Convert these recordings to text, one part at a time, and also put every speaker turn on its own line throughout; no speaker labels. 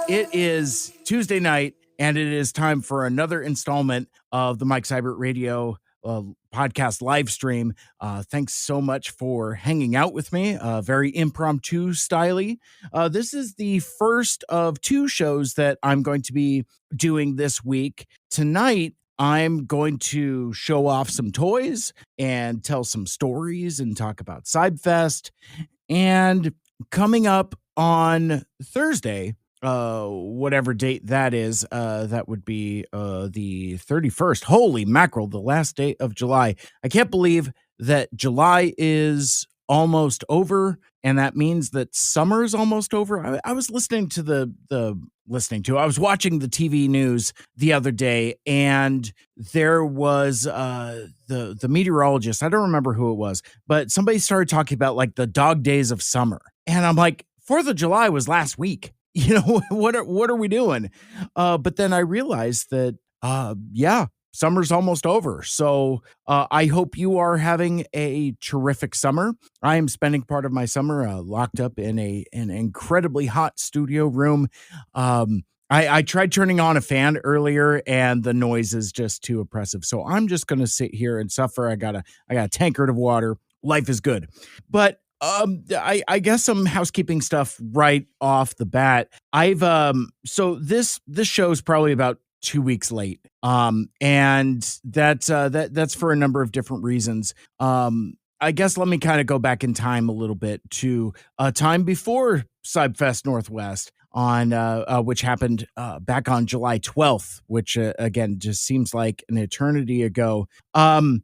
It is Tuesday night, and it is time for another installment of the Mike Seibert Radio podcast live stream. Thanks so much for hanging out with me. Very impromptu styly. This is the first of two shows that I'm going to be doing this week. Tonight, I'm going to show off some toys and tell some stories and talk about CybFest. And coming up on Thursday, whatever date that is, that would be the 31st. Holy mackerel, the last day of July. I can't believe that July is almost over, and that means that summer is almost over. I was listening to I was watching the TV news the other day, and there was the meteorologist, I don't remember who it was, but somebody started talking about like the dog days of summer. And I'm like, 4th of July was last week. You know, what are we doing? But then I realized that, summer's almost over. So I hope you are having a terrific summer. I am spending part of my summer locked up in an incredibly hot studio room. I tried turning on a fan earlier, and the noise is just too oppressive. So I'm just going to sit here and suffer. I got a tankard of water. Life is good. But I guess some housekeeping stuff right off the bat. So this show's probably about 2 weeks late. And that's for a number of different reasons. I guess let me kind of go back in time a little bit to a time before CybFest Northwest on which happened back on July 12th, which again just seems like an eternity ago. I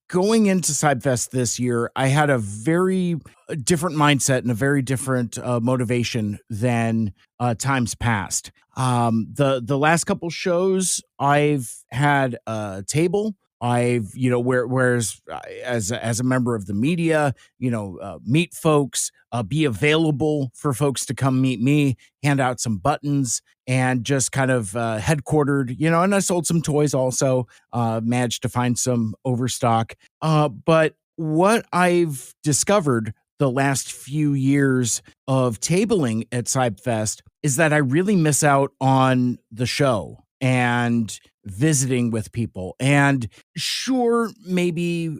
Going into CybFest this year, I had a very different mindset and a very different motivation than times past. The last couple shows, I've had a table. Whereas as a member of the media, meet folks, be available for folks to come meet me, hand out some buttons, and just kind of headquartered, and I sold some toys also, managed to find some overstock. But what I've discovered the last few years of tabling at CybFest is that I really miss out on the show and visiting with people. And sure, maybe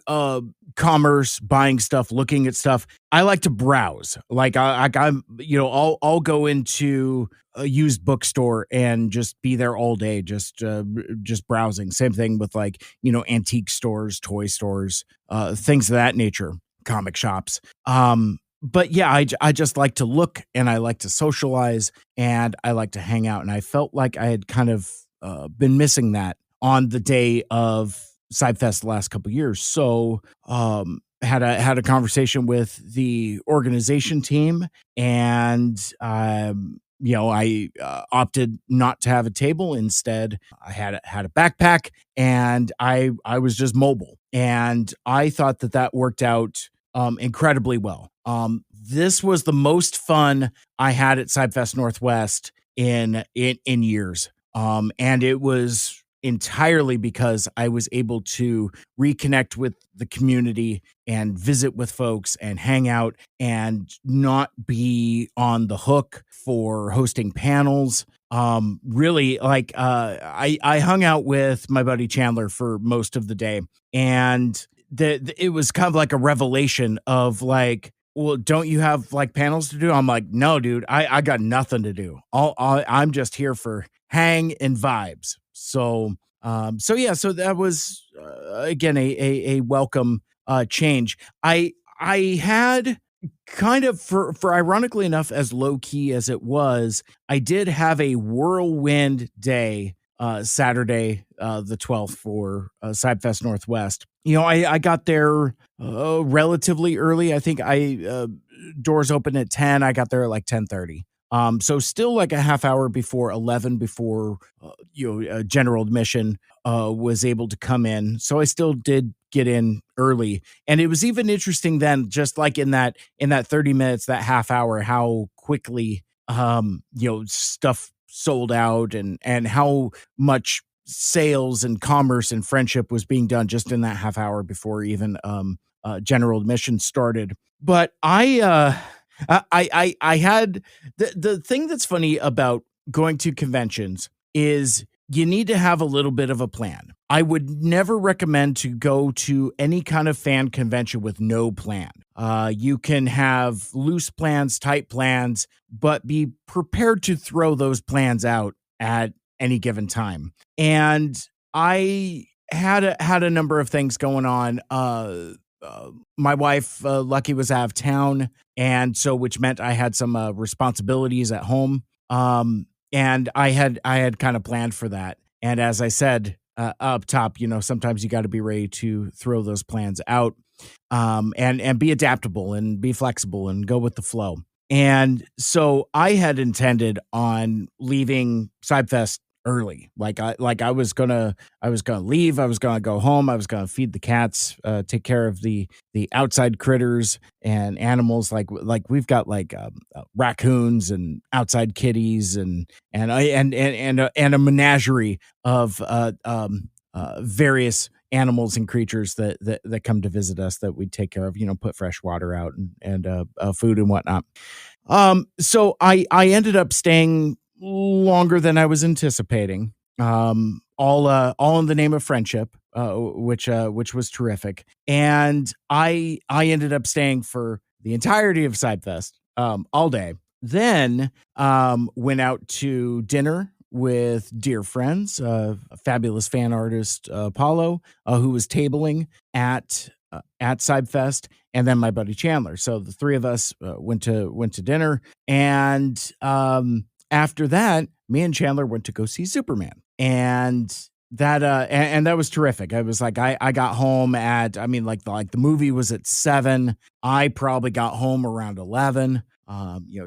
commerce, buying stuff, looking at stuff. I like to browse. Like I'll go into a used bookstore and just be there all day, just browsing. Same thing with antique stores, toy stores, things of that nature, comic shops. But yeah, I just like to look, and I like to socialize, and I like to hang out. And I felt like I had kind of been missing that on the day of CybFest the last couple of years. So had a conversation with the organization team, and I opted not to have a table. Instead, I had a backpack, and I was just mobile, and I thought that worked out incredibly well. This was the most fun I had at CybFest Northwest in years. And it was entirely because I was able to reconnect with the community and visit with folks and hang out and not be on the hook for hosting panels. Really, I hung out with my buddy Chandler for most of the day, and it was kind of like a revelation of like, well, don't you have like panels to do? I'm like, no, dude, I got nothing to do. I'm just here for hang and vibes. So that was again a welcome change. I had kind of for ironically enough, as low key as it was, I did have a whirlwind day Saturday the 12th for CybFest Northwest. I got there relatively early. I think doors open at 10. I got there at like 10:30. So still like a half hour before 11, before general admission was able to come in. So I still did get in early, and it was even interesting then, just like in that 30 minutes, that half hour, how quickly stuff sold out, and how much sales and commerce and friendship was being done just in that half hour before even general admission started. But I I had the thing that's funny about going to conventions is you need to have a little bit of a plan. I would never recommend to go to any kind of fan convention with no plan. You can have loose plans, tight plans, but be prepared to throw those plans out at any given time. And I had a number of things going on. My wife, Lucky, was out of town, and so which meant I had some responsibilities at home. And I had kind of planned for that. And as I said up top, sometimes you got to be ready to throw those plans out, and be adaptable and be flexible and go with the flow. And so I had intended on leaving CybFest early. Like I was gonna leave. I was gonna go home. I was gonna feed the cats, take care of the outside critters and animals. Like we've got like raccoons and outside kitties and a menagerie of various animals and creatures that come to visit us that we take care of. Put fresh water out and food and whatnot. So I ended up staying longer than I was anticipating. All in the name of friendship, which was terrific. And I ended up staying for the entirety of CybFest, all day. Then went out to dinner with dear friends, a fabulous fan artist, Paulo, who was tabling at CybFest, and then my buddy Chandler. So the three of us went to dinner, and after that, me and Chandler went to go see Superman, and that was terrific. I was like, I got home at, I mean, like the movie was at 7. I probably got home around 11.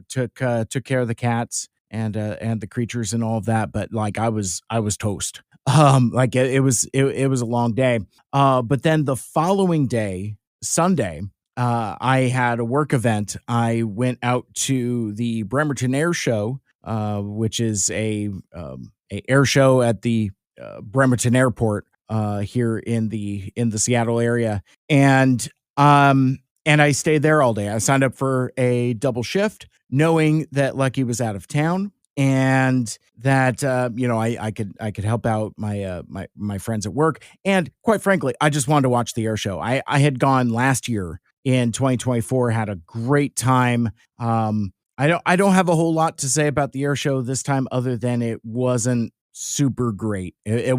Took care of the cats and the creatures and all of that, but like I was toast. Like it was a long day. But then the following day, Sunday, I had a work event. I went out to the Bremerton Air Show, which is a air show at the Bremerton Airport here in the Seattle area, and I stayed there all day. I signed up for a double shift, knowing that Lucky was out of town and that I could help out my friends at work. And quite frankly, I just wanted to watch the air show. I had gone last year in 2024, had a great time. I don't have a whole lot to say about the air show this time, other than it wasn't super great. It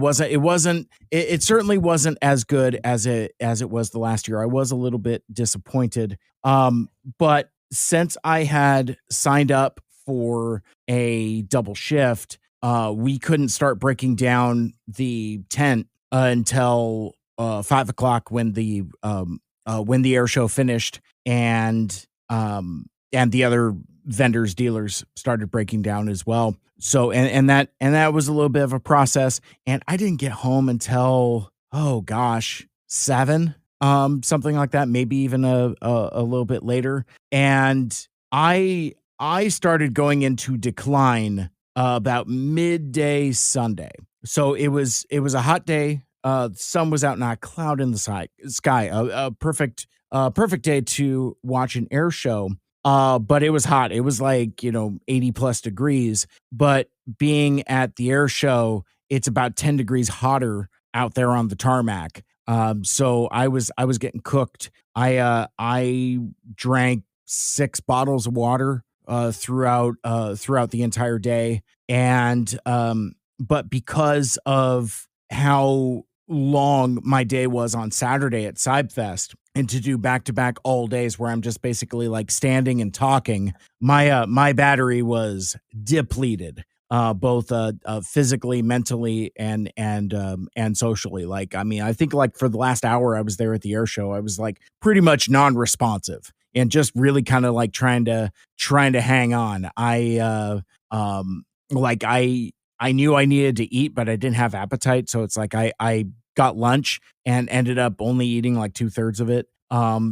certainly wasn't as good as it was the last year. I was a little bit disappointed. But since I had signed up for a double shift, we couldn't start breaking down the tent until 5 o'clock when the air show finished, and the other vendors, dealers started breaking down as well. So and that was a little bit of a process, and I didn't get home until, oh gosh, 7, something like that, maybe even a little bit later. And I started going into decline about midday Sunday. So it was a hot day. The sun was out, not a cloud in the sky. A perfect day to watch an air show. But it was hot. It was like, 80 plus degrees. But being at the air show, it's about 10 degrees hotter out there on the tarmac. So I was getting cooked. I drank 6 bottles of water throughout the entire day. And but because of how long my day was on Saturday at CybFest, and to do back to back all days where I'm just basically like standing and talking, my battery was depleted, both physically, mentally, and socially. Like, I mean, I think like for the last hour I was there at the air show, I was like pretty much non-responsive and just really kind of like trying to hang on. Like I knew I needed to eat, but I didn't have appetite, so it's like I got lunch and ended up only eating like 2/3 of it.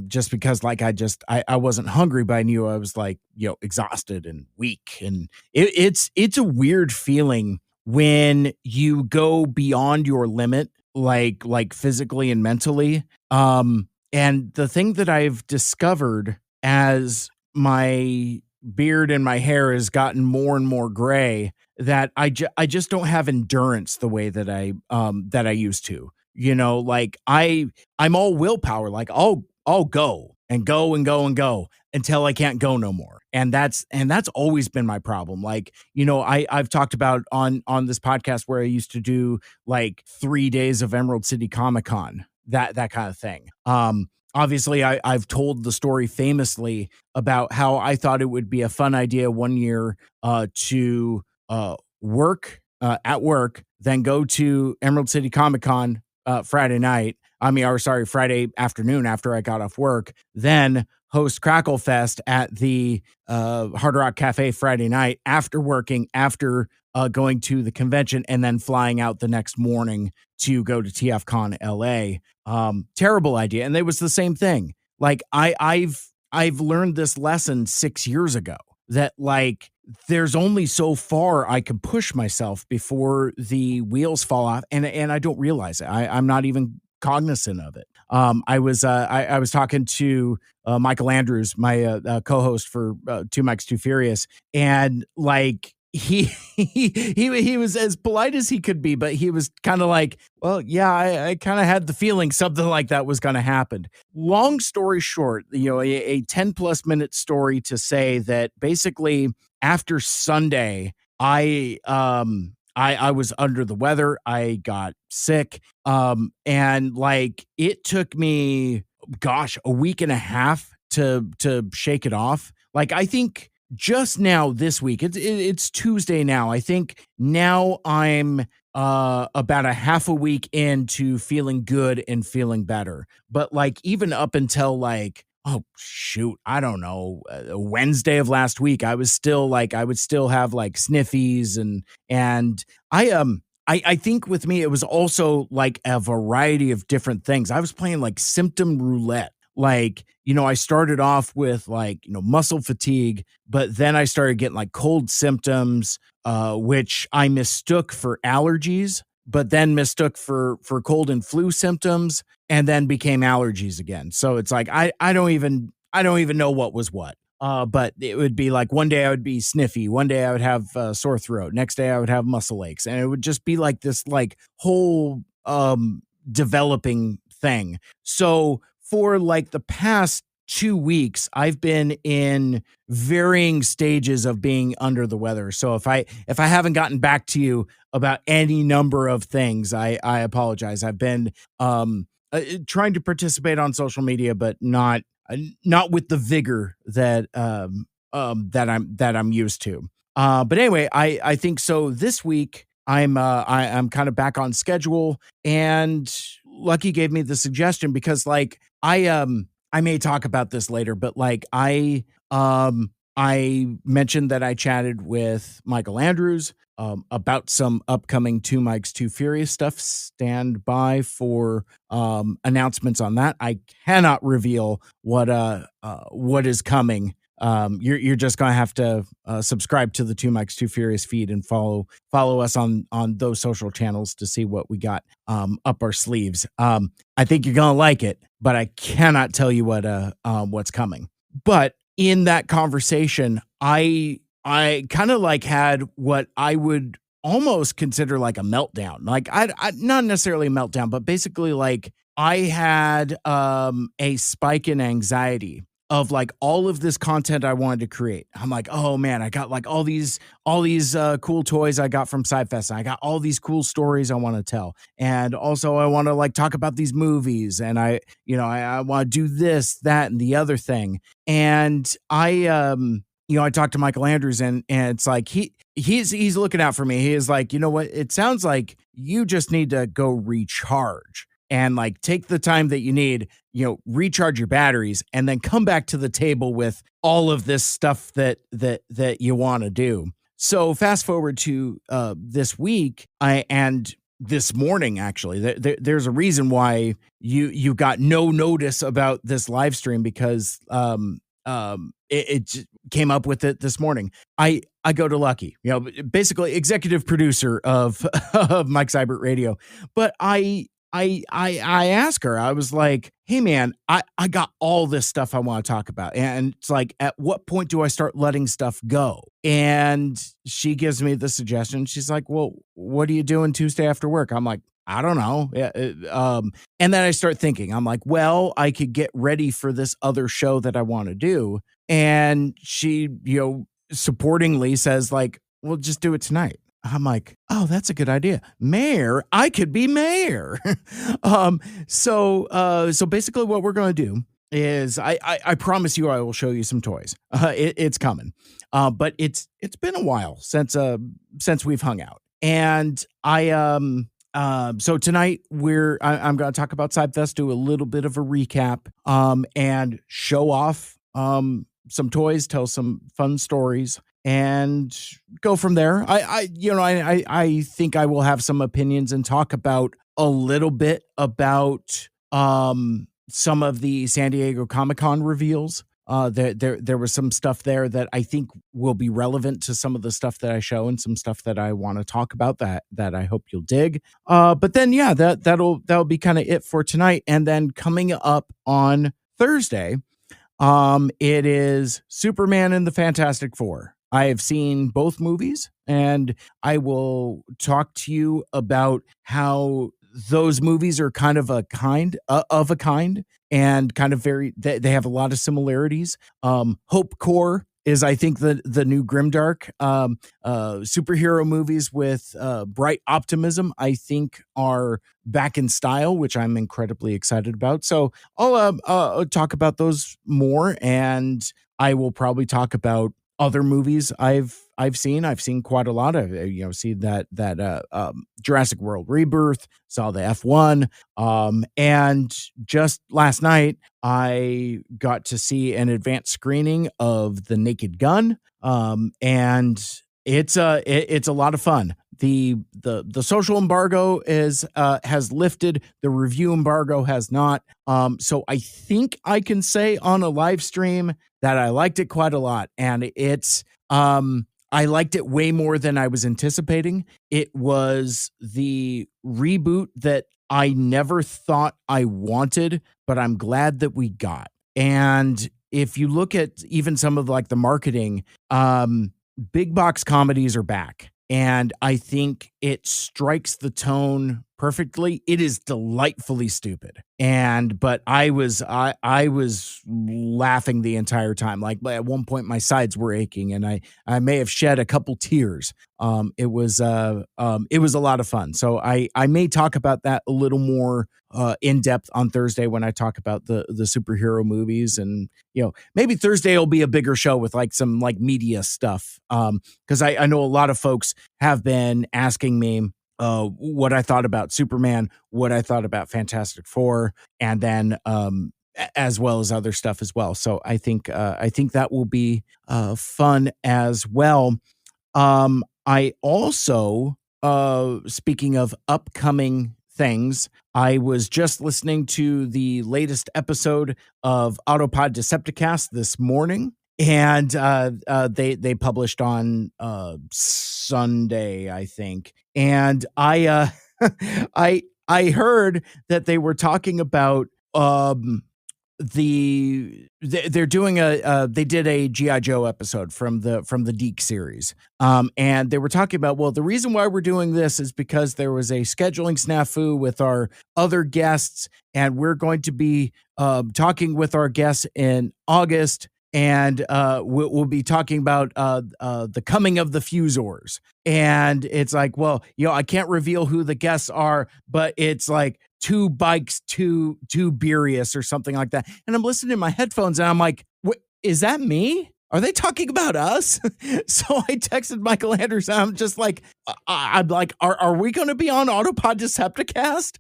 Just because like I wasn't hungry, but I knew I was like, exhausted and weak. And it's a weird feeling when you go beyond your limit, like physically and mentally. And the thing that I've discovered as my beard and my hair has gotten more and more gray, that I just don't have endurance the way that I used to. You know, like I'm all willpower. Like I'll go and go and go and go until I can't go no more. And that's always been my problem. Like, I've talked about on this podcast where I used to do like 3 days of Emerald City Comic Con, that kind of thing. Obviously I've told the story famously about how I thought it would be a fun idea one year to work at work, then go to Emerald City Comic Con Friday night. Friday afternoon after I got off work, then host Crackle Fest at the Hard Rock Cafe Friday night after working, after going to the convention, and then flying out the next morning to go to TFCon LA. Terrible idea. And it was the same thing. Like I've learned this lesson 6 years ago, that like there's only so far I can push myself before the wheels fall off, and I don't realize it. I'm not even cognizant of it. I was talking to Michael Andrews, my co-host for Two Mics Too Furious, and like he was as polite as he could be, but he was kind of like, well, yeah, I kind of had the feeling something like that was going to happen. Long story short, a 10 plus minute story to say that basically after Sunday, I was under the weather. I got sick. And like it took me, gosh, a week and a half to shake it off. Like I think just now this week, it's Tuesday now. I think now I'm about a half a week into feeling good and feeling better. But like even up until like, oh shoot, I don't know, Wednesday of last week, I was still like, I would still have like sniffies, and I think with me it was also like a variety of different things. I was playing like symptom roulette. Like, I started off with like, muscle fatigue, but then I started getting like cold symptoms, which I mistook for allergies, but then mistook for cold and flu symptoms, and then became allergies again. So it's like I don't even know what was what. But it would be like one day I would be sniffy, one day I would have sore throat, next day I would have muscle aches, and it would just be like this like whole developing thing. So for like the past 2 weeks, I've been in varying stages of being under the weather. So if I haven't gotten back to you about any number of things, I apologize. I've been trying to participate on social media, but not with the vigor that I'm used to. But anyway, I think so. This week I'm kind of back on schedule, and Lucky gave me the suggestion because like I may talk about this later, but like I mentioned that I chatted with Michael Andrews about some upcoming Two Mics Too Furious stuff. Stand by for announcements on that. I cannot reveal what is coming. You're just gonna have to subscribe to the Two Mics Too Furious feed and follow us on those social channels to see what we got up our sleeves. I think you're gonna like it, but I cannot tell you what's coming. But in that conversation, I kind of like had what I would almost consider like a meltdown. Like I not necessarily a meltdown, but basically like I had a spike in anxiety of like all of this content I wanted to create. I'm like, oh man, I got like all these cool toys I got from CybFest. I got all these cool stories I want to tell. And also I want to like talk about these movies, and I want to do this, that, and the other thing. And I talked to Michael Andrews, and it's like he's looking out for me. He is like, you know what? It sounds like you just need to go recharge and like take the time that you need, recharge your batteries, and then come back to the table with all of this stuff that you want to do. So fast forward to this week, and this morning, actually, there's a reason why you got no notice about this live stream, because it came up with it this morning. I go to Lucky, basically executive producer of of Mike Seibert Radio, but I I ask her, I was like, "Hey man, I got all this stuff I want to talk about." And it's like, at what point do I start letting stuff go? And she gives me the suggestion. She's like, "Well, what are you doing Tuesday after work?" I'm like, "I don't know." Yeah, and then I start thinking, I'm like, "Well, I could get ready for this other show that I want to do." And she, supportingly says like, "Well, just do it tonight." I'm like, "Oh, that's a good idea. Mayor, I could be mayor." So basically what we're going to do is I promise you I will show you some toys. It's coming. But it's been a while since we've hung out. And so tonight I'm going to talk about CybFest, do a little bit of a recap, and show off some toys, tell some fun stories, and go from there. I think I will have some opinions and talk about a little bit about some of the San Diego Comic-Con reveals. There was some stuff there that I think will be relevant to some of the stuff that I show, and some stuff that I want to talk about that I hope you'll dig. But then yeah, that'll be kind of it for tonight. And then coming up on Thursday, it is Superman and the Fantastic Four. I have seen both movies, and I will talk to you about how those movies are kind of a kind, and kind of they have a lot of similarities. Hope Core is, I think, the new Grimdark. Superhero movies with bright optimism, I think, are back in style, which I'm incredibly excited about. So I'll talk about those more, and I will probably talk about other movies I've seen. I've seen quite a lot of, see that Jurassic World Rebirth, saw the F1, and just last night I got to see an advanced screening of The Naked Gun, and it's a lot of fun. The social embargo has lifted, the review embargo has not. So I think I can say on a live stream that I liked it quite a lot, and I liked it way more than I was anticipating. It was the reboot that I never thought I wanted, but I'm glad that we got. And if you look at even some of like the marketing, big box comedies are back. And I think it strikes the tone perfectly. It is delightfully stupid. But I was laughing the entire time. Like at one point my sides were aching, and I may have shed a couple tears. It was a lot of fun. So I may talk about that a little more in depth on Thursday when I talk about the superhero movies. And maybe Thursday will be a bigger show with like some like media stuff, because I know a lot of folks have been asking me what I thought about Superman, what I thought about Fantastic Four, and then as well as other stuff as well. So I think that will be fun as well. I also, speaking of upcoming things, I was just listening to the latest episode of Autopod Decepticast this morning, and they published on Sunday, I think. And I I heard that they were talking about they're doing they did a GI Joe episode from the Deke series, and they were talking about, well, the reason why we're doing this is because there was a scheduling snafu with our other guests, and we're going to be talking with our guests in August, and we'll be talking about the coming of the Fusors. And it's like, well, I can't reveal who the guests are, but it's like two bikes, two Beerius or something like that. And I'm listening to my headphones, and I'm like, is that me? Are they talking about us? So I texted Michael Anderson. I'm just like, I'm like, are we going to be on Autopod Decepticast?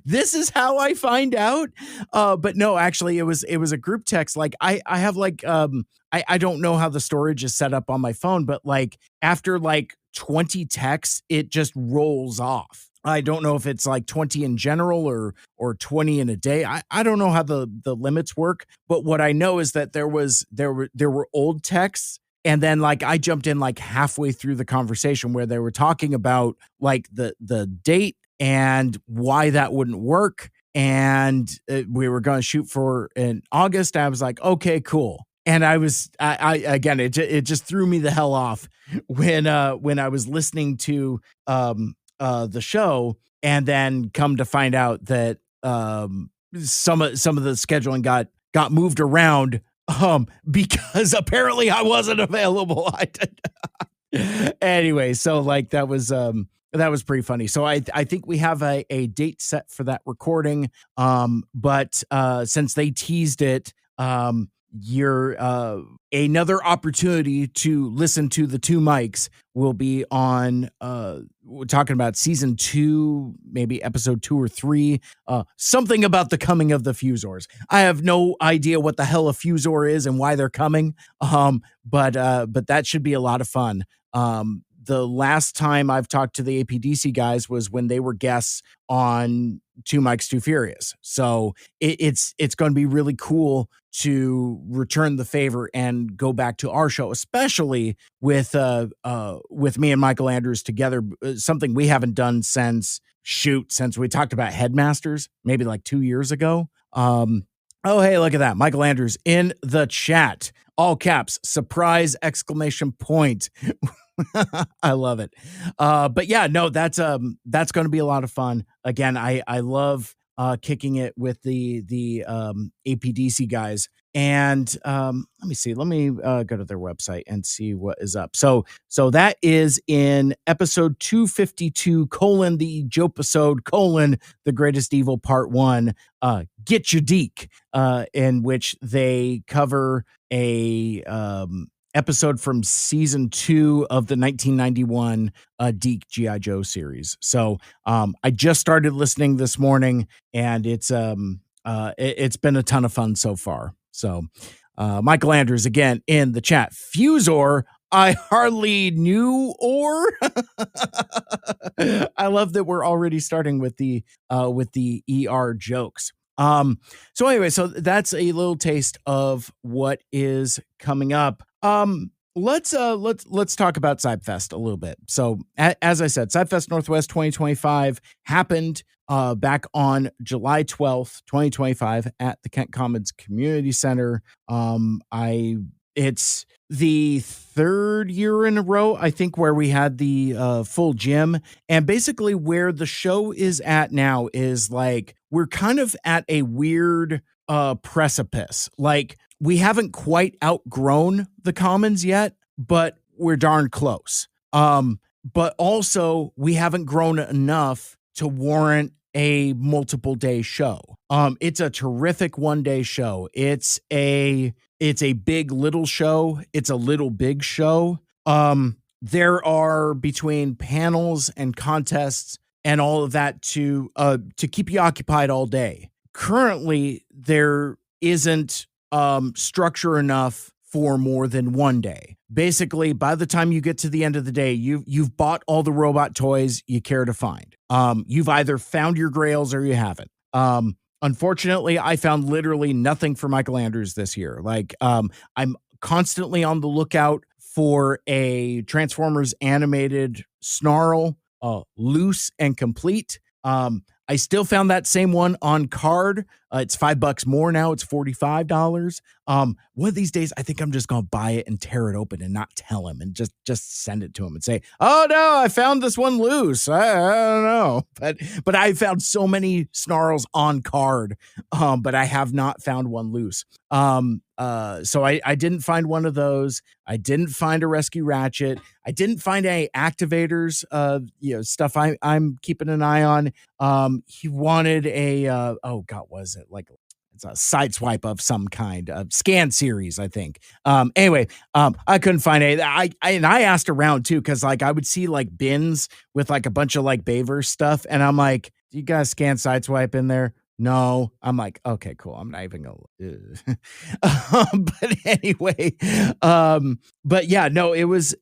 This is how I find out. But no, actually, it was a group text. Like I have like, I don't know how the storage is set up on my phone, but like after like 20 texts, it just rolls off. I don't know if it's like 20 in general or 20 in a day. I don't know how the limits work, but what I know is that there were old texts, and then like I jumped in like halfway through the conversation where they were talking about like the date and why that wouldn't work. And we were going to shoot for in August. I was like, okay, cool. And I again, it just threw me the hell off when I was listening to the show, and then come to find out that some of the scheduling got moved around because apparently I wasn't available. Anyway, so like that was pretty funny. So I think we have a date set for that recording. But since they teased it, you're another opportunity to listen to the two mics will be on we're talking about season 2, maybe episode 2 or 3, something about the coming of the Fusors. I have no idea what the hell a Fusor is and why they're coming. But that should be a lot of fun. The last time I've talked to the APDC guys was when they were guests on Two Mics Too Furious. So it's going to be really cool to return the favor and go back to our show, especially with me and Michael Andrews together, something we haven't done since we talked about Headmasters, maybe like 2 years ago. Oh, hey, look at that. Michael Andrews in the chat, all caps, surprise, exclamation point. I love it. But yeah, no, that's going to be a lot of fun. Again, I love kicking it with the APDC guys. And let me see. Let me go to their website and see what is up. So that is in episode 252 : the Jopisode : the Greatest Evil Part 1. Get Your Deke, in which they cover a episode from season 2 of the 1991 Deke G.I. Joe series. So I just started listening this morning, and it's been a ton of fun so far. So Michael Andrews again in the chat. Fusor, I hardly knew, or I love that we're already starting with the ER jokes. So anyway, so that's a little taste of what is coming up. Let's talk about CybFest a little bit. So as I said, CybFest Northwest 2025 happened back on July 12th, 2025 at the Kent Commons Community Center. It's the third year in a row, I think, where we had the full gym. And basically where the show is at now is like, we're kind of at a weird precipice. Like, we haven't quite outgrown the Commons yet, but we're darn close. But also we haven't grown enough to warrant a multiple day show. It's a terrific one-day show. It's a big little show. It's a little big show. There are, between panels and contests and all of that, to keep you occupied all day. Currently, there isn't structure enough for more than one day. Basically, by the time you get to the end of the day, you've bought all the robot toys you care to find. You've either found your grails or you haven't. Unfortunately, I found literally nothing for Michael Andrews this year. Like, I'm constantly on the lookout for a Transformers animated Snarl, loose and complete. I still found that same one on card. It's $5 more now. It's $45. One of these days, I think I'm just going to buy it and tear it open and not tell him, and just send it to him and say, "Oh no, I found this one loose. I don't know." But I found so many Snarls on card, but I have not found one loose. So I didn't find one of those. I didn't find a Rescue Ratchet. I didn't find any activators, stuff I'm keeping an eye on. He wanted a, oh God, was it like, it's a Sideswipe of some kind, scan series, I think. Anyway, I couldn't find any. I asked around too, because like I would see like bins with like a bunch of like Bayverse stuff, and I'm like, "Do you guys scan Sideswipe in there?" No. I'm like, okay, cool. I'm not even gonna. But anyway, but yeah, no, it was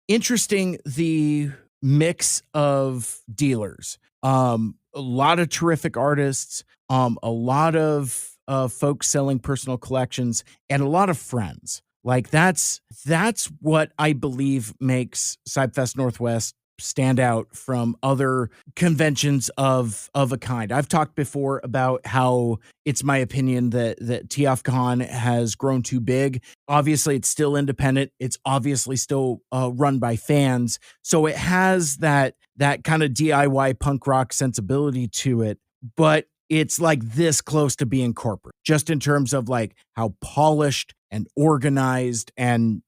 interesting, the mix of dealers. A lot of terrific artists, a lot of folks selling personal collections, and a lot of friends. Like, that's what I believe makes CybFest Northwest stand out from other conventions of a kind. I've talked before about how it's my opinion that TFCon has grown too big. Obviously, it's still independent. It's obviously still run by fans, so it has that kind of DIY punk rock sensibility to it, but it's like this close to being corporate, just in terms of like how polished and organized and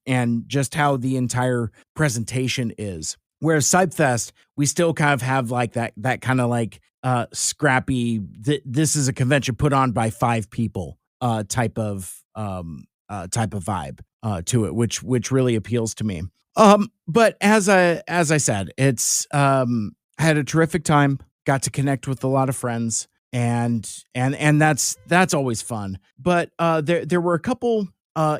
just how the entire presentation is. Whereas CybFest, we still kind of have like that kind of like scrappy, this is a convention put on by 5 people type of vibe to it, which really appeals to me. But as I said, it's I had a terrific time, got to connect with a lot of friends, and that's always fun. But there were a couple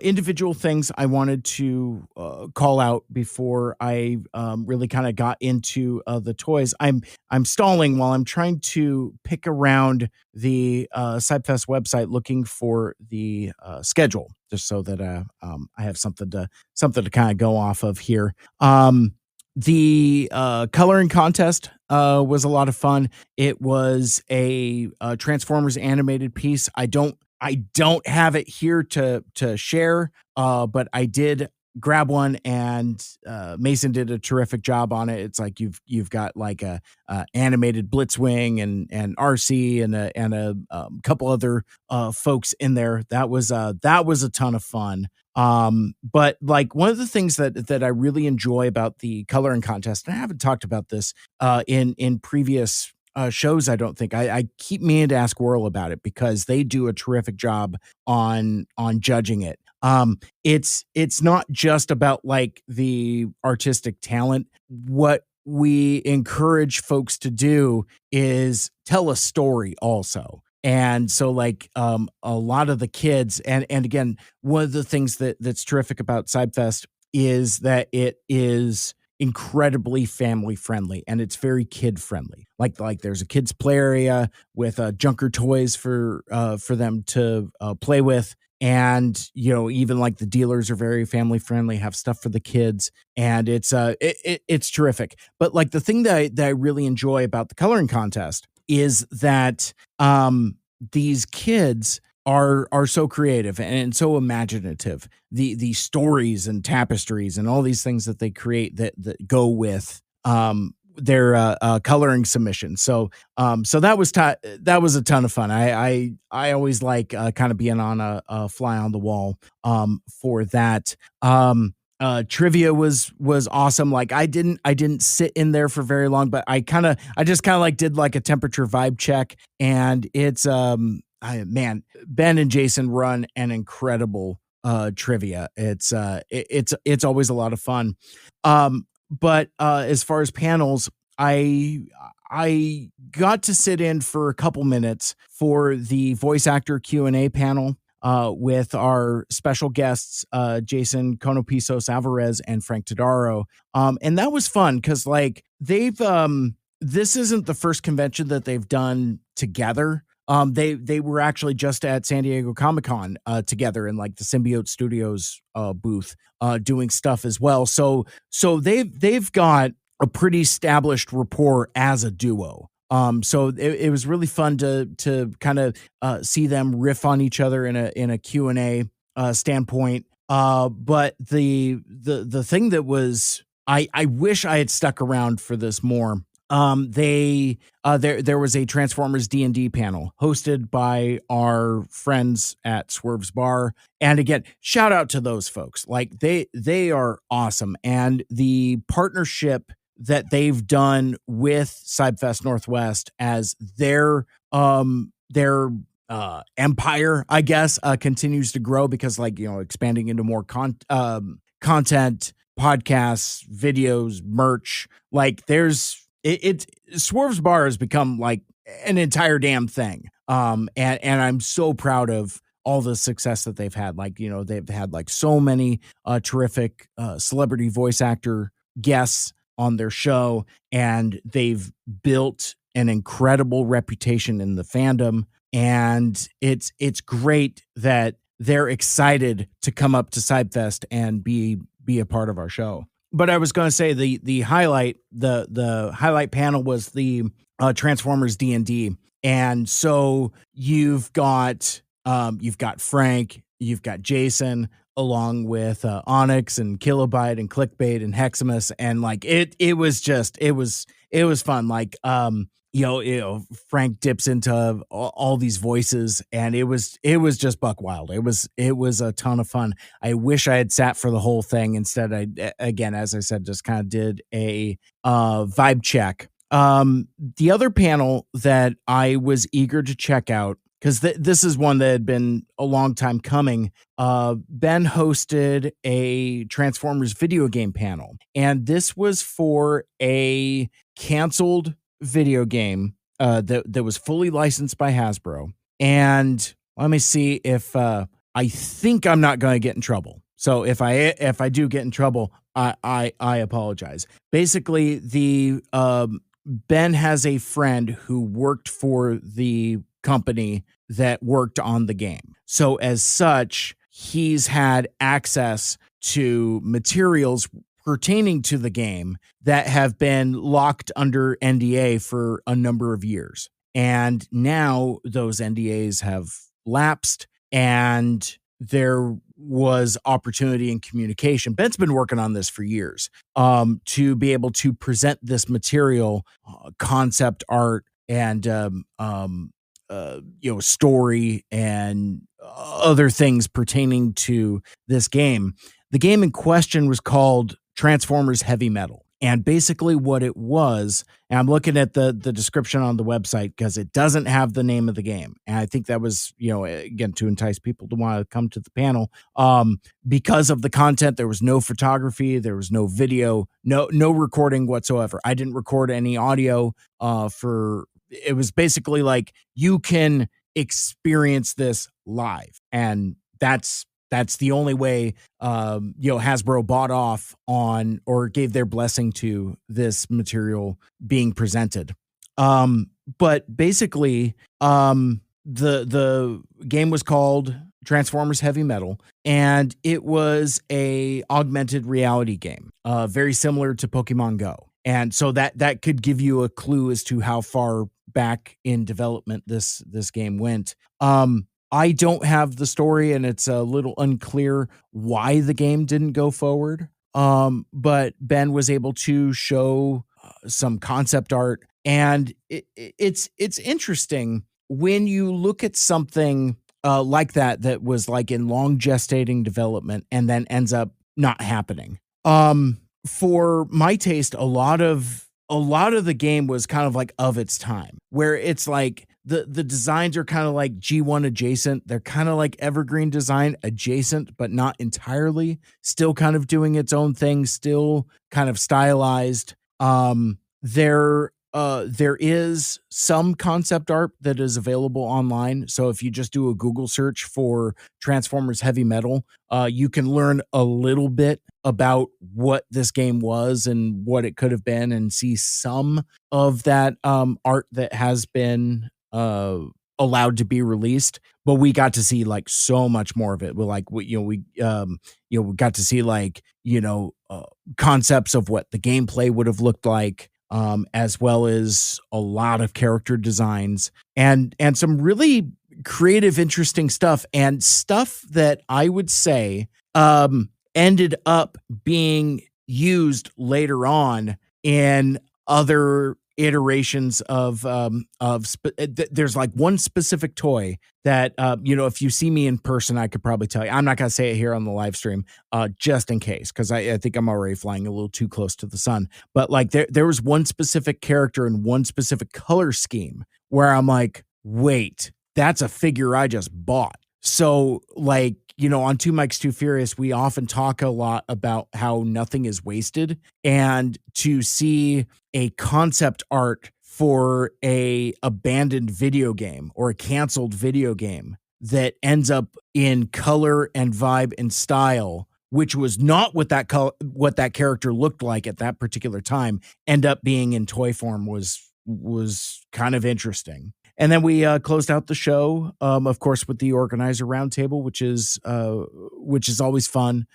individual things I wanted to call out before I really kind of got into the toys. I'm stalling while I'm trying to pick around the CybFest website looking for the schedule, just so that I have something to kind of go off of here. The coloring contest was a lot of fun. It was a Transformers animated piece. I don't have it here to share, but I did grab one, and Mason did a terrific job on it. It's like you've got like a animated Blitzwing and RC and a couple other folks in there. That was a ton of fun. But like one of the things that I really enjoy about the coloring contest, and I haven't talked about this in previous shows, I don't think. I keep meaning to ask Whirl about it because they do a terrific job on judging it. It's not just about like the artistic talent. What we encourage folks to do is tell a story also. And so like a lot of the kids, and again, one of the things that's terrific about CybFest is that it is incredibly family friendly, and it's very kid friendly. Like there's a kids play area with junker toys for them to play with. And, you know, even like the dealers are very family friendly, have stuff for the kids, and it's terrific. But like the thing that I really enjoy about the coloring contest is that these kids are so creative and so imaginative. The stories and tapestries and all these things that they create that go with their coloring submission. So that was a ton of fun. I always like kind of being on a fly on the wall for that. Trivia was awesome. Like I didn't sit in there for very long, but I just kind of like did like a temperature vibe check, and it's man, Ben and Jason run an incredible trivia. It's always a lot of fun. But as far as panels, I got to sit in for a couple minutes for the voice actor Q&A panel with our special guests, Jason Conopisos Alvarez and Frank Todaro. And that was fun because like they've this isn't the first convention that they've done together. They were actually just at San Diego Comic-Con together in like the Symbiote Studios booth doing stuff as well. So they've got a pretty established rapport as a duo. So it was really fun to kind of see them riff on each other in a Q&A standpoint. But the thing that was I wish I had stuck around for this more. There was a Transformers D&D panel hosted by our friends at Swerve's Bar. And again, shout out to those folks. Like they are awesome. And the partnership that they've done with CybFest Northwest as their empire, I guess, continues to grow because like, you know, expanding into more content, podcasts, videos, merch, like there's, Swerve's Bar has become like an entire damn thing. And I'm so proud of all the success that they've had. Like, you know, they've had like so many terrific celebrity voice actor guests on their show, and they've built an incredible reputation in the fandom. And it's great that they're excited to come up to CybFest and be a part of our show. but I was going to say the highlight, the highlight panel was the Transformers D&D. And so you've got Frank, you've got Jason, along with Onyx and Kilobyte and Clickbait and Heximus, and like it was fun. Like Frank dips into all these voices, and it was just buck wild. It was a ton of fun. I wish I had sat for the whole thing. Instead, again, as I said, just kind of did a vibe check. The other panel that I was eager to check out, because this is one that had been a long time coming. Ben hosted a Transformers video game panel, and this was for a canceled video game that was fully licensed by Hasbro. And let me see if I think I'm not going to get in trouble. So if I do get in trouble, I apologize. Basically, the Ben has a friend who worked for the company that worked on the game. So as such, he's had access to materials pertaining to the game that have been locked under NDA for a number of years. And now those NDAs have lapsed, and there was opportunity and communication. Ben's been working on this for years, to be able to present this material, concept art, and story and other things pertaining to this game. The game in question was called Transformers Heavy Metal. And basically what it was, and I'm looking at the description on the website because it doesn't have the name of the game. And I think that was, again, to entice people to want to come to the panel. Because of the content, there was no photography, there was no video, no recording whatsoever. I didn't record any audio it was basically like, you can experience this live. And that's the only way, Hasbro bought off on or gave their blessing to this material being presented. But basically, the game was called Transformers Heavy Metal, and it was a augmented reality game, very similar to Pokemon Go. And so that could give you a clue as to how far back in development this game went. I don't have the story, and it's a little unclear why the game didn't go forward. But Ben was able to show some concept art, and it's interesting when you look at something like that was like in long gestating development and then ends up not happening. For my taste, a lot of the game was kind of like of its time, where it's like the designs are kind of like G1 adjacent. They're kind of like evergreen design adjacent, but not entirely. Still kind of doing its own thing, still kind of stylized. There is some concept art that is available online. So if you just do a Google search for Transformers Heavy Metal, you can learn a little bit about what this game was and what it could have been, and see some of that art that has been allowed to be released. But we got to see like so much more of it. We got to see concepts of what the gameplay would have looked like, as well as a lot of character designs and some really creative, interesting stuff, and stuff that I would say ended up being used later on in other iterations of there's like one specific toy that if you see me in person, I could probably tell you. I'm not gonna say it here on the live stream, just in case, because I think I'm already flying a little too close to the sun. But like there was one specific character and one specific color scheme where I'm like, wait, that's a figure I just bought. So like, on Two Mikes Too Furious, we often talk a lot about how nothing is wasted, and to see a concept art for a abandoned video game or a canceled video game that ends up in color and vibe and style, which was not what that character looked like at that particular time, end up being in toy form was kind of interesting. And then we closed out the show, of course, with the organizer roundtable, which is always fun.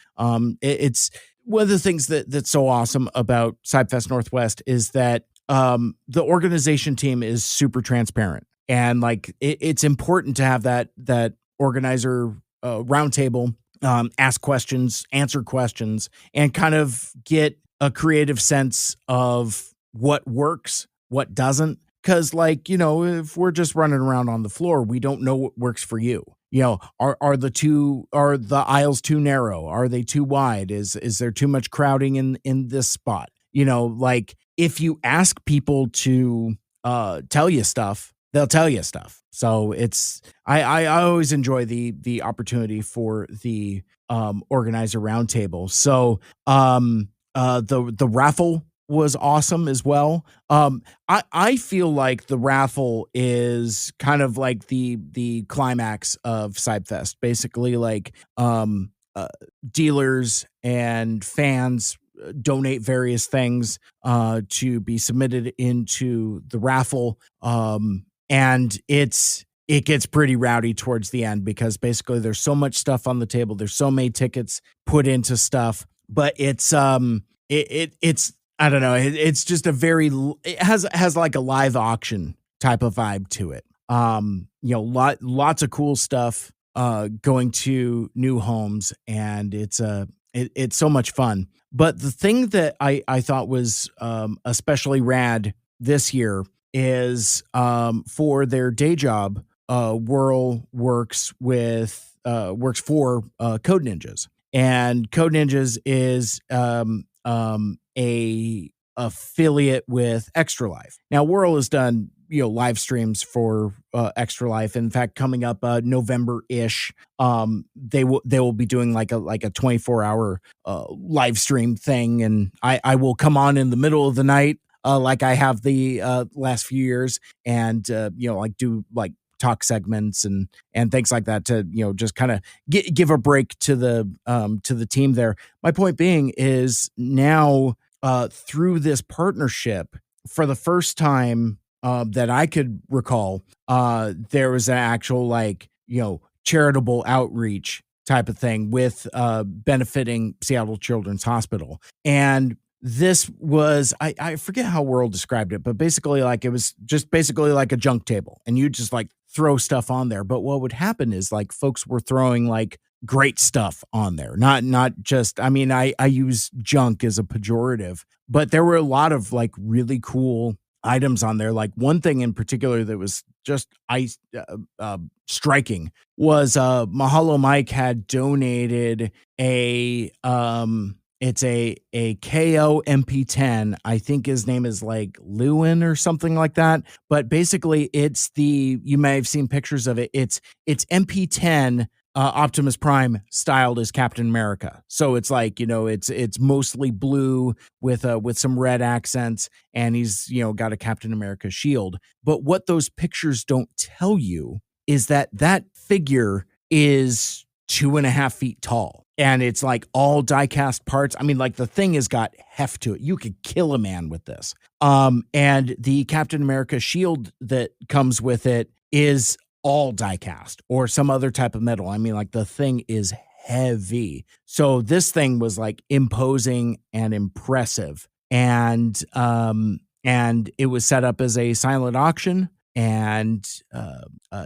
It's one of the things that's so awesome about CybFest Northwest is that the organization team is super transparent, and like it's important to have that organizer roundtable, ask questions, answer questions, and kind of get a creative sense of what works, what doesn't. Because, like, if we're just running around on the floor, we don't know what works for you. Are the aisles too narrow? Are they too wide? Is there too much crowding in this spot? Like, if you ask people to tell you stuff, they'll tell you stuff. So I always enjoy the opportunity for the organizer roundtable. So the raffle was awesome as well. I feel like the raffle is kind of like the climax of CybFest. Basically, like uh, dealers and fans donate various things to be submitted into the raffle, and it gets pretty rowdy towards the end because basically there's so much stuff on the table. There's so many tickets put into stuff, but it's I don't know. It's just it has like a live auction type of vibe to it. Lots of cool stuff going to new homes, and it's so much fun. But the thing that I thought was especially rad this year is for their day job, Whirl works for Code Ninjas, and Code Ninjas is a affiliate with Extra Life. Now, Whirl has done live streams for Extra Life. In fact, coming up November-ish, they will be doing like a 24-hour live stream thing, and I will come on in the middle of the night, like I have the last few years, and like do like talk segments and things like that to just kind of give a break to the team there. My point being is now through this partnership, for the first time that I could recall, there was an actual charitable outreach type of thing with benefiting Seattle Children's Hospital. And this was, I forget how World described it, but basically like it was just basically like a junk table, and you just like throw stuff on there. But what would happen is like folks were throwing like great stuff on there. Not just, I mean, I use junk as a pejorative, but there were a lot of like really cool items on there. Like one thing in particular that was just striking was Mahalo Mike had donated it's a KO MP10. I think his name is like Lewin or something like that. But basically, you may have seen pictures of it. It's MP10 Optimus Prime styled as Captain America. So it's like, it's mostly blue with some red accents, and he's, got a Captain America shield. But what those pictures don't tell you is that figure is 2.5 feet tall, and it's like all die-cast parts. I mean, like the thing has got heft to it. You could kill a man with this. And the Captain America shield that comes with it is all die-cast or some other type of metal. I mean, like the thing is heavy. So this thing was like imposing and impressive. And it was set up as a silent auction, and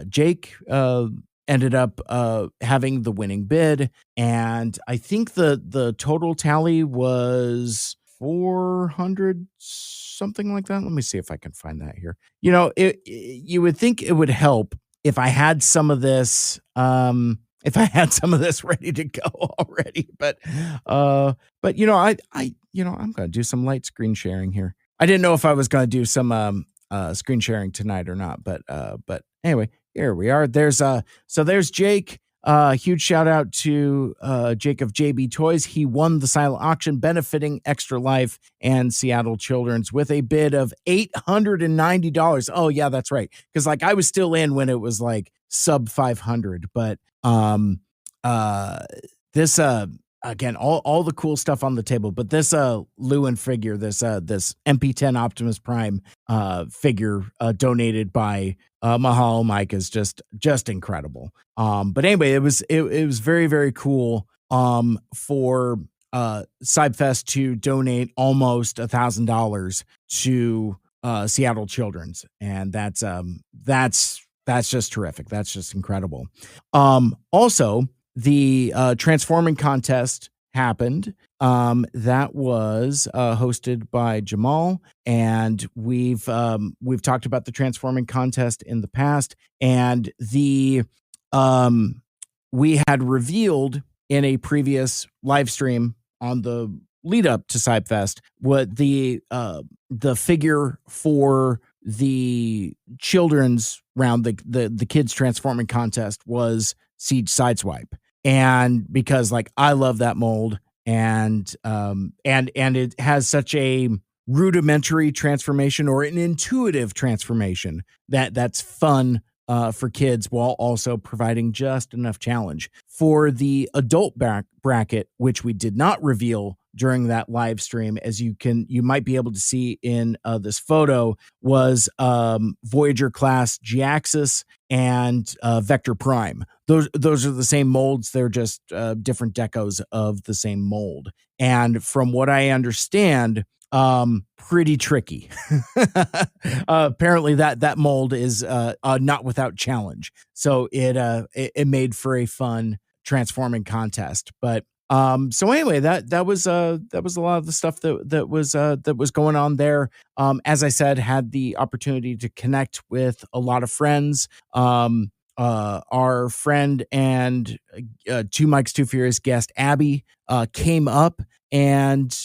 Jake ended up having the winning bid, and I think the total tally was 400 something like that. Let me see if I can find that here. You would think it would help if I had some of this ready to go already, but I'm going to do some light screen sharing here. I didn't know if I was going to do some screen sharing tonight or not, but anyway, here we are. There's Jake. Huge shout out to Jake of JB Toys. He won the silent auction benefiting Extra Life and Seattle Children's with a bid of $890. Oh yeah, that's right. Because like I was still in when it was like sub 500, but this again, all the cool stuff on the table, but this Lewin figure, this MP10 Optimus Prime figure donated by Mahalo Mike is just incredible. But anyway, it was very, very cool for CybFest to donate almost $1,000 to Seattle Children's, and that's just terrific. That's just incredible. Also, the transforming contest happened. That was hosted by Jamal, and we've talked about the transforming contest in the past, and the we had revealed in a previous live stream on the lead up to CybFest what the figure for the children's round, the kids transforming contest, was Siege Sideswipe. And because like I love that mold, and it has such a rudimentary transformation, or an intuitive transformation, that's fun for kids, while also providing just enough challenge. For the adult bracket, which we did not reveal during that live stream, as you might be able to see in this photo, was Voyager class Giaxis and Vector Prime. Those are the same molds. They're just different decos of the same mold. And from what I understand, pretty tricky. Apparently that mold is not without challenge. So it made for a fun transforming contest. But so anyway, that was a lot of the stuff that was going on there. As I said, had the opportunity to connect with a lot of friends. Our friend and Two Mikes Two Furious guest Abby came up and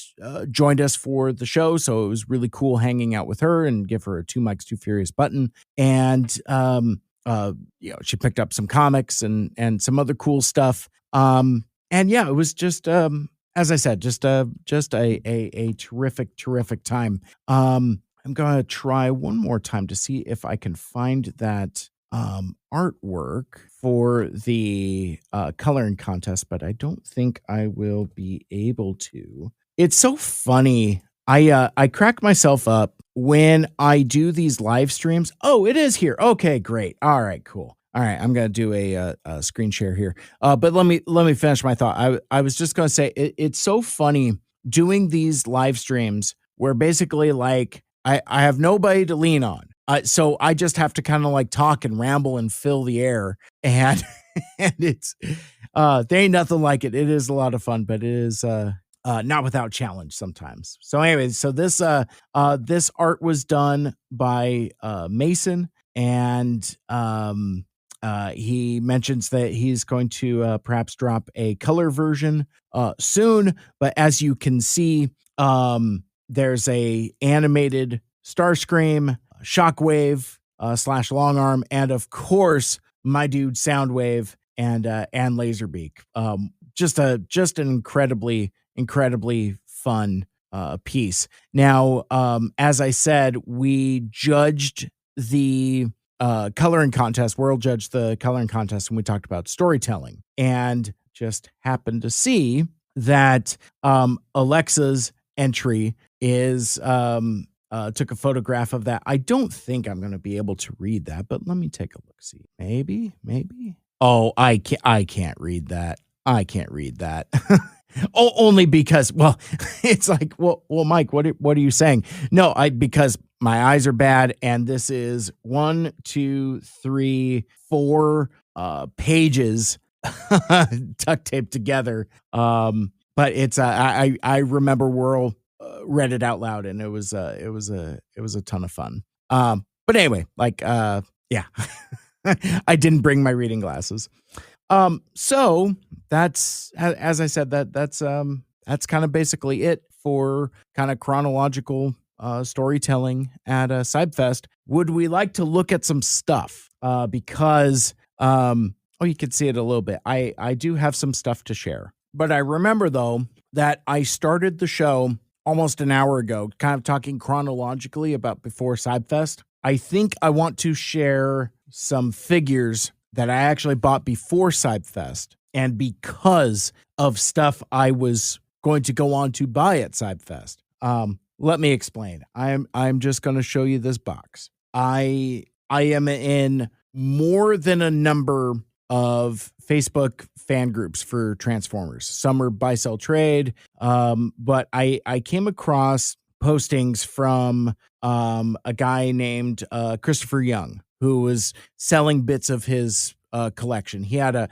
joined us for the show, so it was really cool hanging out with her and give her a Two Mikes Two Furious button. And she picked up some comics and some other cool stuff. And yeah, it was just as I said, just a terrific time. I'm gonna try one more time to see if I can find that artwork for the coloring contest, but I don't think I will be able to. It's so funny. I crack myself up when I do these live streams. Oh, it is here. Okay, great. All right, cool. All right, I'm gonna do a screen share here. But let me finish my thought. I was just gonna say it's so funny doing these live streams where basically like I have nobody to lean on. So I just have to kind of like talk and ramble and fill the air, and and it's there ain't nothing like it. It is a lot of fun, but it is not without challenge sometimes. So anyway, so this art was done by Mason, and he mentions that he's going to perhaps drop a color version soon. But as you can see, there's a animated Starscream, Shockwave slash Longarm, and of course my dude Soundwave and Laserbeak. Just an incredibly fun piece. Now, as I said, we judged the coloring contest. World judged the coloring contest, and we talked about storytelling, and just happened to see that Alexa's entry is took a photograph of that. I don't think I'm going to be able to read that, but let me take a look. See, maybe. Oh, I can't read that. I can't read that. Oh, only because, well, it's like, well, Mike, what are you saying? No, because my eyes are bad, and this is 1, 2, 3, 4 pages duct taped together. But it's I remember Whirl read it out loud, and it was a ton of fun. But anyway, like yeah. I didn't bring my reading glasses. So that's, as I said, that's kind of basically it for kind of chronological storytelling at CybFest. Would we like to look at some stuff? Because you can see it a little bit. I do have some stuff to share, but I remember though that I started the show almost an hour ago, kind of talking chronologically about before CybFest. I think I want to share some figures that I actually bought before CybFest, and because of stuff I was going to go on to buy at CybFest. Let me explain. I'm just going to show you this box. I am in more than a number of Facebook fan groups for Transformers. Some are buy sell trade, but I came across postings from a guy named Christopher Young, who was selling bits of his collection. He had a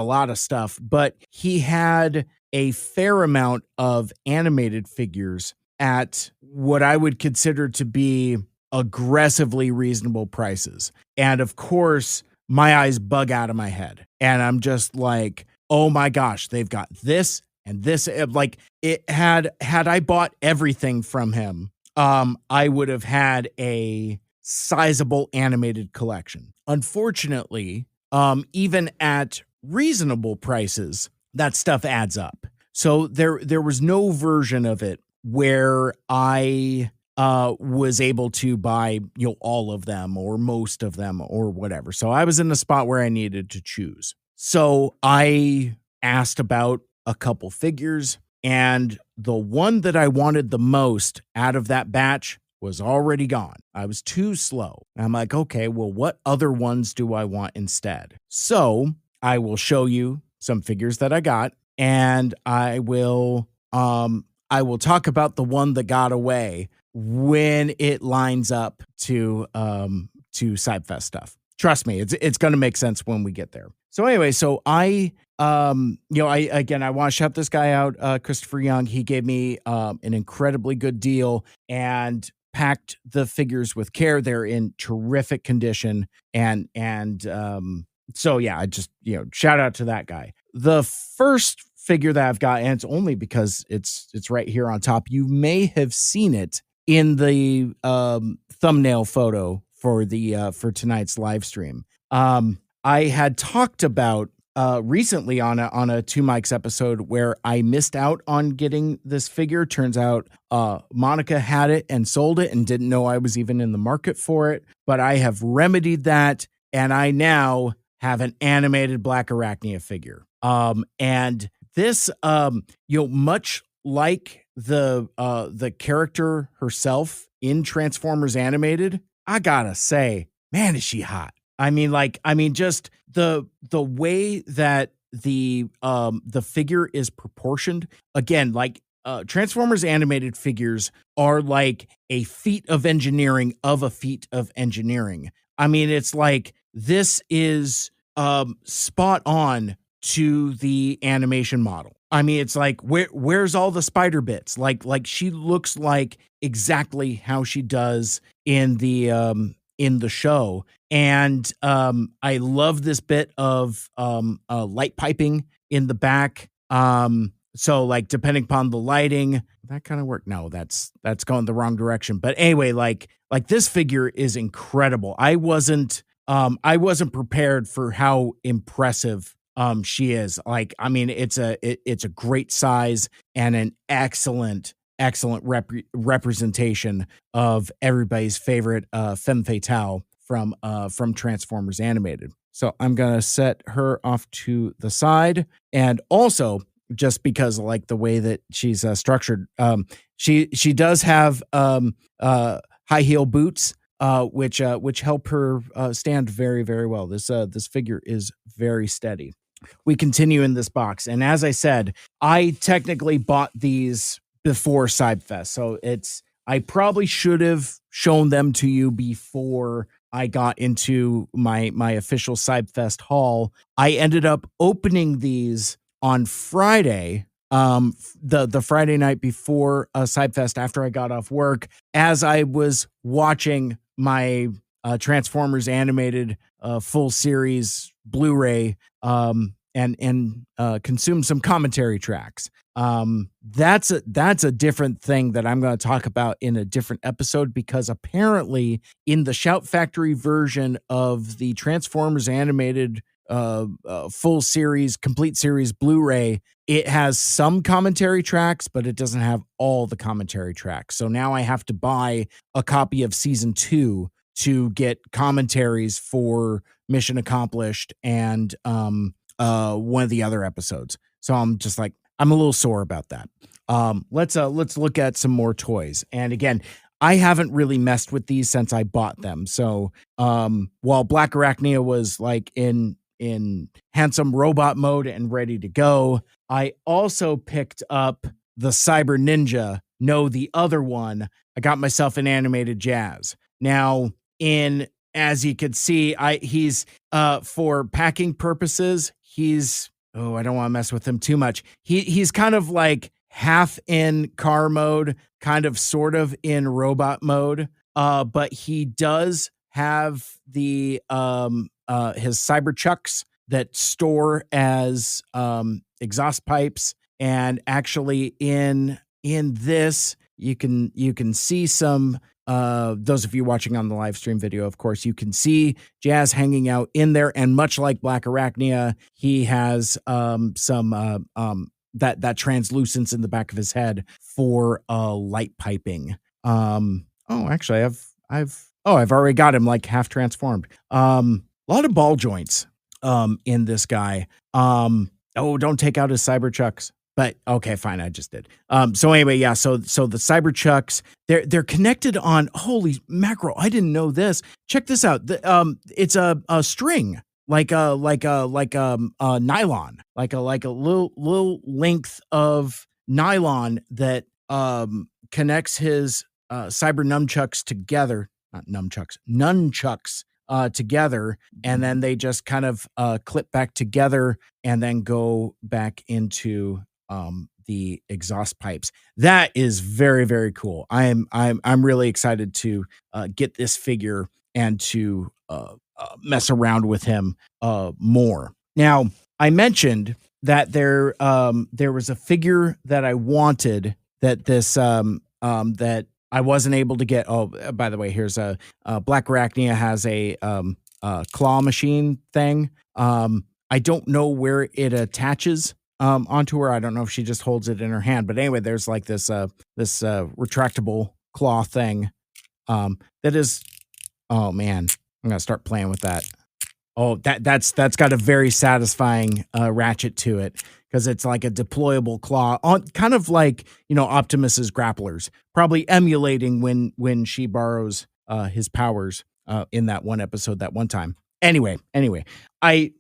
lot of stuff, but he had a fair amount of animated figures at what I would consider to be aggressively reasonable prices. And of course, my eyes bug out of my head. And I'm just like, oh my gosh, they've got this and this. Like, it had I bought everything from him, I would have had a sizable animated collection. Unfortunately, even at reasonable prices, that stuff adds up. So there was no version of it where I was able to buy, all of them or most of them or whatever. So I was in the spot where I needed to choose. So I asked about a couple figures, and the one that I wanted the most out of that batch was already gone. I was too slow. I'm like, okay, well, what other ones do I want instead? So I will show you some figures that I got, and I will talk about the one that got away when it lines up to CybFest stuff. Trust me, it's going to make sense when we get there. So anyway, so I want to shout this guy out, Christopher Young. He gave me an incredibly good deal and packed the figures with care. They're in terrific condition, and so yeah, I just shout out to that guy. The first figure that I've got, and it's only because it's right here on top. You may have seen it in the thumbnail photo for tonight's live stream. I had talked about recently on a Two Mics episode where I missed out on getting this figure. Turns out Monica had it and sold it and didn't know I was even in the market for it. But I have remedied that, and I now have an animated Black Arachnia figure. And this, much like the character herself in Transformers Animated, I gotta say, man, is she hot. Just the way that the figure is proportioned. Again, Transformers Animated figures are like a feat of engineering of a feat of engineering. It's like this is spot on to the animation model. It's like, where's all the spider bits? Like she looks like exactly how she does in the show. And I love this bit of light piping in the back. So like, depending upon the lighting, that kind of worked. No, that's going the wrong direction. But anyway, like this figure is incredible. I wasn't prepared for how impressive she is. It's a great size and an excellent representation of everybody's favorite femme fatale from Transformers Animated. So I'm gonna set her off to the side, and also just because I like the way that she's structured, she does have high heel boots, which help her stand very, very well. This figure is very steady. We continue in this box, and as I said, I technically bought these before CybFest, so I probably should have shown them to you before I got into my official CybFest haul. I ended up opening these on Friday, the Friday night before CybFest, after I got off work, as I was watching my Transformers Animated full series Blu-ray and consume some commentary tracks. That's a different thing that I'm going to talk about in a different episode, because apparently in the Shout Factory version of the Transformers Animated full series, complete series Blu-ray, it has some commentary tracks, but it doesn't have all the commentary tracks. So now I have to buy a copy of season 2 to get commentaries for Mission Accomplished and one of the other episodes. So I'm just like, I'm a little sore about that. Let's look at some more toys. And again, I haven't really messed with these since I bought them. So while Black Arachnia was like in in handsome robot mode and ready to go. I also picked up the Cyber Ninja. No, the other one. I got myself an animated Jazz. Now, as you could see, he's for packing purposes, I don't want to mess with him too much. He's kind of like half in car mode, kind of sort of in robot mode. But he does have the his cyber chucks that store as exhaust pipes, and actually in this you can see some those of you watching on the live stream video, of course, you can see Jazz hanging out in there, and much like Black Arachnia, he has some that translucence in the back of his head for light piping. Actually, I've already got him like half transformed. A lot of ball joints in this guy. Don't take out his cyber chucks. But okay, fine, I just did. So anyway, yeah, so the cyber chucks, they're connected on, holy mackerel, I didn't know this. Check this out. It's a string, like a nylon, like a little length of nylon that connects his cyber nunchucks together, not nunchucks together, and then they just kind of clip back together and then go back into the exhaust pipes. That is very, very cool. I'm really excited to get this figure and to mess around with him more. Now, I mentioned that there was a figure that I wanted that that I wasn't able to get. Oh, by the way, here's a Black Arachnia has a claw machine thing. I don't know where it attaches onto her. I don't know if she just holds it in her hand, but anyway, there's like this retractable claw thing that is, oh man, I'm gonna start playing with that. Oh, that's got a very satisfying ratchet to it, because it's like a deployable claw, on kind of like, Optimus's grapplers, probably emulating when she borrows his powers in that one episode that one time. Anyway, I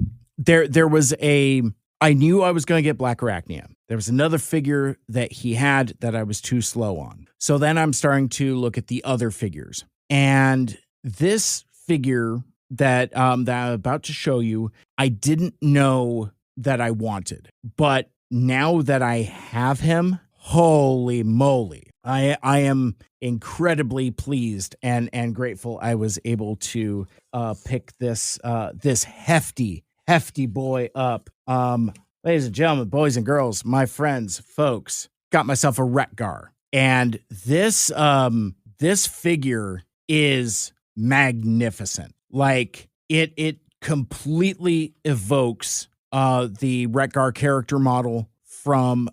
knew I was going to get Black Arachnia. There was another figure that he had that I was too slow on. So then I'm starting to look at the other figures. And this figure that I'm about to show you, I didn't know that I wanted. But now that I have him, holy moly, I am incredibly pleased and grateful I was able to pick this hefty boy up. Ladies and gentlemen, boys and girls, my friends, folks, got myself a Retgar. And this figure is magnificent. Like it completely evokes the Retgar character model from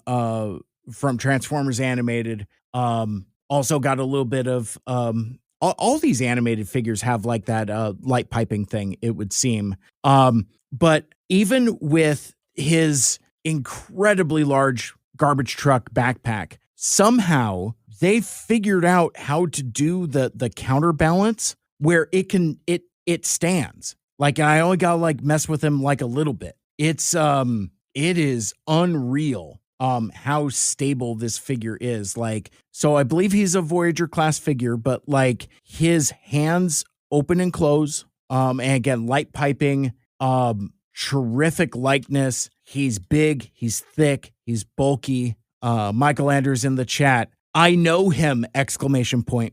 Transformers Animated. Also got a little bit of all these animated figures have like that light piping thing, it would seem. But even with his incredibly large garbage truck backpack, somehow they figured out how to do the counterbalance where it stands. Like, I only gotta like mess with him like a little bit. It is unreal how stable this figure is. Like, so I believe he's a Voyager class figure, but like his hands open and close. And again, light piping, terrific likeness. He's big, he's thick, he's bulky. Michael Andrews in the chat, I know him, !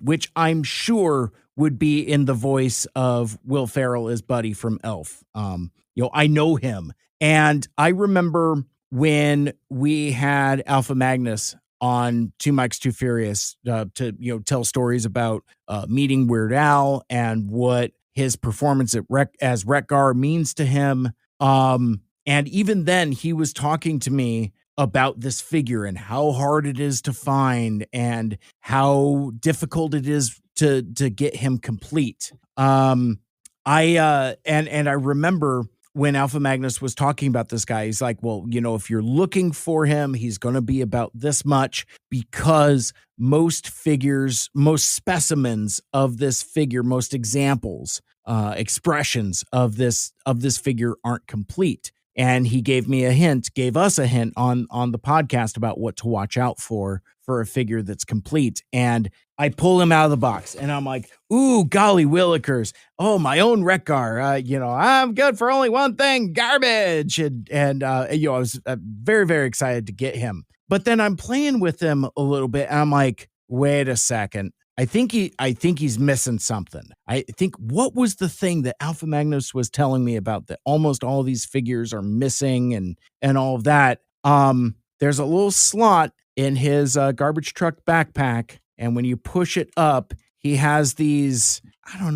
Which I'm sure would be in the voice of Will Ferrell as Buddy from Elf. I know him. And I remember when we had Alpha Magnus on Two Mikes Too Furious to tell stories about meeting Weird Al and what his performance as Retgar means to him. And even then, he was talking to me about this figure and how hard it is to find and how difficult it is to get him complete. I remember when Alpha Magnus was talking about this guy, he's like, well, if you're looking for him, he's going to be about this much, because most figures, most specimens of this figure, most examples expressions of this figure aren't complete. And he gave us a hint on the podcast about what to watch out for a figure that's complete. And I pull him out of the box and I'm like, ooh, golly willikers. Oh, my own Wreck-Gar. I'm good for only one thing, garbage. And I was very, very excited to get him. But then I'm playing with him a little bit and I'm like, wait a second. I think he's missing something. I think, what was the thing that Alpha Magnus was telling me about, that almost all these figures are missing and all of that? There's a little slot in his garbage truck backpack, and when you push it up, he has these, I don't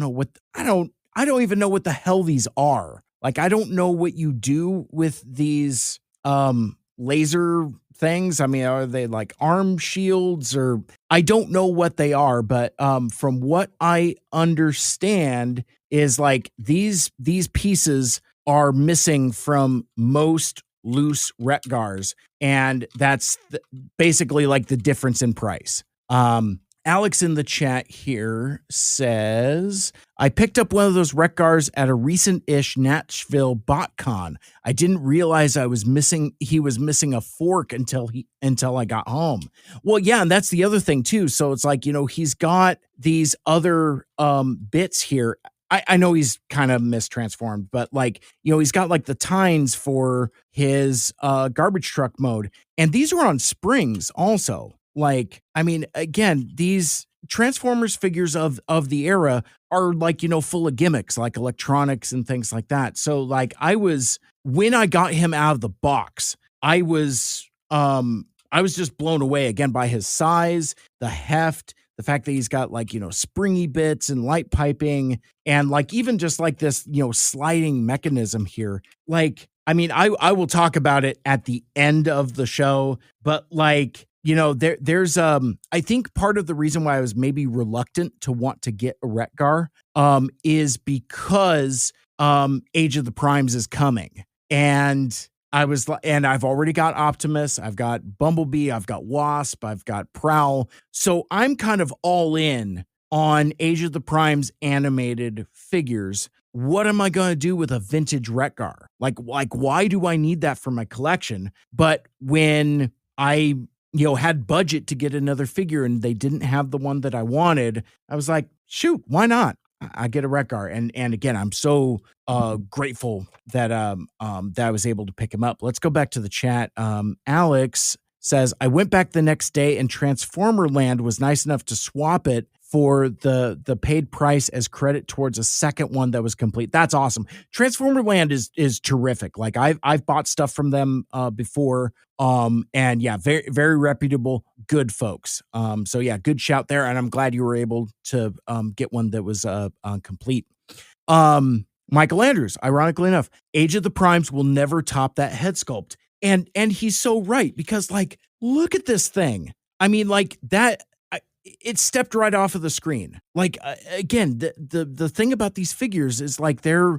even know what the hell these are. Like, I don't know what you do with these laser things. I mean, are they like arm shields, or I don't know what they are, but from what I understand is like these pieces are missing from most loose Wreck-Gars, and that's basically like the difference in price. Alex in the chat here says, I picked up one of those Wreck-Gars at a recent-ish Nashville BotCon. I didn't realize he was missing a fork until I got home. Well, yeah, and that's the other thing too. So it's like, he's got these other bits here. I know he's kind of mistransformed, but like, he's got like the tines for his garbage truck mode. And these are on springs also. Like, I mean, again, these Transformers figures of the era are like, full of gimmicks, like electronics and things like that. So like when I got him out of the box, I was just blown away again by his size, the heft, the fact that he's got like, springy bits and light piping, and like even just like this, sliding mechanism here. Like, I mean, I will talk about it at the end of the show, but like, there's I think part of the reason why I was maybe reluctant to want to get a Wreck-Gar is because Age of the Primes is coming. And I've already got Optimus, I've got Bumblebee, I've got Wasp, I've got Prowl. So I'm kind of all in on Age of the Primes animated figures. What am I going to do with a vintage Wreck-Gar? Like, why do I need that for my collection? But when I had budget to get another figure and they didn't have the one that I wanted, I was like, shoot, why not? I get a Wreck-Gar. And again, I'm so grateful that that I was able to pick him up. Let's go back to the chat. Alex says, I went back the next day and Transformer Land was nice enough to swap it for the paid price as credit towards a second one that was complete. That's awesome. Transformer Land is terrific. Like I've bought stuff from them before. And yeah, very, very reputable, good folks. So yeah, good shout there. And I'm glad you were able to get one that was complete. Michael Andrews, ironically enough, Age of the Primes will never top that head sculpt. And he's so right, because like, look at this thing. I mean, like that, it stepped right off of the screen. Like, again, the thing about these figures is like, they're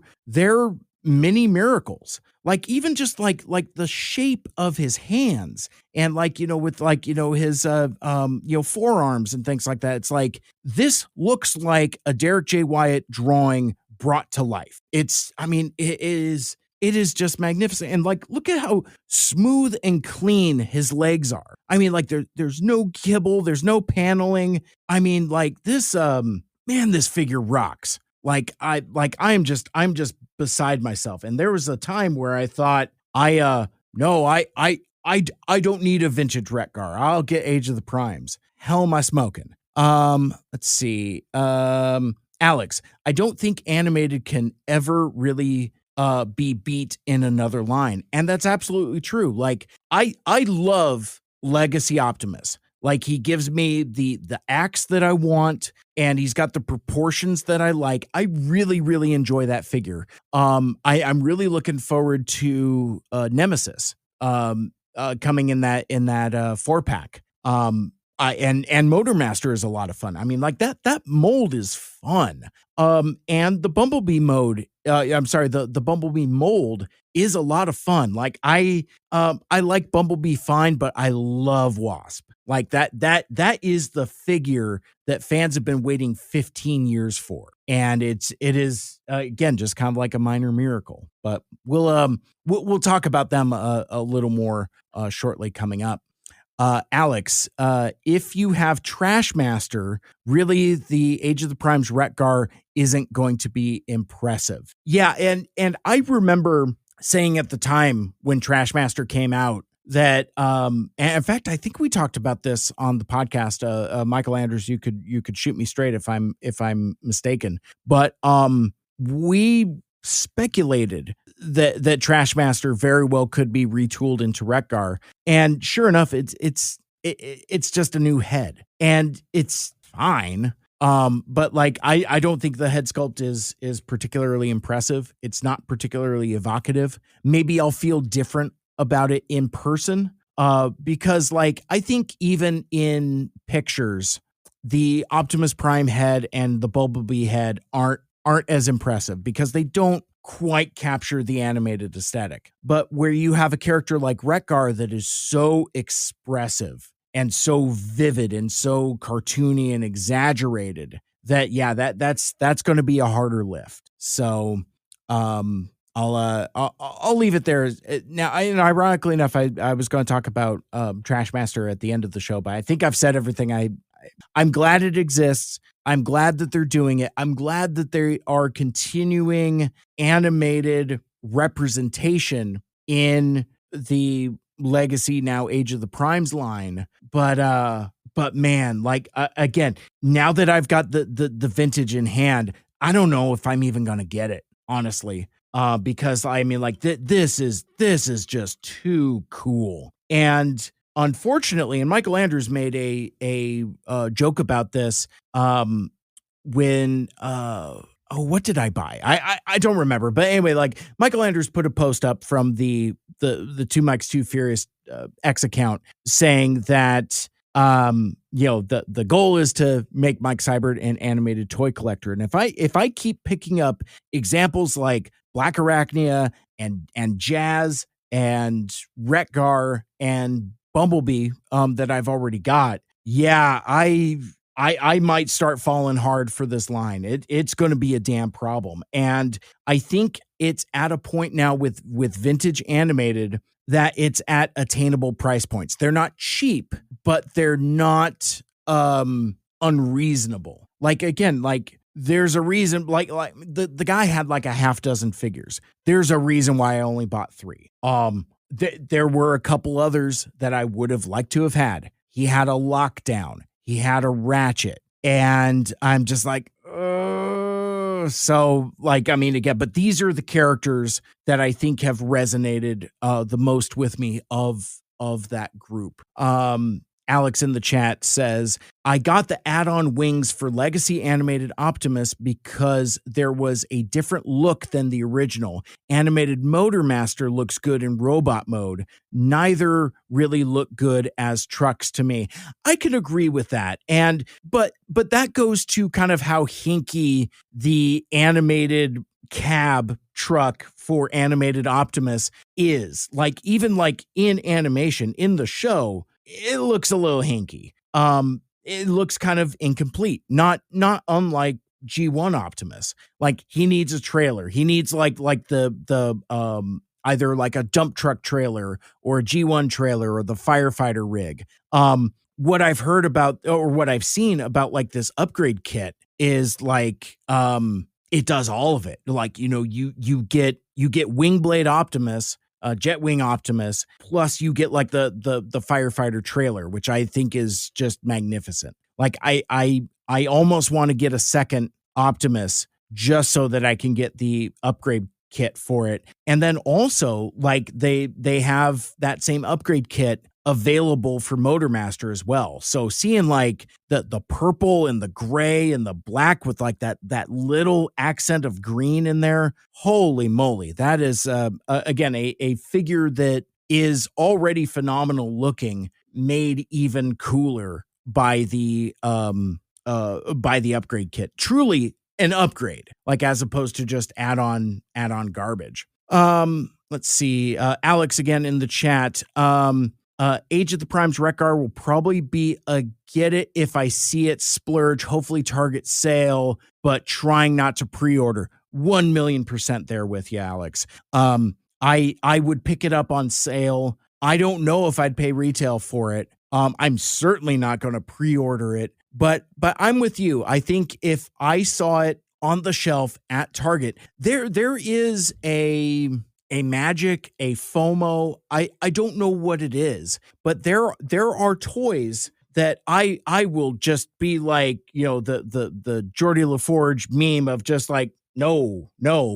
mini miracles. Like even just like the shape of his hands and like, with like, his, forearms and things like that. It's like, this looks like a Derek J. Wyatt drawing brought to life. It is just magnificent. And like, look at how smooth and clean his legs are. I mean, like there's no kibble, there's no paneling. I mean, like this, this figure rocks. I'm just beside myself. And there was a time where I thought, I don't need a vintage Wreck-Gar. I'll get Age of the Primes. Hell am I smoking? Let's see. Alex, I don't think animated can ever really be beat in another line. And that's absolutely true. Like I love Legacy Optimus. Like he gives me the axe that I want, and he's got the proportions that I like. I really, really enjoy that figure. I'm really looking forward to Nemesis coming in that 4-pack. And Motormaster is a lot of fun. I mean, like that mold is fun. And the Bumblebee mode, the Bumblebee mold is a lot of fun. Like I like Bumblebee fine, but I love Wasp. Like that is the figure that fans have been waiting 15 years for. And it is again just kind of like a minor miracle. But we'll talk about them a little more shortly coming up. Alex, if you have Trashmaster, really the Age of the Prime's Retgar isn't going to be impressive. Yeah, and I remember saying at the time when Trashmaster came out that and in fact I think we talked about this on the podcast. Michael Andrews, you could shoot me straight if I'm mistaken, but we speculated that Trashmaster very well could be retooled into Retgar, and sure enough, it's just a new head, and it's fine. But like I don't think the head sculpt is particularly impressive. It's not particularly evocative. Maybe I'll feel different about it in person. Because like I think even in pictures, the Optimus Prime head and the Bumblebee head aren't as impressive because they don't quite capture the animated aesthetic. But where you have a character like Retgar that is so expressive and so vivid and so cartoony and exaggerated that yeah, that's going to be a harder lift. So I'll leave it there. Now, ironically enough, I was going to talk about Trashmaster at the end of the show, but I think I've said everything. I'm glad it exists. I'm glad that they're doing it. I'm glad that they are continuing animated representation in the Legacy, now Age of the Primes line. But man, like again, now that I've got the vintage in hand, I don't know if I'm even gonna get it, honestly. Because I mean, like this is just too cool. And unfortunately, and Michael Andrews made a joke about this when what did I buy? I don't remember. But anyway, like Michael Andrews put a post up from the Two Mikes Too Furious X account saying that the goal is to make Mike Seibert an animated toy collector. And if I keep picking up examples like Black Arachnia and Jazz and Retgar and Bumblebee that I've already got, yeah, I might start falling hard for this line. It's going to be a damn problem. And I think it's at a point now with vintage animated that it's at attainable price points. They're not cheap, but they're not unreasonable. Like again, like there's a reason, like the guy had like a half dozen figures. There's a reason why I only bought 3. There were a couple others that I would have liked to have had. He had a Lockdown. He had a Ratchet, and I'm just like, so like, I mean, again, but these are the characters that I think have resonated the most with me of that group. Alex in the chat says, I got the add-on wings for Legacy Animated Optimus because there was a different look than the original. Animated Motor Master looks good in robot mode. Neither really look good as trucks to me. I can agree with that. But that goes to kind of how hinky the animated cab truck for Animated Optimus is. Like even like in animation in the show, it looks a little hinky. It looks kind of incomplete, not unlike G1 Optimus. Like he needs a trailer. He needs like the either like a dump truck trailer or a G1 trailer or the firefighter rig. What I've heard about or what I've seen about like this upgrade kit is like it does all of it. Like, you get Wingblade Optimus, Jetwing Optimus, plus you get like the firefighter trailer, which I think is just magnificent. Like I almost want to get a second Optimus just so that I can get the upgrade kit for it. And then also like they have that same upgrade kit available for Motormaster as well. So seeing like the purple and the gray and the black with like that little accent of green in there, holy moly, that is again a figure that is already phenomenal looking, made even cooler by the upgrade kit. Truly an upgrade, like as opposed to just add-on garbage. Let's see. Alex again in the chat. Age of the Primes Wreck-Gar will probably be a get it if I see it splurge, hopefully target sale, but trying not to pre-order. 1,000,000% there with you, Alex. I would pick it up on sale. I don't know if I'd pay retail for it. I'm certainly not going to pre-order it, but I'm with you. I think if I saw it on the shelf at Target, there is a magic, a FOMO. I don't know what it is, but there are toys that I will just be like, the Geordie LaForge meme of just like, no,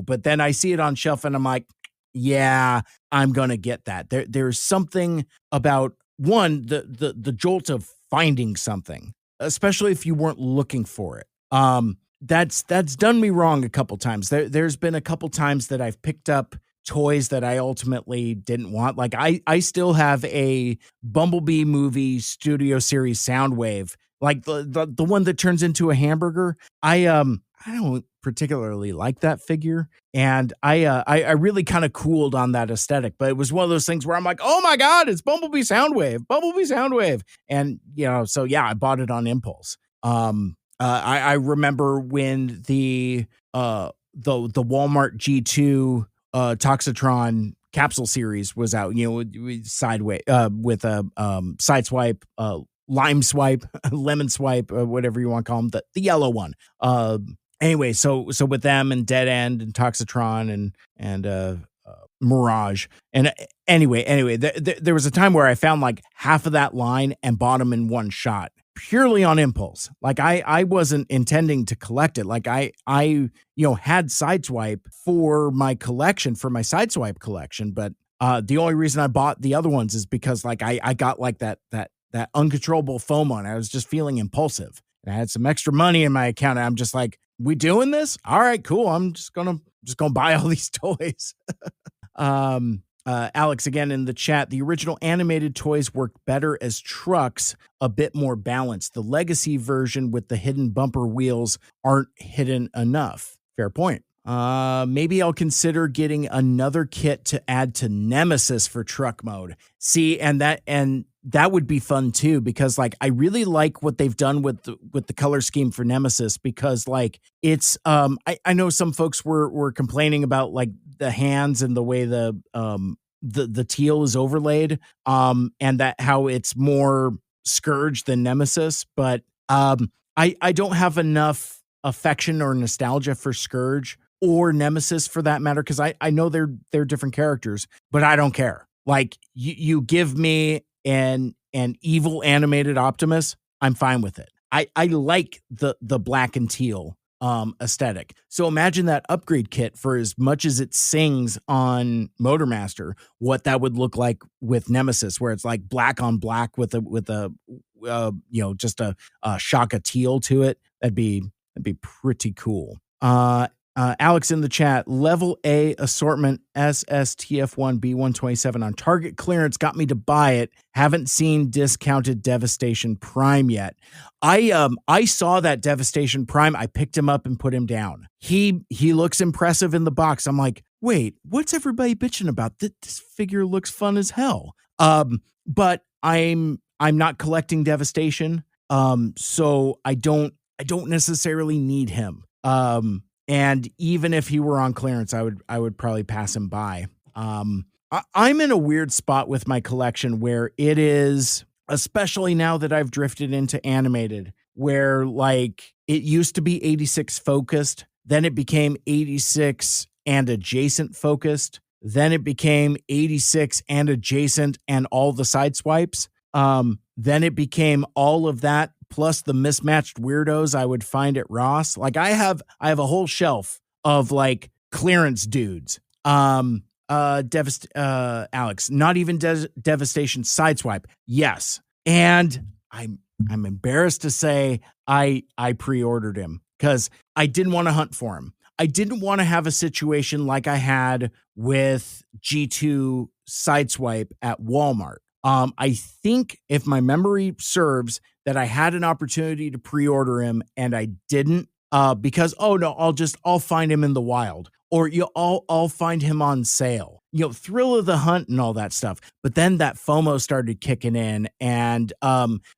but then I see it on shelf and I'm like, yeah, I'm gonna get that. There's something about one, the jolt of finding something, especially if you weren't looking for it. That's done me wrong a couple times. There's been a couple times that I've picked up toys that I ultimately didn't want. Like I still have a Bumblebee movie studio series Soundwave, like the one that turns into a hamburger. I don't particularly like that figure, and I really kind of cooled on that aesthetic. But it was one of those things where I'm like, oh my god, it's Bumblebee Soundwave, and so yeah, I bought it on impulse. I remember when the Walmart G2 Toxitron capsule series was out, sideways with a sideswipe, lime swipe, lemon swipe, whatever you want to call them, the yellow one. Anyway, so with them and Dead End and Toxitron and Mirage. And anyway, there was a time where I found like half of that line and bought them in one shot, purely on impulse. Like I wasn't intending to collect it. Like I had Sideswipe for my collection, for my Sideswipe collection, but the only reason I bought the other ones is because like I got like that uncontrollable FOMO, and I was just feeling impulsive. And I had some extra money in my account, and I'm just like, we doing this? All right, cool. I'm just gonna buy all these toys. Alex, again in the chat, the original animated toys worked better as trucks, a bit more balanced. The legacy version with the hidden bumper wheels aren't hidden enough. Fair point. Maybe I'll consider getting another kit to add to Nemesis for truck mode. See, and that would be fun too, because like I really like what they've done with the color scheme for Nemesis, because like it's I know some folks were complaining about like the hands and the way the teal is overlaid, and that how it's more Scourge than Nemesis, but I don't have enough affection or nostalgia for Scourge or Nemesis for that matter, because I know they're different characters, but I don't care. Like you give me an evil animated Optimus, I'm fine with it. I like the black and teal aesthetic. So imagine that upgrade kit for as much as it sings on Motormaster, what that would look like with Nemesis, where it's like black on black with a just a shock of teal to it. That'd be pretty cool. Alex in the chat, level A assortment SSTF1 B127 on Target clearance got me to buy it. Haven't seen discounted Devastation Prime yet. I saw that Devastation Prime. I picked him up and put him down. He looks impressive in the box. I'm like, wait, what's everybody bitching about? This figure looks fun as hell. But I'm not collecting Devastation. So I don't necessarily need him. And even if he were on clearance, I would probably pass him by. I'm in a weird spot with my collection where it is, especially now that I've drifted into animated, where like it used to be 86 focused, then it became 86 and adjacent focused, then it became 86 and adjacent and all the side swipes. Then it became all of that plus the mismatched weirdos I would find at Ross. Like I have a whole shelf of like clearance dudes. Alex, not even Devastation Sideswipe. Yes. And I'm embarrassed to say I pre-ordered him because I didn't want to hunt for him. I didn't want to have a situation like I had with G2 Sideswipe at Walmart. I think if my memory serves that I had an opportunity to pre-order him and I didn't, because, oh no, I'll find him in the wild, or I'll find him on sale. Thrill of the hunt and all that stuff. But then that FOMO started kicking in, and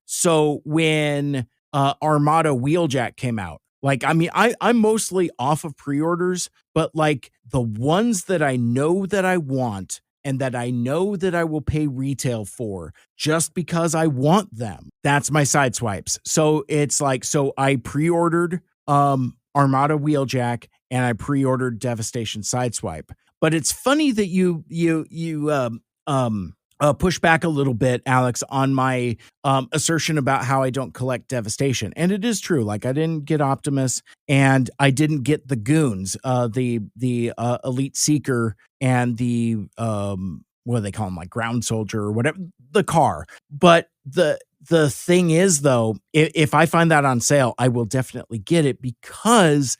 so when Armada Wheeljack came out, like, I mean, I'm mostly off of pre-orders, but like the ones that I know that I want and that I know that I will pay retail for just because I want them, that's my side swipes. So it's like, so I pre-ordered Armada Wheeljack and I pre-ordered Devastation Sideswipe. But it's funny that you push back a little bit, Alex, on my assertion about how I don't collect Devastation. And it is true. Like, I didn't get Optimus and I didn't get the Goons, the Elite Seeker and the what do they call them, like Ground Soldier or whatever, the car. But the thing is, though, if I find that on sale, I will definitely get it because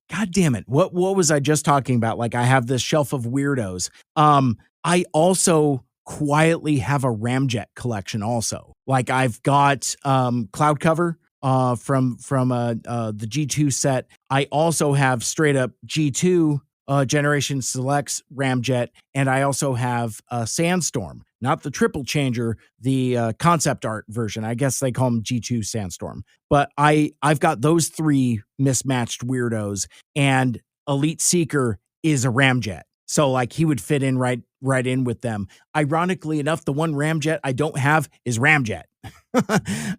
God damn it. What was I just talking about? Like, I have this shelf of weirdos. I also quietly have a Ramjet collection also. Like, I've got Cloud Cover from the G2 set. I also have straight up G2 Generation Selects Ramjet, and I also have Sandstorm, not the triple changer, the concept art version. I guess they call them G2 Sandstorm. But I've got those three mismatched weirdos, and Elite Seeker is a Ramjet. So like he would fit in right in with them. Ironically enough, the one Ramjet I don't have is Ramjet.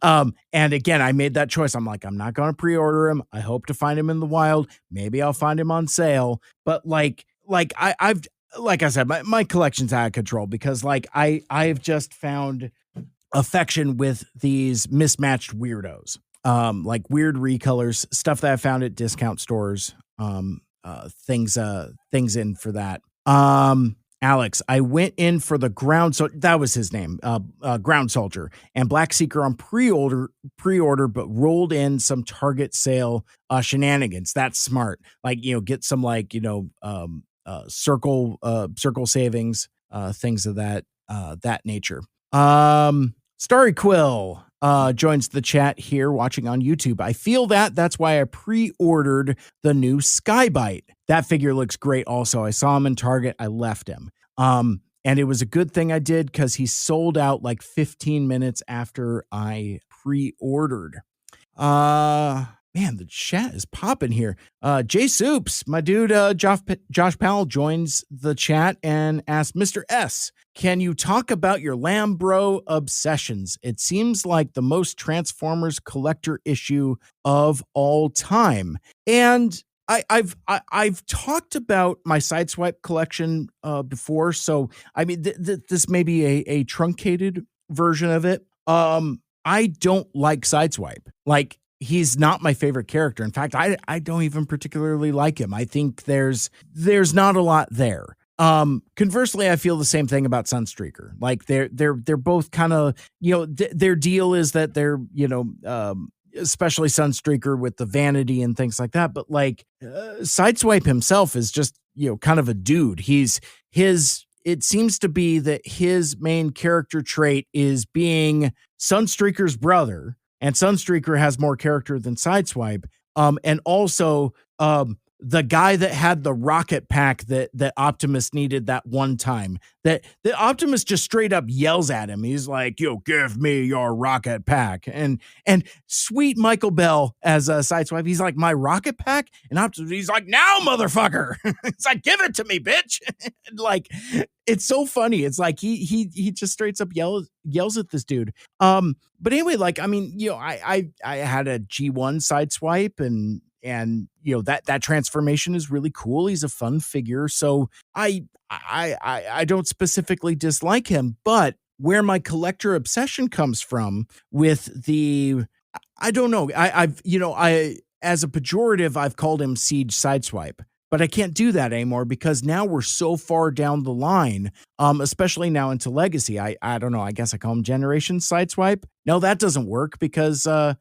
And again, I made that choice. I'm like, I'm not going to pre-order him. I hope to find him in the wild. Maybe I'll find him on sale. But I've like I said, my collection's out of control because like I've just found affection with these mismatched weirdos. Like weird recolors, stuff that I found at discount stores. Things in for that. Alex, I went in for the that was his name, Ground Soldier and Black Seeker on pre-order, but rolled in some Target sale shenanigans. That's smart. Like, get some like, circle savings, things of that nature. Starry Quill joins the chat here watching on YouTube. I feel that's why I pre-ordered the new Skybite. That figure looks great also. I saw him in Target. I left him. And it was a good thing I did because he sold out like 15 minutes after I pre-ordered. Man, the chat is popping here. Jay Soups, my dude, Josh Powell joins the chat and asks, Mr. S, can you talk about your Lambro obsessions? It seems like the most Transformers collector issue of all time. And I've talked about my Sideswipe collection before, so I mean this may be a truncated version of it. I don't like Sideswipe. Like, he's not my favorite character. In fact, I don't even particularly like him. I think there's not a lot there. Conversely, I feel the same thing about Sunstreaker. Like they're both kind of, their deal is that they're, especially Sunstreaker with the vanity and things like that. But like Sideswipe himself is just, kind of a dude. It seems to be that his main character trait is being Sunstreaker's brother, and Sunstreaker has more character than Sideswipe. And also the guy that had the rocket pack that Optimus needed that one time, that Optimus just straight up yells at him. He's like, give me your rocket pack. And sweet Michael Bell as a Sideswipe, he's like, my rocket pack? And Optimus, he's like, now, motherfucker. It's like, give it to me, bitch. Like, it's so funny. It's like he just straight up yells at this dude. But anyway, like, I mean, I had a G1 Sideswipe and that transformation is really cool. He's a fun figure. So I don't specifically dislike him, but where my collector obsession comes from with I don't know. I've as a pejorative, I've called him Siege Sideswipe. But I can't do that anymore because now we're so far down the line, especially now into Legacy. I don't know. I guess I call him Generation Sideswipe. No, that doesn't work because that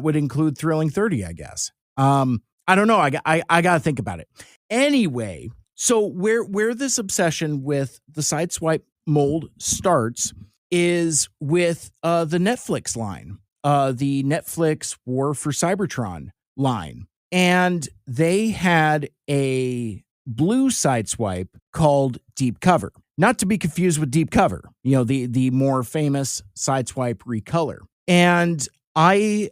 would include Thrilling 30, I guess. I don't know. I got to think about it. Anyway, so where this obsession with the Sideswipe mold starts is with the Netflix line, the Netflix War for Cybertron line. and they had a blue sideswipe called Deep Cover. Not to be confused with Deep Cover, the more famous sideswipe recolor. And I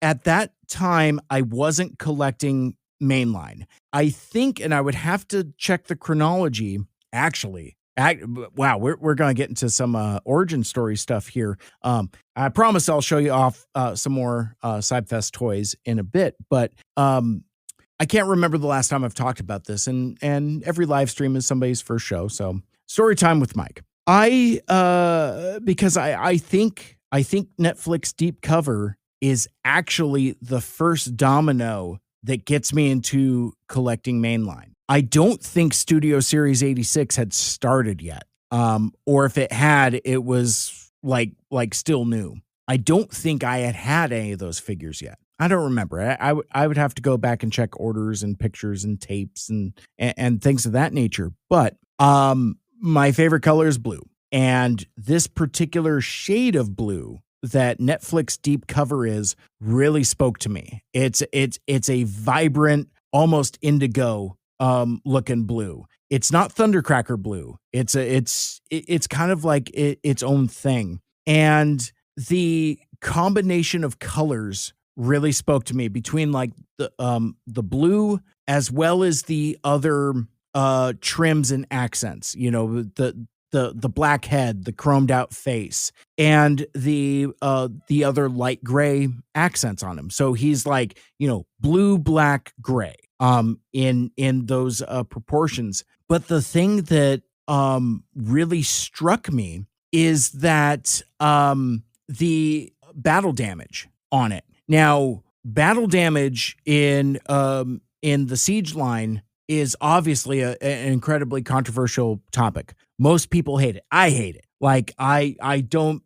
at that time I wasn't collecting mainline. I think, and I would have to check the chronology actually. Wow, we're going to get into some origin story stuff here. I promise I'll show you off some more CybFest toys in a bit, but I can't remember the last time I've talked about this, and every live stream is somebody's first show. So story time with Mike. Because I think Netflix Deep Cover is actually the first domino that gets me into collecting mainline. I don't think Studio Series 86 had started yet. Or if it had, it was like still new. I don't think I had any of those figures yet. I don't remember. I would have to go back and check orders and pictures and tapes and things of that nature. But my favorite color is blue. And this particular shade of blue that Netflix Deep Cover is really spoke to me. It's a vibrant, almost indigo looking blue. It's not Thundercracker blue. It's kind of like its own thing. And the combination of colors really spoke to me between like the blue as well as the other trims and accents, the black head, the chromed out face, and the other light gray accents on him. So he's like, blue, black, gray in those proportions. But the thing that really struck me is that the battle damage on it. Now, battle damage in the Siege line is obviously an incredibly controversial topic. Most people hate it. I hate it. Like I don't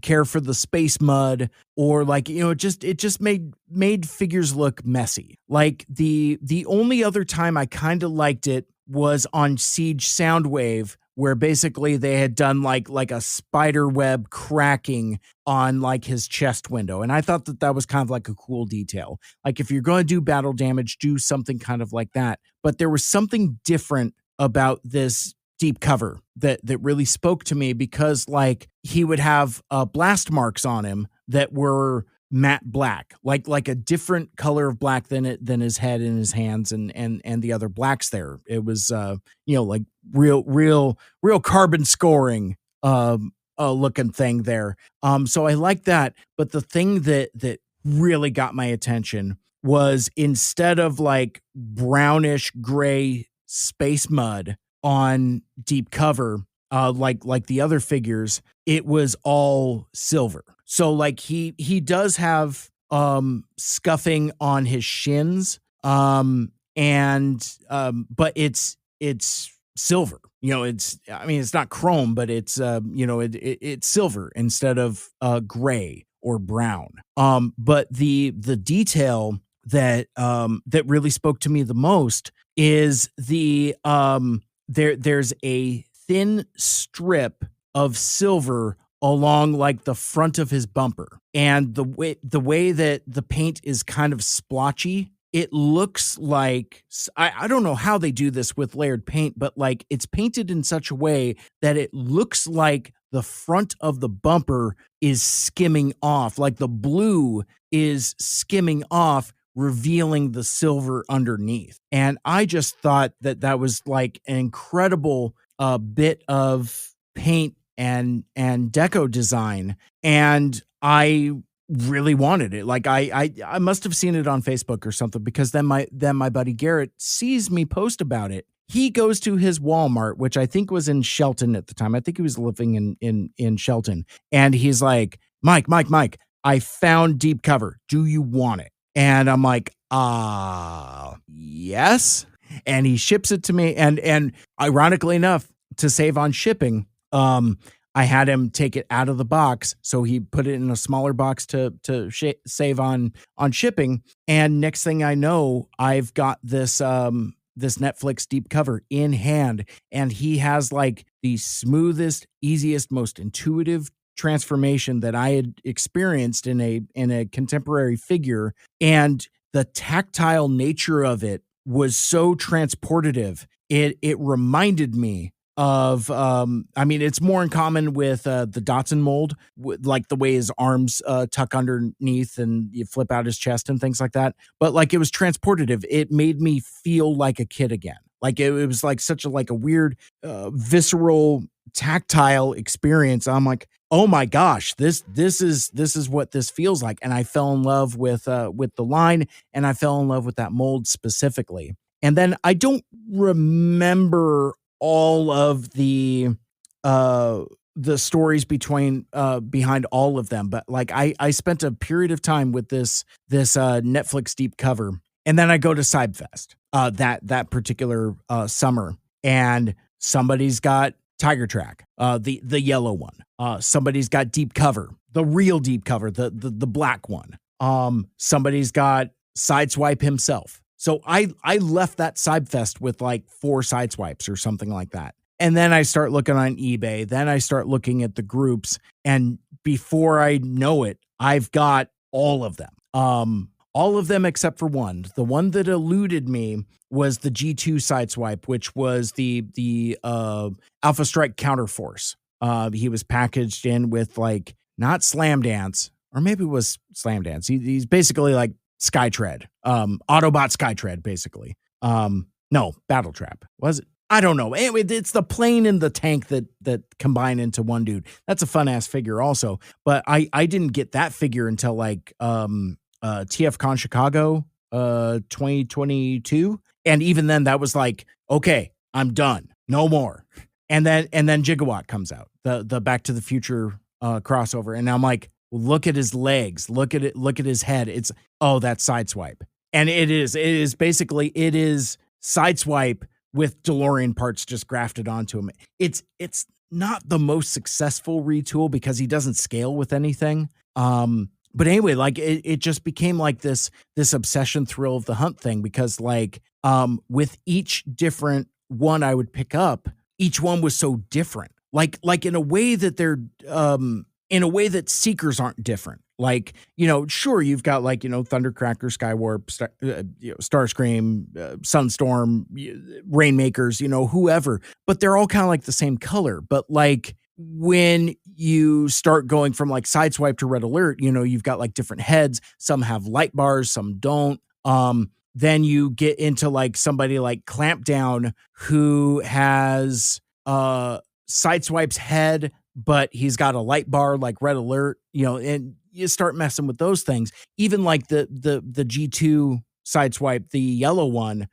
care for the space mud, or like, it just made figures look messy. Like the only other time I kind of liked it was on Siege Soundwave, where basically they had done like a spider web cracking on like his chest window. And I thought that was kind of like a cool detail. Like if you're going to do battle damage, do something kind of like that. But there was something different about this Deep Cover that really spoke to me, because like he would have blast marks on him that were matte black, like a different color of black than his head and his hands and the other blacks there. It was like real carbon scoring looking thing there. So I like that. But the thing that really got my attention was, instead of like brownish gray space mud on Deep Cover, like the other figures, it was all silver. So like he does have scuffing on his shins, but it's silver. It's not chrome, but it's it's silver instead of gray or brown. But the detail that really spoke to me the most is there's a thin strip of silver along like the front of his bumper, and the way that the paint is kind of splotchy, it looks like, I don't know how they do this with layered paint, but like it's painted in such a way that it looks like the front of the bumper is skimming off, like the blue is skimming off, revealing the silver underneath. And I just thought that was like an incredible bit of paint and deco design, and I really wanted it. Like I must have seen it on Facebook or something, because then my buddy Garrett sees me post about it. He goes to his Walmart, which I think was in Shelton at the time. I think he was living in Shelton, and he's like, Mike, I found Deep Cover. Do you want it? And I'm like, yes. And he ships it to me. And ironically enough, to save on shipping, I had him take it out of the box. So he put it in a smaller box to save on shipping. And next thing I know, I've got this Netflix Deep Cover in hand, and he has like the smoothest, easiest, most intuitive transformation that I had experienced in a contemporary figure. And the tactile nature of it was so transportative. It reminded me of I mean, it's more in common with the Dotson mold, like the way his arms tuck underneath and you flip out his chest and things like that. But like it was transportative. It made me feel like a kid again. Like it was like such a like a weird visceral tactile experience. I'm like, oh my gosh, this is what this feels like. And I fell in love with the line, and I fell in love with that mold specifically. And then I don't remember all of the stories between behind all of them, but like I spent a period of time with this Netflix deep cover, and then I go to CybFest that particular summer, and somebody's got Tiger Track, the yellow one. Somebody's got deep cover, the real deep cover, the black one. Somebody's got Sideswipe himself. So I left that CybFest with like 4 Sideswipes or something like that. And then I start looking on eBay. Then I start looking at the groups, and before I know it, I've got all of them. All of them except for one. The one that eluded me was the G2 Sideswipe, which was the Alpha Strike Counterforce. He was packaged in with like not Slam Dance, or maybe it was Slam Dance. He's basically like Skytread, Autobot Skytread, basically. No, Battle Trap. Was it? I don't know. Anyway, it's the plane and the tank that combine into one dude. That's a fun ass figure also. But I didn't get that figure until like TFCon Chicago 2022. And even then that was like, okay, I'm done. No more. And then Gigawatt comes out, the Back to the Future crossover. And I'm like, look at his legs, look at it, look at his head. It's that's Sideswipe. And it is basically Sideswipe with DeLorean parts just grafted onto him. It's not the most successful retool because he doesn't scale with anything. But anyway, like it just became like this obsession thrill of the hunt thing, because like with each different one I would pick up, each one was so different. Like in a way that they're in a way that Seekers aren't different. Like, sure, you've got like, Thundercracker, Skywarp, Starscream, Sunstorm, Rainmakers, whoever, but they're all kind of like the same color. But like when you start going from like Sideswipe to Red Alert, you've got like different heads. Some have light bars, some don't. Then you get into like somebody like Clampdown, who has Sideswipe's head, but he's got a light bar like Red Alert, and you start messing with those things. Even like the G2 Sideswipe, the yellow one,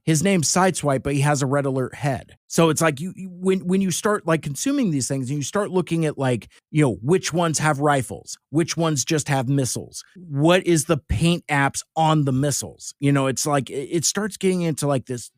his name's Sideswipe, but he has a Red Alert head. So it's like when you start like consuming these things and you start looking at like, which ones have rifles, which ones just have missiles, what is the paint apps on the missiles? It's like it starts getting into like this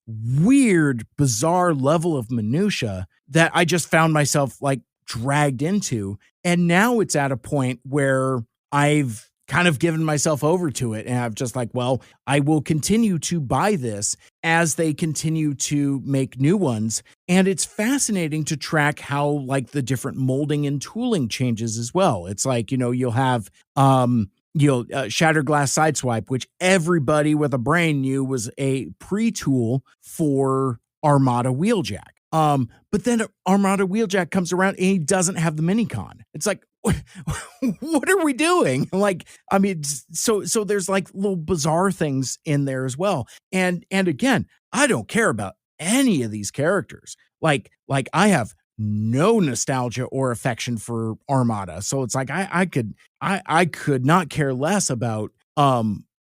weird, bizarre level of minutia that I just found myself like dragged into. And now it's at a point where I've kind of given myself over to it. And I've just like, well, I will continue to buy this as they continue to make new ones. And it's fascinating to track how like the different molding and tooling changes as well. It's like, you'll have, Shattered Glass Sideswipe, which everybody with a brain knew was a pre-tool for Armada Wheeljack. But then Armada Wheeljack comes around and he doesn't have the minicon. It's like, what are we doing? Like, I mean, so there's like little bizarre things in there as well. And again, I don't care about any of these characters. Like I have no nostalgia or affection for Armada. So it's like, I could not care less about,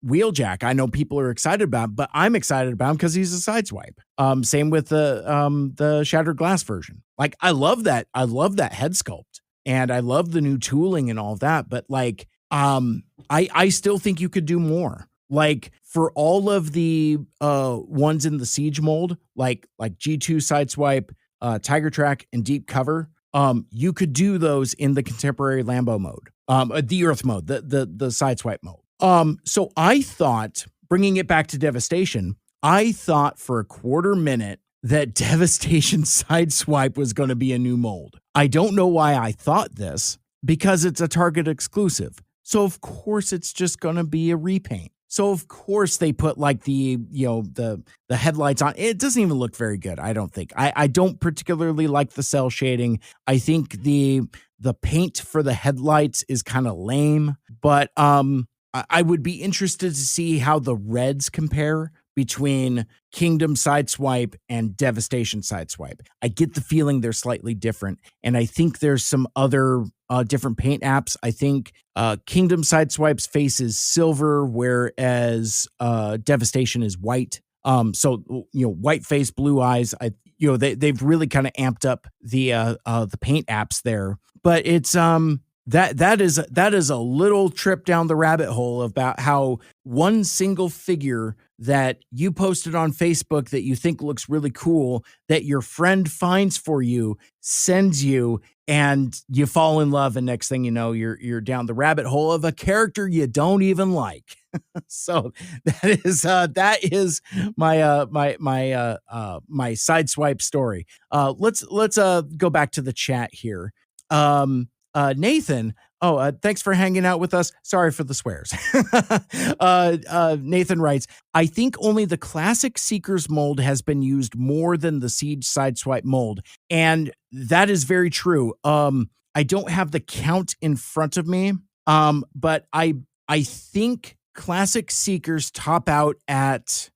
Wheeljack. I know people are excited about him, but I'm excited about him because he's a Sideswipe. Same with the Shattered Glass version. Like I love that head sculpt, and I love the new tooling and all of that. But like, I still think you could do more. Like for all of the ones in the Siege mold, like G2 Sideswipe, Tiger Track, and Deep Cover, you could do those in the Contemporary Lambo mode, the Earth mode, the Sideswipe mode. So I thought, bringing it back to Devastation, I thought for a quarter minute that Devastation Sideswipe was going to be a new mold. I don't know why I thought this, because it's a Target exclusive. So of course it's just going to be a repaint. So of course they put like the headlights on. It doesn't even look very good, I don't think. I don't particularly like the cell shading. I think the paint for the headlights is kind of lame, but I would be interested to see how the reds compare between Kingdom Sideswipe and Devastation Sideswipe. I get the feeling they're slightly different, and I think there's some other different paint apps. I think Kingdom Sideswipe's face is silver, whereas Devastation is white. So white face, blue eyes. They've really kind of amped up the paint apps there, but it's that is a little trip down the rabbit hole about how one single figure that you posted on Facebook that you think looks really cool, that your friend finds for you, sends you, and you fall in love, and next thing you know, you're down the rabbit hole of a character you don't even like. So that is my sideswipe story. Let's go back to the chat here. Nathan, thanks for hanging out with us. Sorry for the swears. Nathan writes, I think only the classic Seekers mold has been used more than the Siege Sideswipe mold. And that is very true. I don't have the count in front of me. But I think classic Seekers top out at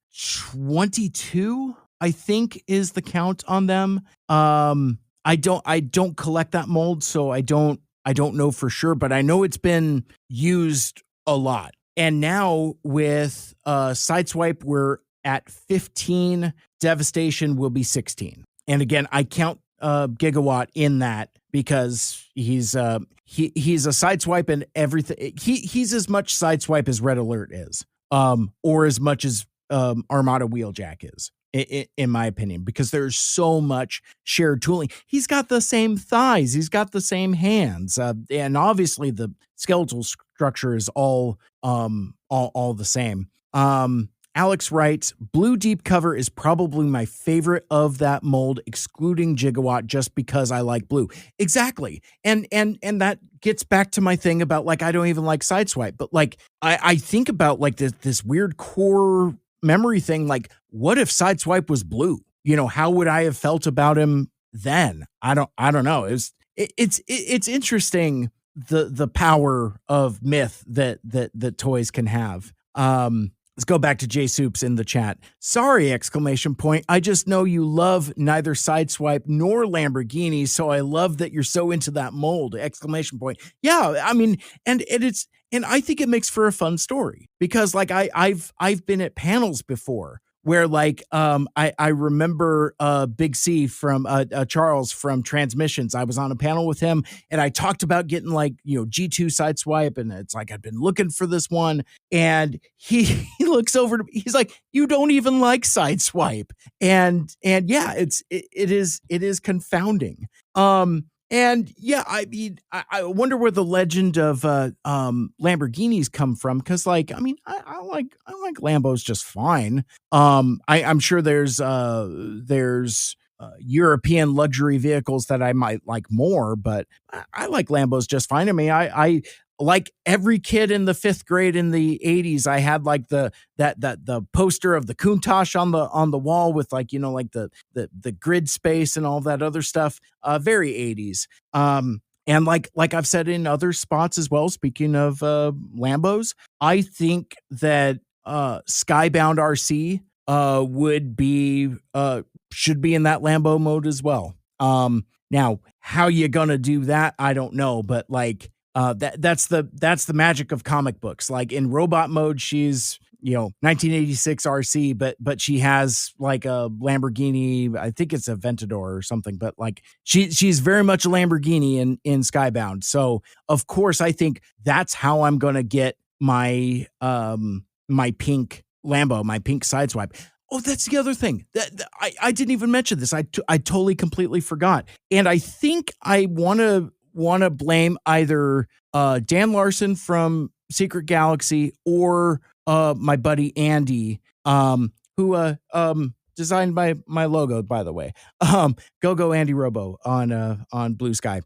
22, I think is the count on them. I don't collect that mold, so I don't know for sure, but I know it's been used a lot. And now with Sideswipe, we're at 15. Devastation will be 16. And again, I count Gigawatt in that because he's a Sideswipe and everything. He's as much Sideswipe as Red Alert is, or as much as Armada Wheeljack is. In my opinion, because there's so much shared tooling. He's got the same thighs. He's got the same hands. And obviously the skeletal structure is all the same. Alex writes, blue deep cover is probably my favorite of that mold, excluding Gigawatt, just because I like blue. Exactly. And that gets back to my thing about like, I don't even like Sideswipe, but like, I think about like this weird core memory thing, like what if Sideswipe was blue? How would I have felt about him then? I don't know. It's interesting the power of myth that toys can have. Let's go back to J Soups in the chat. Sorry, exclamation point. I just know you love neither Sideswipe nor Lamborghini, so I love that you're so into that mold, exclamation point. Yeah, I mean, and I think it makes for a fun story because like I've been at panels before where like I remember Big C from Charles from Transmissions. I was on a panel with him and I talked about getting like G2 Sideswipe, and it's like I've been looking for this one, and he looks over to me, he's like, you don't even like Sideswipe, and yeah, it is confounding. And yeah, I mean, I wonder where the legend of Lamborghinis come from, because like, I mean, I like Lambos just fine. I'm sure there's European luxury vehicles that I might like more, but I like Lambos just fine. I mean, I like every kid in the 5th grade in the 80s, I had like the poster of the Countach on the wall with like, like the grid space and all that other stuff. Very 80s. And like I've said in other spots as well, speaking of Lambos, I think that Skybound RC should be in that Lambo mode as well. Now how you gonna do that, I don't know, but like that's the magic of comic books. Like in robot mode, she's 1986 RC, but she has like a Lamborghini. I think it's a Aventador or something, but like she's very much a Lamborghini in Skybound. So of course, I think that's how I'm gonna get my my pink Lambo, my pink Sideswipe. Oh, that's the other thing that I didn't even mention this. I totally completely forgot, and I think I want to blame either Dan Larson from Secret Galaxy or my buddy Andy, who designed my logo, by the way. Go Andy Robo on Blue Sky.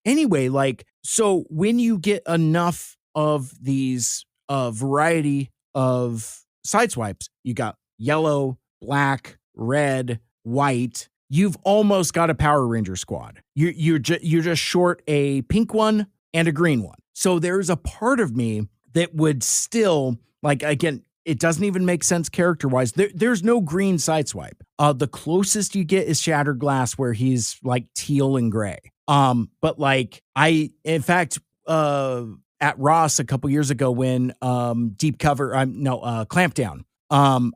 Anyway, like, so when you get enough of these variety of sideswipes. You got yellow, black, red, white. You've almost got a Power Ranger squad. You're just short a pink one and a green one. So there's a part of me that would still, like, again, it doesn't even make sense character-wise. There's no green sideswipe. The closest you get is Shattered Glass, where he's like teal and gray. But like in fact, at Ross a couple years ago when Deep Cover, Clampdown,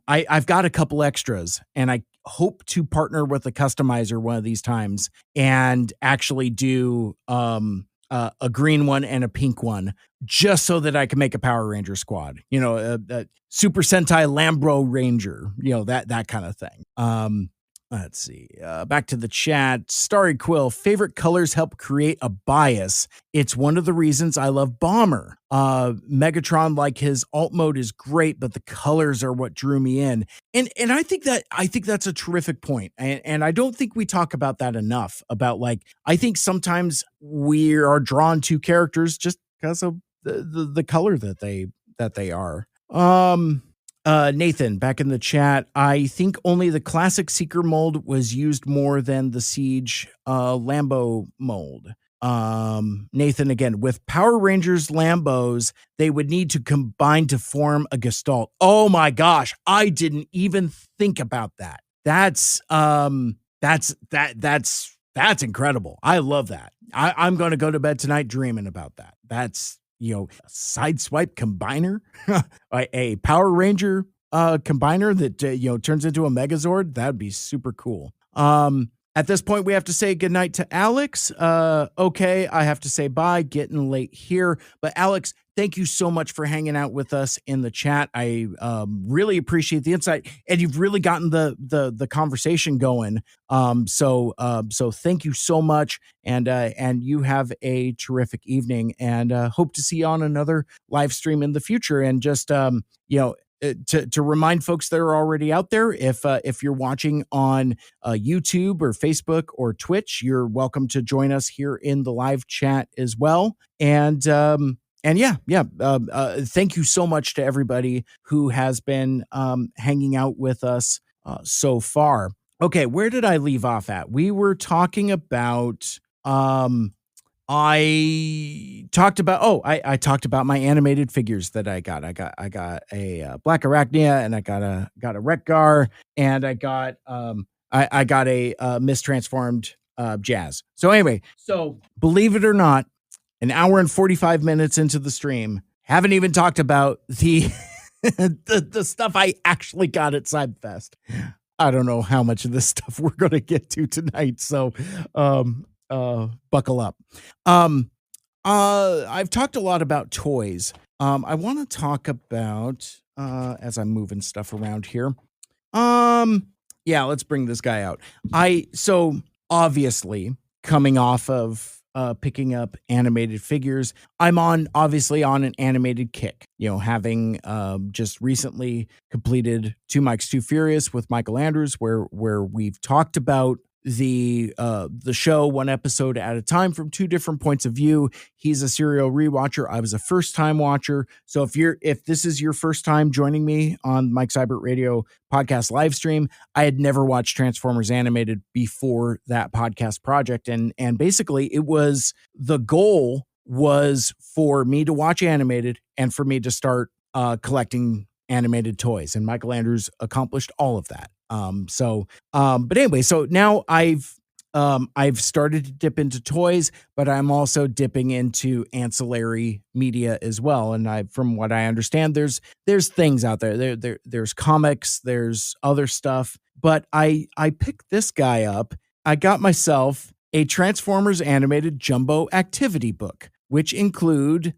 I've got a couple extras, and I hope to partner with a customizer one of these times and actually do a green one and a pink one, just so that I can make a Power Ranger squad, a Super Sentai Lambro Ranger, that kind of thing. Let's see. Back to the chat. Starry Quill, favorite colors help create a bias. It's one of the reasons I love Bomber. Megatron, like his alt mode is great, but the colors are what drew me in. And I think that's a terrific point. And I don't think we talk about that enough, about like, I think sometimes we are drawn to characters just because of the color that they are. Nathan, back in the chat, I think only the classic Seeker mold was used more than the Siege Lambo mold. Nathan, again, with Power Rangers Lambos, they would need to combine to form a Gestalt. Oh my gosh, I didn't even think about that. That's incredible. I love that. I'm going to go to bed tonight dreaming about that. That's, a sideswipe combiner, a Power Ranger combiner that turns into a Megazord. That'd be super cool. At this point, we have to say goodnight to Alex. Okay, I have to say bye. Getting late here, but Alex, thank you so much for hanging out with us in the chat. I really appreciate the insight, and you've really gotten the conversation going. So thank you so much, and you have a terrific evening, and hope to see you on another live stream in the future. And just to remind folks that are already out there, if you're watching on YouTube or Facebook or Twitch, you're welcome to join us here in the live chat as well. And thank you so much to everybody who has been hanging out with us so far. Okay, where did I leave off at? We were talking about I talked about my animated figures that I got. I got a Black Arachnia, and I got a Rekgar, and I got I got a mistransformed Jazz. So anyway, believe it or not, an hour and 45 minutes into the stream, haven't even talked about the the stuff I actually got at CybFest. I don't know how much of this stuff we're going to get to tonight, so buckle up. I've talked a lot about toys. I want to talk about as I'm moving stuff around here. Let's bring this guy out. So obviously coming off of picking up animated figures, I'm obviously on an animated kick, having just recently completed Two Mikes Too Furious with Michael Andrews, where we've talked about the show one episode at a time from two different points of view. He's a serial rewatcher. I was a first time watcher. So if this is your first time joining me on Mike Seibert Radio podcast live stream, I had never watched Transformers Animated before that podcast project. And basically the goal was for me to watch animated and for me to start collecting animated toys. And Michael Andrews accomplished all of that. But anyway, so now I've started to dip into toys, but I'm also dipping into ancillary media as well. And from what I understand, there's things out there. There's comics, there's other stuff, but I picked this guy up. I got myself a Transformers animated jumbo activity book, which include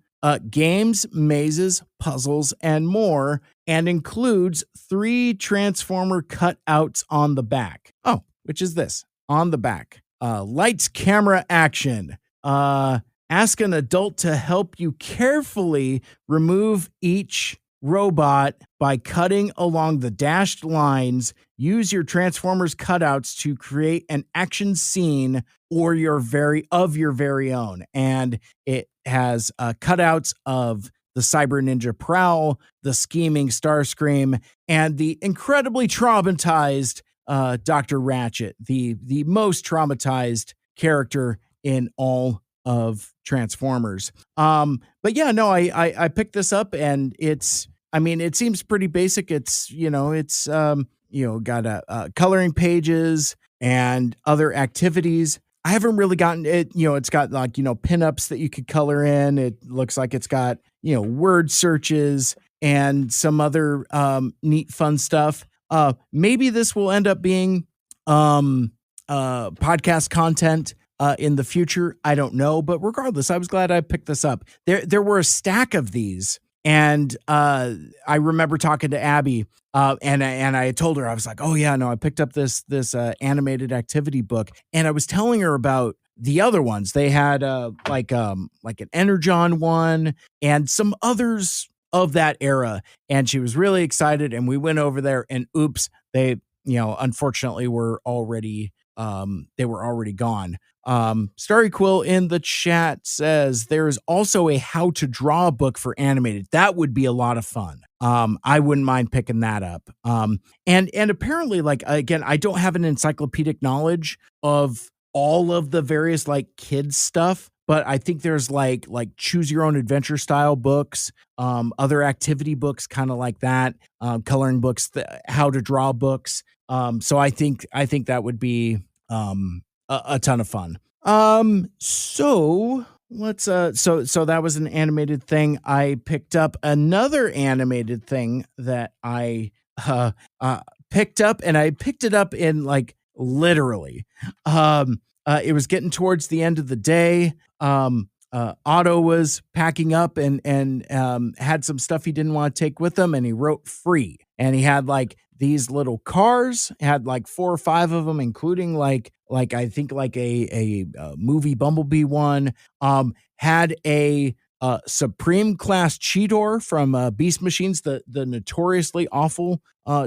games, mazes, puzzles, and more, and includes 3 Transformer cutouts on the back. Oh, which is this on the back. Lights, camera, action. Ask an adult to help you carefully remove each robot by cutting along the dashed lines. Use your Transformers cutouts to create an action scene or your very own. And it has cutouts of the Cyber Ninja Prowl, the scheming Starscream, and the incredibly traumatized Dr. Ratchet, the most traumatized character in all of Transformers. But yeah, no, I picked this up, and I mean, it seems pretty basic. It's got coloring pages and other activities. I haven't really gotten it. It's got like, pinups that you could color in. It looks like it's got, word searches and some other neat, fun stuff. Maybe this will end up being podcast content in the future. I don't know. But regardless, I was glad I picked this up. There were a stack of these. And I remember talking to Abby, and I told her, I was like, "Oh yeah, no, I picked up this animated activity book," and I was telling her about the other ones. They had like an Energon one and some others of that era, and she was really excited. And we went over there, and oops, they unfortunately were already gone. Starry Quill in the chat says there is also a how to draw book for animated. That would be a lot of fun. I wouldn't mind picking that up. And apparently, like, again, I don't have an encyclopedic knowledge of all of the various like kids stuff, but I think there's like choose your own adventure style books, other activity books, kind of like that, coloring books, how to draw books. So I think that would be a ton of fun. So let's so that was an animated thing. I picked up another animated thing that I picked up, and I picked it up in like literally. It was getting towards the end of the day. Otto was packing up and had some stuff he didn't want to take with him, and he wrote free, and he had like these little cars, had like 4 or 5 of them, including like I think like a movie Bumblebee one. Had a Supreme Class Cheetor from Beast Machines, the notoriously awful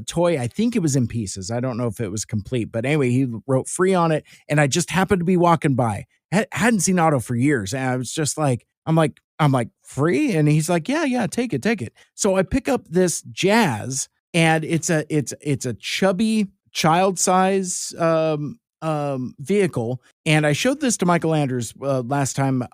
toy. I think it was in pieces. I don't know if it was complete, but anyway, he wrote free on it, and I just happened to be walking by. Hadn't seen Otto for years, and I was just like, I'm like free, and he's like, yeah, take it. So I pick up this Jazz, and it's a chubby child size vehicle. And I showed this to Michael Anders last time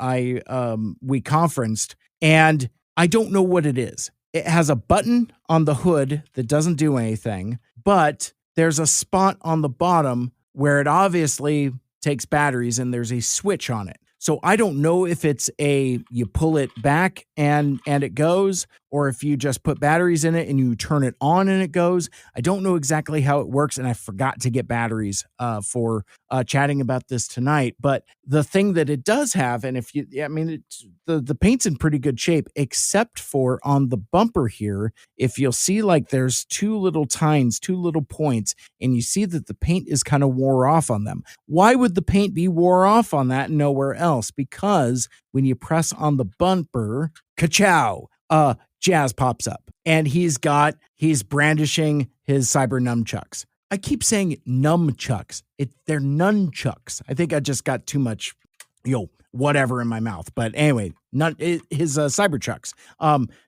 we conferenced, and I don't know what it is. It has a button on the hood that doesn't do anything, but there's a spot on the bottom where it obviously takes batteries, and there's a switch on it. So I don't know if it's you pull it back and it goes, or if you just put batteries in it and you turn it on and it goes. I don't know exactly how it works, and I forgot to get batteries for chatting about this tonight. But the thing that it does have, and the paint's in pretty good shape, except for on the bumper here. If you'll see, like, there's 2 little tines, 2 little points, and you see that the paint is kind of wore off on them. Why would the paint be wore off on that and nowhere else? Because when you press on the bumper, ka-chow, Jazz pops up, and he's brandishing his cyber nunchucks. I keep saying nunchucks. They're nunchucks. I think I just got too much, whatever in my mouth. But anyway, his cyber chucks.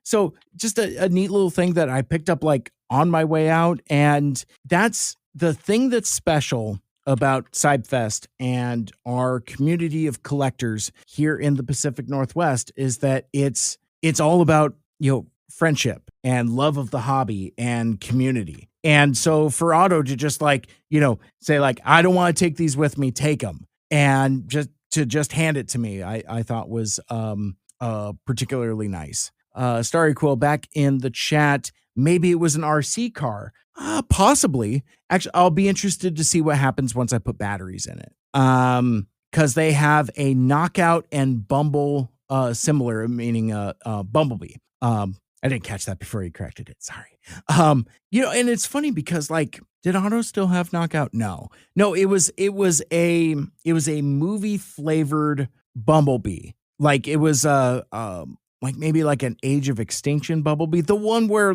So just a neat little thing that I picked up like on my way out, and that's the thing that's special about CybFest and our community of collectors here in the Pacific Northwest is that it's all about friendship and love of the hobby and community. And so for Otto to just say like, I don't want to take these with me, take them, and just hand it to me, I thought was particularly nice. Starry Quill back in the chat. Maybe it was an RC car. Possibly. Actually, I'll be interested to see what happens once I put batteries in it. Because they have a Knockout and Bumble similar, meaning Bumblebee. I didn't catch that before you corrected it. Sorry. And it's funny because did Otto still have Knockout? No, it was a movie flavored Bumblebee. Like it was maybe like an Age of Extinction Bumblebee, the one where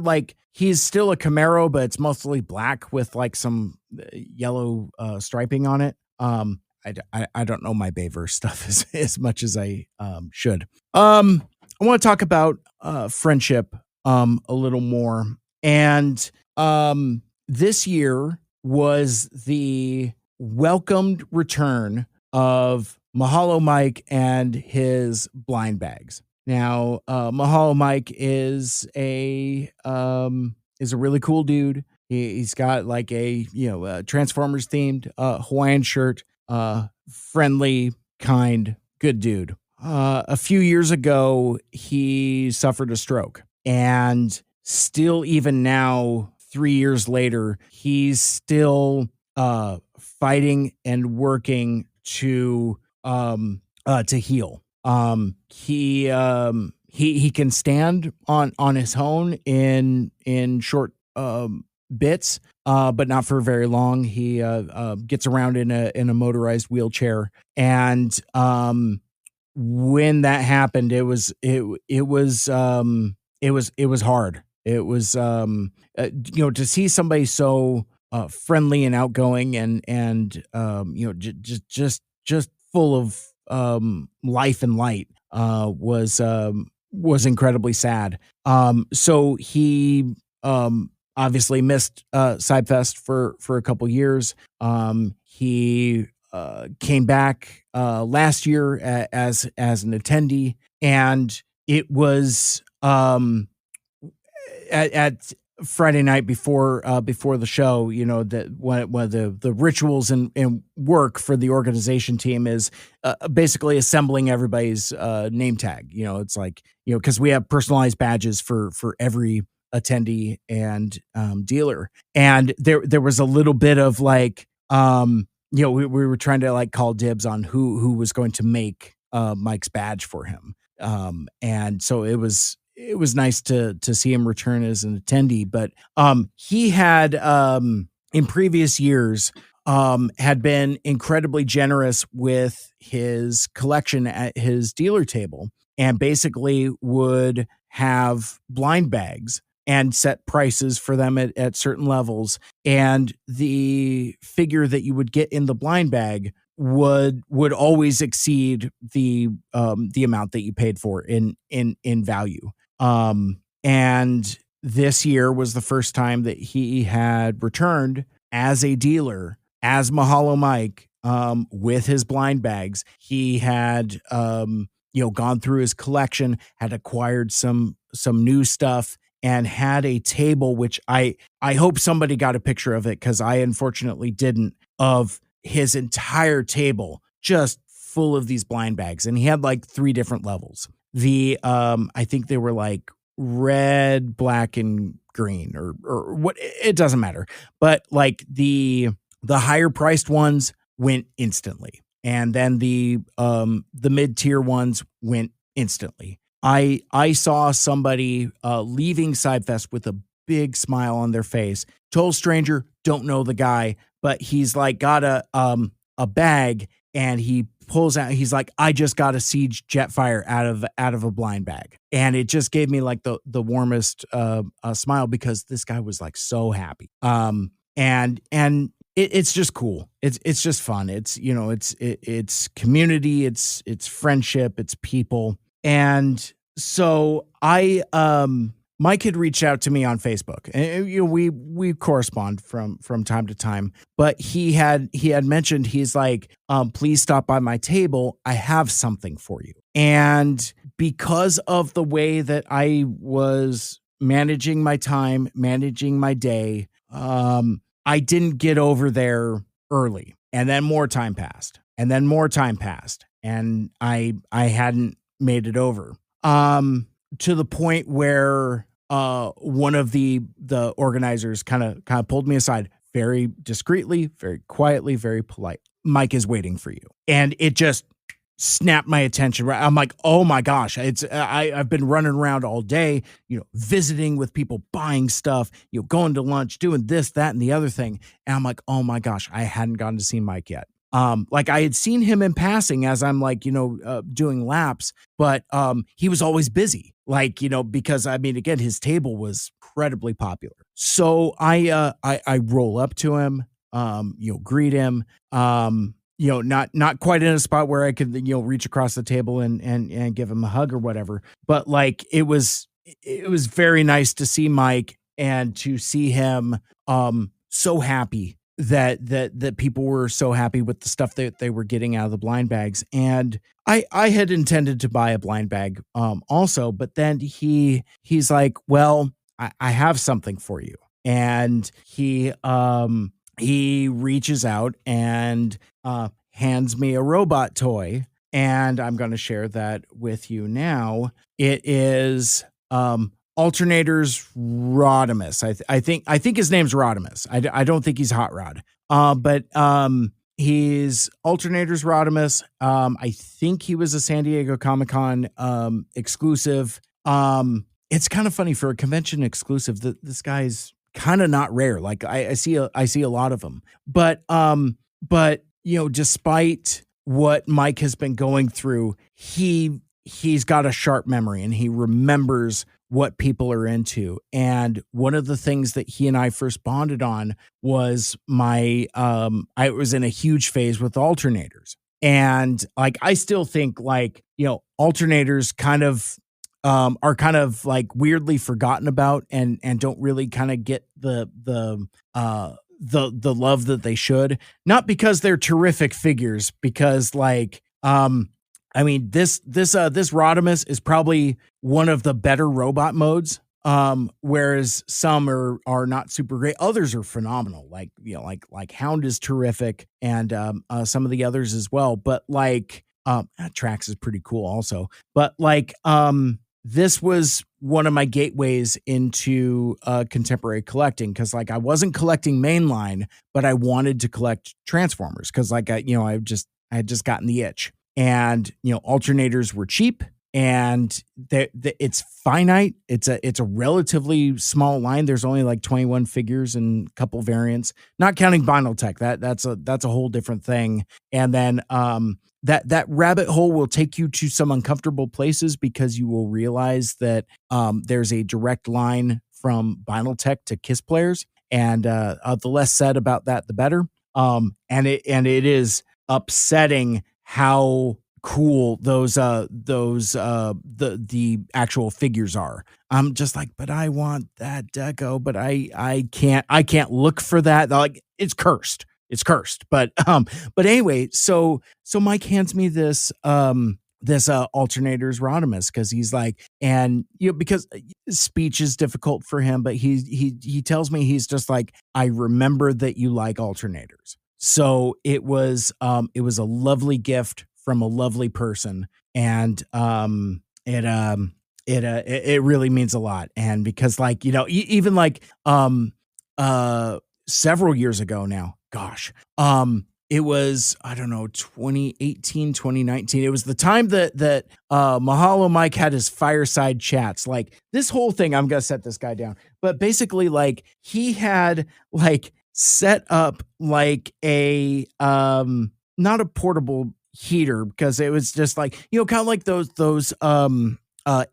he's still a Camaro, but it's mostly black with some yellow striping on it. I don't know my Bayverse stuff as much as I should. I want to talk about friendship a little more. And this year was the welcomed return of Mahalo Mike and his blind bags. Now, Mahalo Mike is a really cool dude. He's got like a Transformers themed Hawaiian shirt, friendly, kind, good dude. A few years ago, he suffered a stroke, and still, even now, 3 years later, he's still fighting and working to heal. He can stand on his own in short bits, but not for very long. He gets around in a motorized wheelchair, and when that happened, it was hard. It was to see somebody so friendly and outgoing and just full of life and light was incredibly sad. So he obviously missed CybFest for a couple years. He came back last year as an attendee, and it was at Friday night before the show, that one of the rituals and work for the organization team is basically assembling everybody's name tag. It's like, because we have personalized badges for every attendee and dealer, and there was a little bit of like we were trying to like call dibs on who was going to make Mike's badge for him, and so it was nice to see him return as an attendee. But he had in previous years had been incredibly generous with his collection at his dealer table, and basically would have blind bags and set prices for them at certain levels. And the figure that you would get in the blind bag would always exceed the amount that you paid for in value. And this year was the first time that he had returned as a dealer, as Mahalo Mike, with his blind bags. He had, gone through his collection, had acquired some new stuff, and had a table, which I hope somebody got a picture of it, because I unfortunately didn't, of his entire table just full of these blind bags. And he had like 3 different levels. I think they were like red, black, and green, or what, it doesn't matter. But like the higher priced ones went instantly, and then the mid-tier ones went instantly. I saw somebody leaving CybFest with a big smile on their face. Total stranger, don't know the guy, but he's like got a bag, and he pulls out, he's like, I just got a Siege Jetfire out of a blind bag. And it just gave me like the warmest smile, because this guy was like so happy. And it's just cool. It's just fun. It's it's community, it's friendship, it's people. And so Mike had reached out to me on Facebook, and we correspond from time to time. But he had mentioned, he's like, please stop by my table. I have something for you. And because of the way that I was managing my time, managing my day, I didn't get over there early. And then more time passed, and then more time passed, and I hadn't made it over. To the point where one of the organizers kind of pulled me aside, very discreetly, very quietly, very polite. Mike is waiting for you. And it just snapped my attention. I'm like, oh my gosh, I've been running around all day, visiting with people, buying stuff, going to lunch, doing this, that, and the other thing. And I'm like, oh my gosh, I hadn't gotten to see Mike yet. Like I had seen him in passing as I'm like, doing laps, but he was always busy, like, because I mean, again, his table was incredibly popular. So I roll up to him, greet him. not quite in a spot where I could, reach across the table and give him a hug or whatever. But like it was very nice to see Mike and to see him so happy that people were so happy with the stuff that they were getting out of the blind bags. And I had intended to buy a blind bag also, but then he's like, well, I have something for you. And he reaches out and hands me a robot toy, and I'm going to share that with you now. It is Alternator's Rodimus. I think his name's Rodimus. I don't think he's Hot Rod. But he's Alternator's Rodimus. I think he was a San Diego Comic-Con exclusive. It's kind of funny for a convention exclusive that this guy's kind of not rare. Like I see a lot of them, but despite what Mike has been going through, he's got a sharp memory and he remembers what people are into. And one of the things that he and I first bonded on was I was in a huge phase with alternators. And like, I still think like, alternators kind of are kind of like weirdly forgotten about and don't really kind of get the love that they should. Not because they're terrific figures, because like I mean this Rodimus is probably one of the better robot modes. Whereas some are not super great. Others are phenomenal. Like, like Hound is terrific, and some of the others as well. But like Trax is pretty cool also. But like this was one of my gateways into contemporary collecting, because like I wasn't collecting mainline, but I wanted to collect Transformers because like I had just gotten the itch, and alternators were cheap, and it's finite. It's a relatively small line. There's only like 21 figures and a couple variants, not counting Vinyl Tech. That's a whole different thing. And then that rabbit hole will take you to some uncomfortable places, because you will realize that there's a direct line from Vinyl Tech to KISS players, and the less said about that, the better. And it is upsetting how cool the actual figures are. I'm just like, but I want that deco, but I can't look for that. Like, it's cursed. It's cursed. But anyway, so Mike hands me this Alternator's Rodimus, because he's like, and because speech is difficult for him, but he tells me, he's just like, I remember that you like alternators. So it was a lovely gift from a lovely person, and it really means a lot. And because like even like several years ago now, gosh, it was, I don't know, 2018, 2019. It was the time that Mahalo Mike had his fireside chats. Like, this whole thing, I'm gonna set this guy down, but basically like he had like set up like a not a portable heater, because it was just like, kind of like those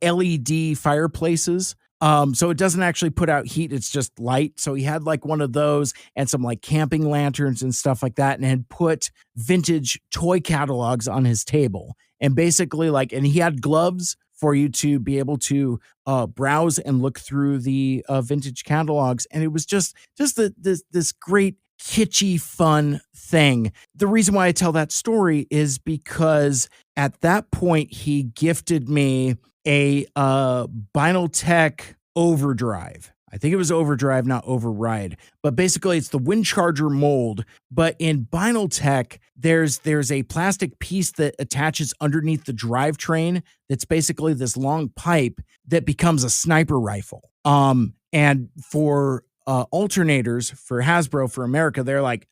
LED fireplaces. So it doesn't actually put out heat, it's just light. So he had like one of those and some like camping lanterns and stuff like that, and had put vintage toy catalogs on his table. And basically like, and he had gloves for you to be able to browse and look through the vintage catalogs. And it was just this great kitschy fun thing. The reason why I tell that story is because at that point he gifted me a Vinyl Tech Overdrive. I think it was Overdrive, not Override. But basically it's the wind charger mold. But in Vinyl Tech, there's a plastic piece that attaches underneath the drivetrain that's basically this long pipe that becomes a sniper rifle. And for alternators, for Hasbro, for America, they're like,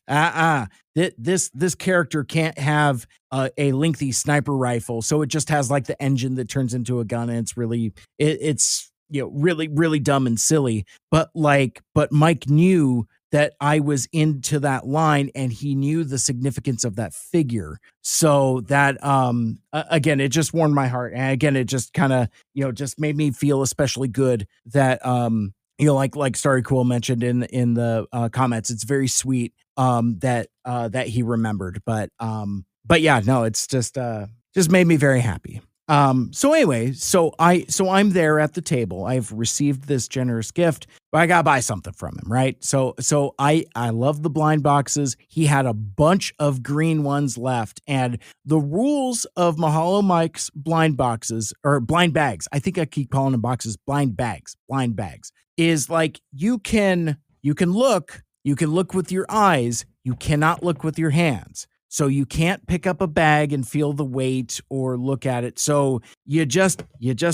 this character can't have a lengthy sniper rifle, so it just has like the engine that turns into a gun, and it's really really dumb and silly. But Mike knew that I was into that line, and he knew the significance of that figure. So that again, it just warmed my heart, and again, it just kind of just made me feel especially good that like Starry Cool mentioned in the comments, it's very sweet that he remembered. But yeah, no, it's just made me very happy. So anyway, so I'm there at the table. I've received this generous gift, but I gotta buy something from him, right? So I love the blind boxes. He had a bunch of green ones left, and the rules of Mahalo Mike's blind boxes or blind bags, I think I keep calling them boxes, blind bags, is like you can look with your eyes, you cannot look with your hands. So you can't pick up a bag and feel the weight or look at it. So you just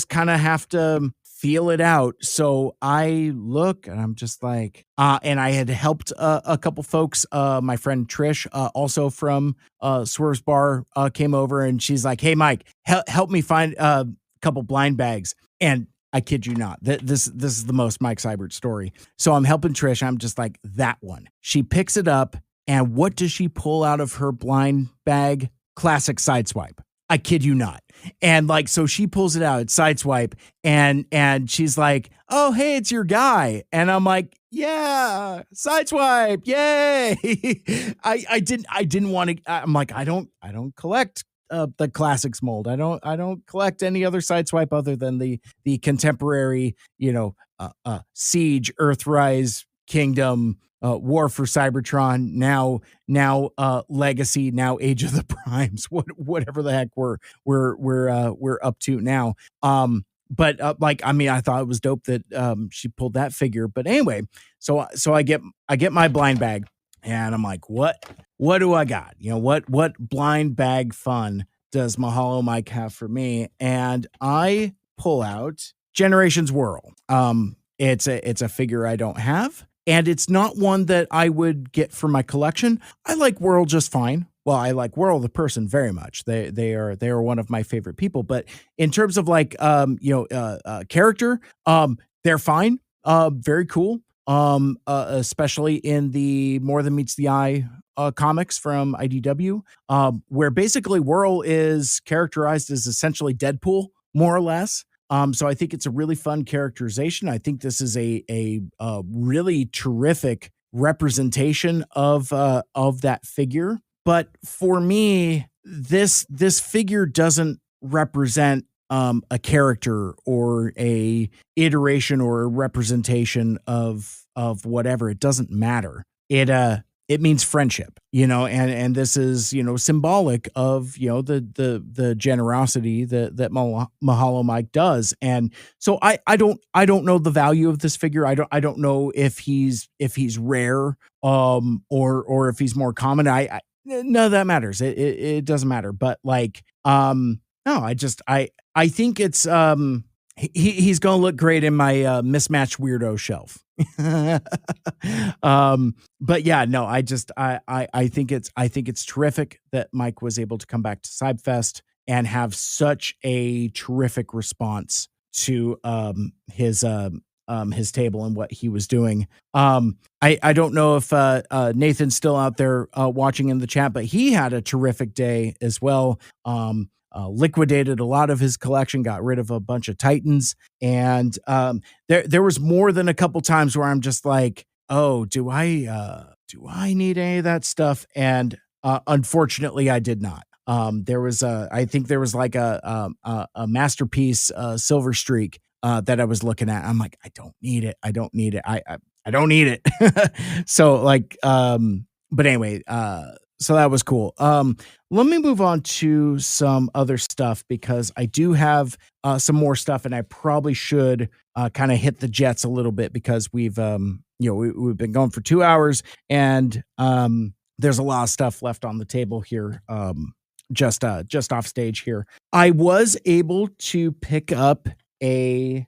kind of have to feel it out. So I look and I'm just like, and I had helped a couple folks. My friend Trish, also from Swerve's Bar, came over and she's like, "Hey, Mike, help me find a couple blind bags." And I kid you not, this is the most Mike Seibert story. So I'm helping Trish. I'm just like, that one. She picks it up. And what does she pull out of her blind bag? Classic Sideswipe. I kid you not. And like, so she pulls it out, it's Sideswipe, and she's like, "Oh, hey, it's your guy." And I'm like, "Yeah, Sideswipe, yay." I didn't want to, I'm like, I don't collect the classics mold. I don't collect any other Sideswipe other than the contemporary, Siege, Earthrise, Kingdom, War for Cybertron, now Legacy, now Age of the Primes, whatever the heck we're up to now. But like, I mean, I thought it was dope that she pulled that figure. But anyway, so I get my blind bag, and I'm like, what do I got? What blind bag fun does Mahalo Mike have for me? And I pull out Generations Whirl. It's a figure I don't have. And it's not one that I would get for my collection. I like Whirl just fine. Well, I like Whirl the person very much. They are one of my favorite people. But in terms of like character, they're fine. Very cool. Especially in the More Than Meets the Eye comics from IDW, where basically Whirl is characterized as essentially Deadpool, more or less. So I think it's a really fun characterization. I think this is a really terrific representation of that figure. But for me, this figure doesn't represent a character or a iteration or a representation of whatever. It doesn't matter. It means friendship, and this is, symbolic of, the generosity that Mahalo Mike does. And so I don't know the value of this figure. I don't know if he's rare, or if he's more common. I none of that matters. It doesn't matter. But like, no, I think it's, he's going to look great in my mismatched weirdo shelf. But yeah, no, I think it's terrific that Mike was able to come back to CybFest and have such a terrific response to his table and what he was doing. I don't know if Nathan's still out there watching in the chat, but he had a terrific day as well. Liquidated a lot of his collection, got rid of a bunch of Titans, and there was more than a couple times where I'm just like, oh, do I need any of that stuff? And unfortunately, I did not. There was I think there was like a masterpiece Silver Streak that I was looking at. I'm like, I don't need it. I don't need it. So like, but anyway, so that was cool. Let me move on to some other stuff, because I do have some more stuff, and I probably should kind of hit the jets a little bit, because we've we've been going for 2 hours, and there's a lot of stuff left on the table here. Just off stage here, I was able to pick up a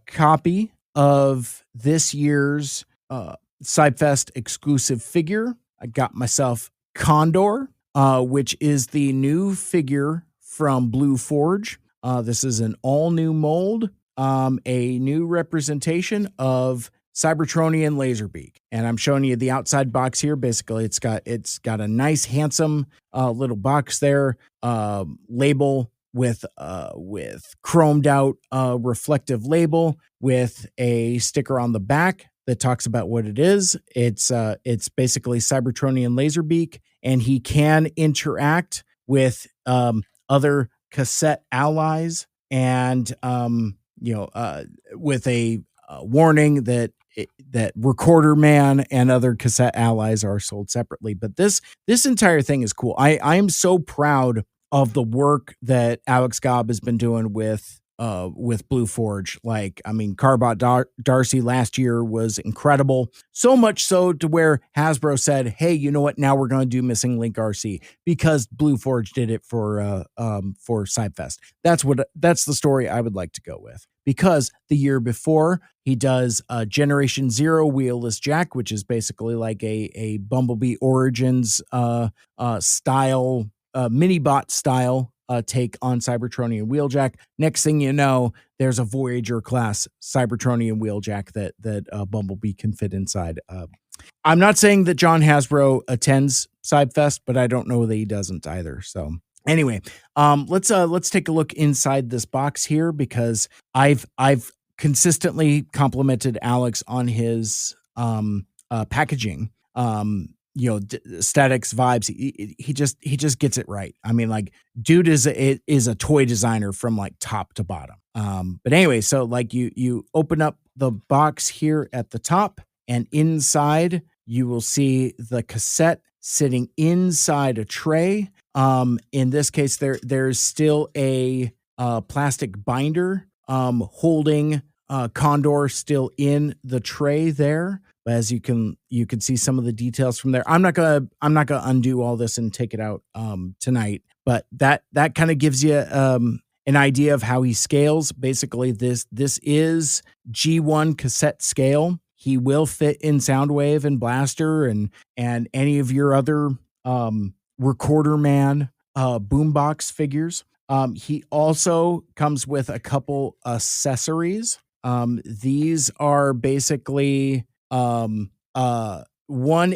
copy of this year's CybFest exclusive figure. I got myself Condor, which is the new figure from Blue Forge. This is an all new mold, a new representation of Cybertronian Laserbeak, and I'm showing you the outside box here. Basically, it's got a nice, handsome little box there, label with chromed out reflective label with a sticker on the back that talks about what it is. It's basically Cybertronian Laserbeak, and he can interact with other cassette allies, and with a warning that Recorder Man and other cassette allies are sold separately. But this entire thing is cool. I am so proud of the work that Alex Gobb has been doing with Blue Forge. Like, I mean, Carbot Darcy last year was incredible. So much so to where Hasbro said, hey, you know what? Now we're going to do Missing Link RC because Blue Forge did it for CybFest. That's the story I would like to go with. Because the year before, he does Generation Zero Wheelless Jack, which is basically like a Bumblebee Origins style, mini-bot style take on Cybertronian Wheeljack. Next thing you know, there's a Voyager class Cybertronian Wheeljack that Bumblebee can fit inside. I'm not saying that John Hasbro attends CybFest, but I don't know that he doesn't either. So anyway, let's take a look inside this box here, because I've consistently complimented Alex on his packaging. Aesthetics, vibes. He just gets it right. I mean, like, dude is a toy designer from like top to bottom. But anyway, so like you open up the box here at the top, and inside you will see the cassette sitting inside a tray. In this case, there's still a plastic binder holding Condor still in the tray there. But as you can see some of the details from there. I'm not gonna undo all this and take it out tonight, but that kind of gives you an idea of how he scales. Basically, this is G1 cassette scale. He will fit in Soundwave and Blaster and any of your other Recorder Man boombox figures. He also comes with a couple accessories. These are basically one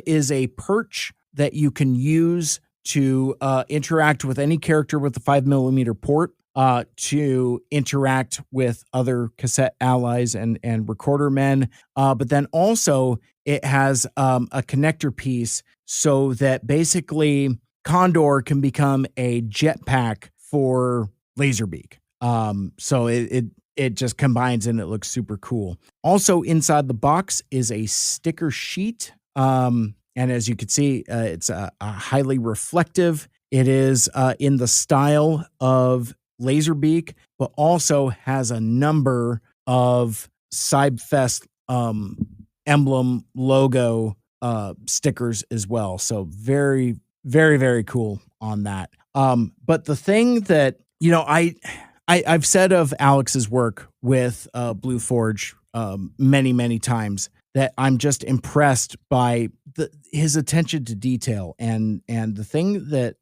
is a perch that you can use to interact with any character with the 5mm port, to interact with other cassette allies and Recorder Men. But then also it has a connector piece so that basically Condor can become a jetpack for Laserbeak. So it just combines and it looks super cool. Also inside the box is a sticker sheet. And as you can see, it's a highly reflective. It is in the style of Laserbeak, but also has a number of CybFest emblem logo stickers as well. So very, very, very cool on that. But the thing that, I've said of Alex's work with Blue Forge many, many times that I'm just impressed by his attention to detail. And the thing that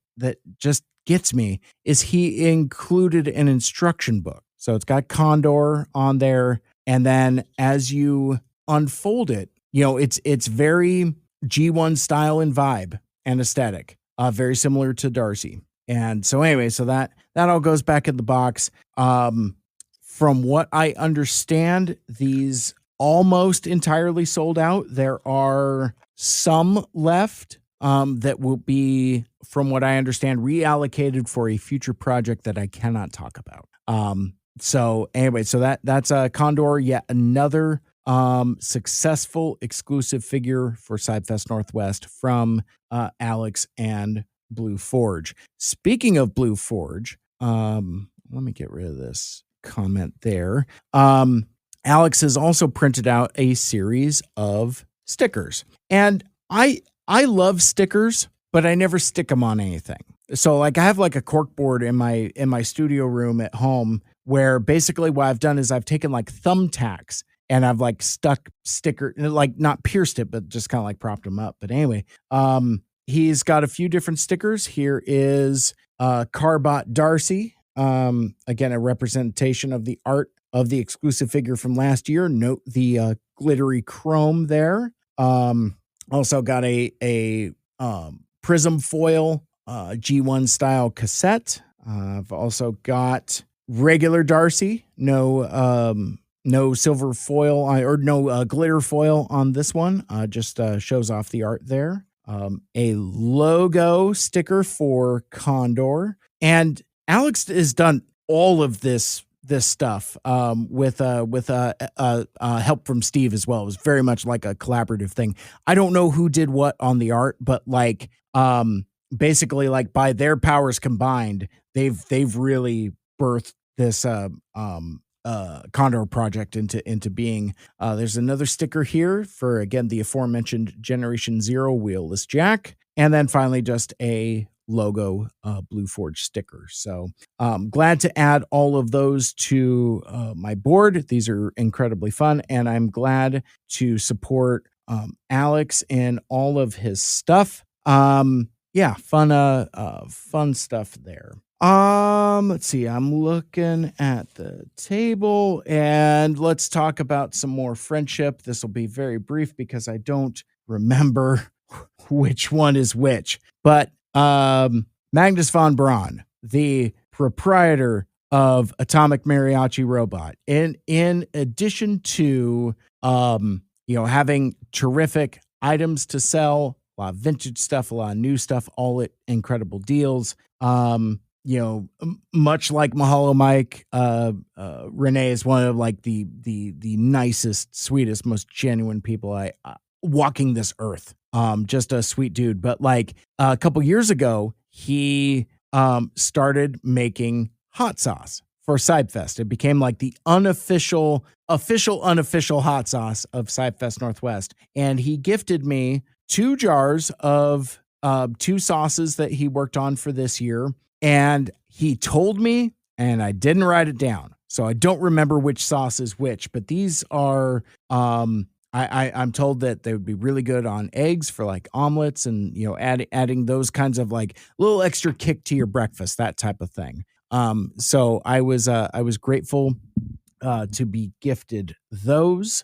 just gets me is he included an instruction book. So it's got Condor on there. And then as you unfold it, it's very G1 style and vibe and aesthetic, very similar to Darcy. And so anyway, so that all goes back in the box. From what I understand, these almost entirely sold out. There are some left that will be, from what I understand, reallocated for a future project that I cannot talk about. So anyway, so that's a Condor, yet another successful exclusive figure for CybFest Northwest from Alex and Blue Forge. Speaking of Blue Forge, let me get rid of this comment there. Alex has also printed out a series of stickers, and I love stickers, but I never stick them on anything. So like I have like a cork board in my studio room at home where basically what I've done is I've taken like thumbtacks and I've like stuck sticker, like not pierced it, but just kind of like propped them up. But anyway, he's got a few different stickers. Here is Carbot Darcy. Again, a representation of the art of the exclusive figure from last year. Note the glittery chrome there. Also got a prism foil G1 style cassette. I've also got regular Darcy, no No silver foil or no glitter foil on this one. Just shows off the art there. A logo sticker for Condor, and Alex has done all of this stuff with help from Steve as well. It was very much like a collaborative thing. I don't know who did what on the art, but like basically like by their powers combined, they've really birthed this Condor project into being. There's another sticker here for again the aforementioned Generation Zero wheelless jack, and then finally just a logo Blue Forge sticker. So glad to add all of those to my board. These are incredibly fun, and I'm glad to support Alex and all of his stuff. Yeah, fun stuff there. Let's see. I'm looking at the table and let's talk about some more friendship. This will be very brief because I don't remember which one is which. But Magnus von Braun, the proprietor of Atomic Mariachi Robot, in addition to having terrific items to sell, a lot of vintage stuff, a lot of new stuff, all at incredible deals. Much like Mahalo Mike, Renee is one of like the nicest, sweetest, most genuine people I walking this earth. Just a sweet dude. But like a couple years ago, he started making hot sauce for CybFest. It became like the unofficial hot sauce of CybFest Northwest. And he gifted me 2 jars of 2 sauces that he worked on for this year. And he told me, and I didn't write it down, so I don't remember which sauce is which, but these are, I'm told that they would be really good on eggs for like omelets and, adding those kinds of like little extra kick to your breakfast, that type of thing. So I was grateful to be gifted those.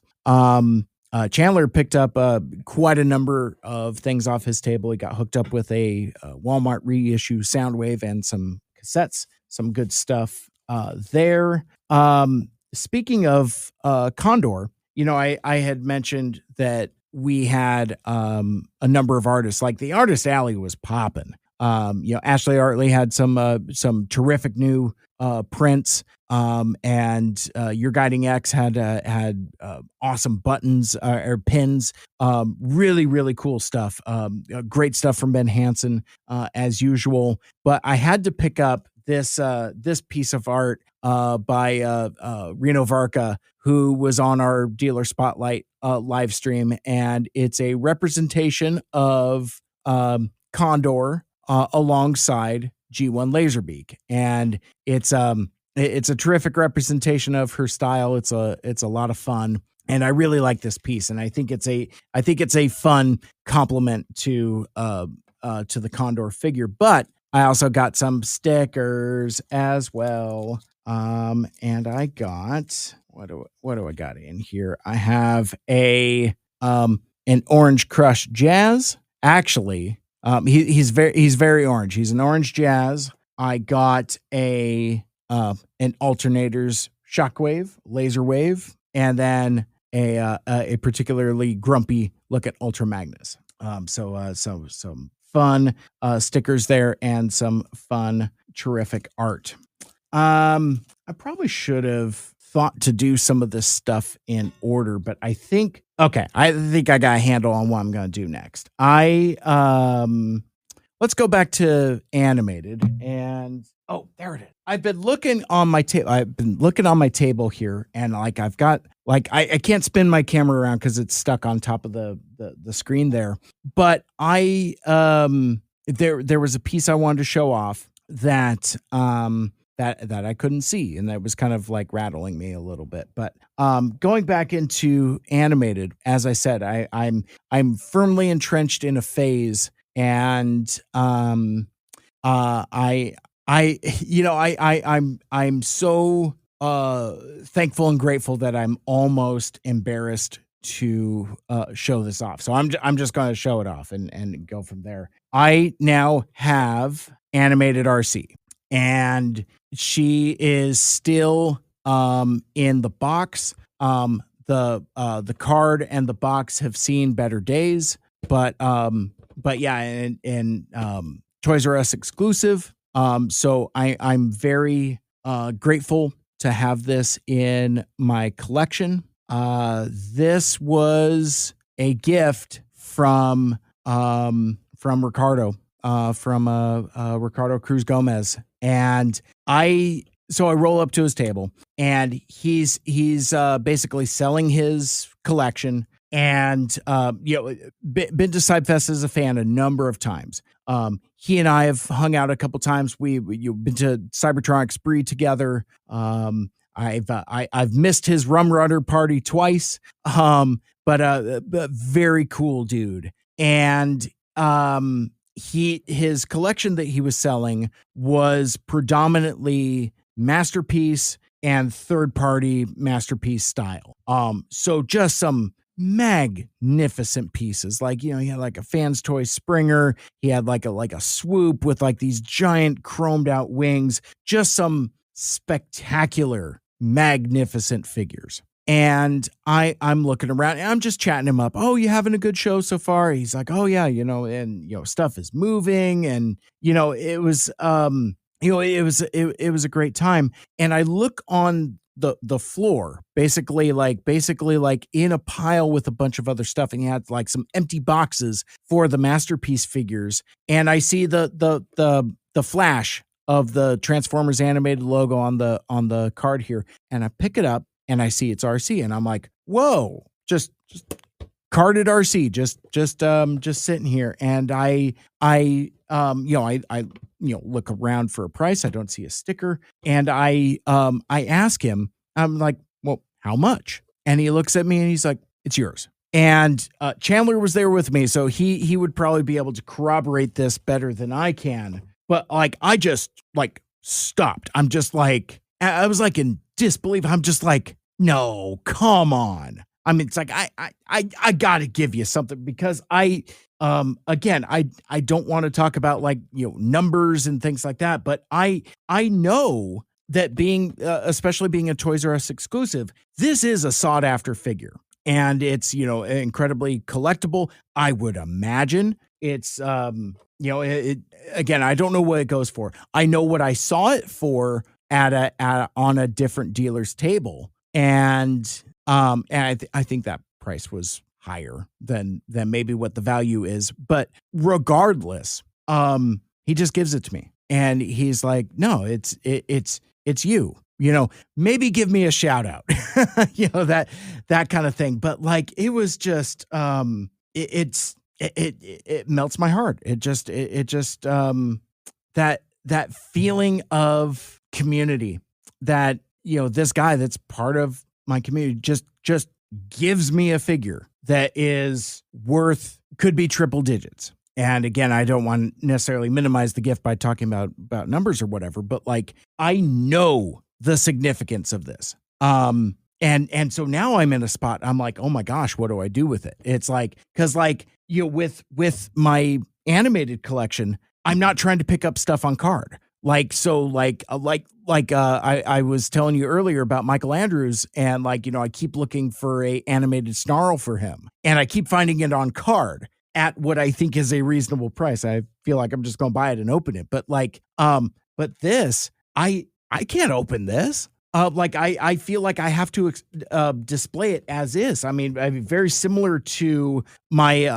Chandler picked up quite a number of things off his table. He got hooked up with a Walmart reissue Soundwave and some cassettes, some good stuff there. Speaking of Condor, I had mentioned that we had a number of artists, like the Artist Alley was popping. Ashley Artley had some terrific new prints. And Your Guiding X had awesome buttons or pins. Really, really cool stuff. Great stuff from Ben Hansen, as usual. But I had to pick up this piece of art by Reno Varka, who was on our Dealer Spotlight live stream, and it's a representation of Condor alongside G1 Laserbeak, and it's a terrific representation of her style. It's a lot of fun, and I really like this piece, and I think it's a fun compliment to the Condor figure. But I also got some stickers as well. And I got what do I got in here? I have an Orange Crush Jazz. Actually, he's very orange. He's an orange jazz. I got an Alternators Shockwave, Laser Wave, and then a particularly grumpy look at Ultra Magnus. So some fun stickers there and some fun, terrific art. I probably should have thought to do some of this stuff in order, but I think I got a handle on what I'm going to do next. Let's go back to animated, and there it is. I've been looking on my table here, and like I've got like I can't spin my camera around because it's stuck on top of the screen there. But there was a piece I wanted to show off that that I couldn't see, and that was kind of like rattling me a little bit. But going back into animated, as I said, I'm firmly entrenched in a phase, and I'm so thankful and grateful that I'm almost embarrassed to show this off. So I'm just going to show it off and go from there. I now have animated RC, and she is still in the box. The card and the box have seen better days, but yeah, and Toys R Us exclusive. So I'm very grateful to have this in my collection. This was a gift from Ricardo, from Ricardo Cruz Gomez, and I roll up to his table, and he's basically selling his collection. And been to CybFest as a fan a number of times. He and I have hung out a couple times. You've been to Cybertronic Spree together. I've missed his Rum Runner party twice. But very cool dude. And his collection that he was selling was predominantly masterpiece and third party masterpiece style. So just some magnificent pieces. Like, he had like a Fans Toy Springer. He had like a Swoop with like these giant chromed out wings. Just some spectacular, magnificent figures. And I'm looking around and I'm just chatting him up. Oh, you having a good show so far? He's like, oh yeah, and stuff is moving, and it was it was a great time. And I look on the floor, basically like in a pile with a bunch of other stuff, and he had like some empty boxes for the masterpiece figures, and I see the flash of the Transformers animated logo on the card here, and I pick it up and I see it's RC, and I'm like, whoa, just carded RC, just sitting here. And I look around for a price. I don't see a sticker, and I ask him, I'm like, well, how much? And he looks at me and he's like, it's yours. And Chandler was there with me, so he would probably be able to corroborate this better than I can. But like, I just like stopped. I'm just like, I was like in disbelief. I'm just like, no, come on. I mean, it's like, I gotta give you something, because again, I don't want to talk about like, numbers and things like that, but I know that especially being a Toys R Us exclusive, this is a sought after figure, and it's, incredibly collectible. I would imagine it's, again, I don't know what it goes for. I know what I saw it for on a different dealer's table. And I think that price was higher than maybe what the value is. But regardless, he just gives it to me, and he's like, no, it's you, maybe give me a shout out, that kind of thing. But like, it was just, it melts my heart. It just that feeling of community that, this guy that's part of my community just gives me a figure that is could be triple digits. And again, I don't want to necessarily minimize the gift by talking about numbers or whatever, but like, I know the significance of this. And so now I'm in a spot, I'm like, oh my gosh, what do I do with it? It's like, cause like, with my animated collection, I'm not trying to pick up stuff on card. Like, so I was telling you earlier about Michael Andrews, and like, I keep looking for a animated Snarl for him, and I keep finding it on card at what I think is a reasonable price. I feel like I'm just going to buy it and open it. But like, but this, I can't open this. Like I feel like I have to display it as is. I mean, very similar to my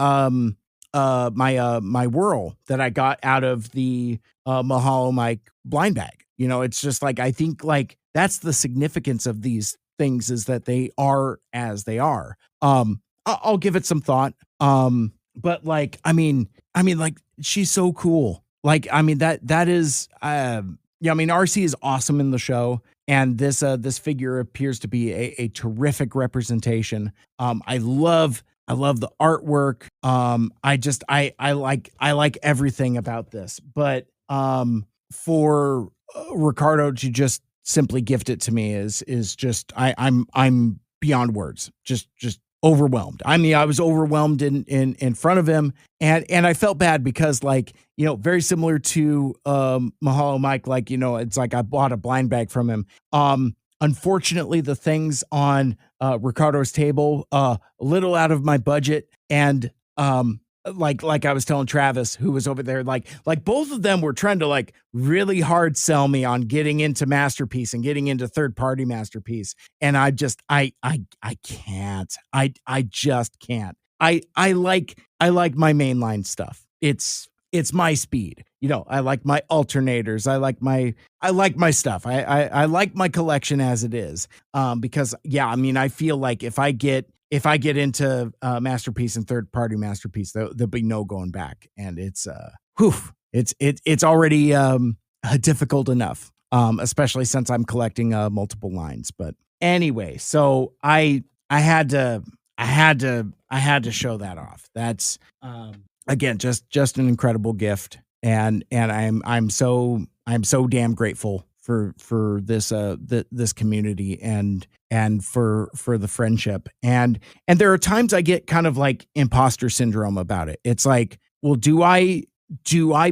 my whirl that I got out of the Mahalo Mike blind bag. It's just like, I think like that's the significance of these things, is that they are as they are. I'll give it some thought. But like, I mean, like, she's so cool. Like, I mean, that is, I mean, RC is awesome in the show, and this figure appears to be a terrific representation. I love the artwork. I like everything about this, but for Ricardo to just simply gift it to me is just, I'm beyond words. Just overwhelmed. I mean, I was overwhelmed in front of him, and I felt bad because, like, very similar to Mahalo Mike, like, it's like I bought a blind bag from him. Unfortunately, the things on Ricardo's table, a little out of my budget, and like I was telling Travis, who was over there, like both of them were trying to like really hard sell me on getting into Masterpiece and getting into third party Masterpiece, and I can't, I just can't. I like my mainline stuff. It's my speed. I like my alternators. I like my stuff. I like my collection as it is. Because yeah, I mean, I feel like if I get into Masterpiece and third party Masterpiece, there'll be no going back. And whew, it's already difficult enough. Especially since I'm collecting multiple lines. But anyway, so I had to show that off. That's again just an incredible gift, and I'm so damn grateful for this community and for the friendship. And there are times I get kind of like imposter syndrome about it. It's like, well, do I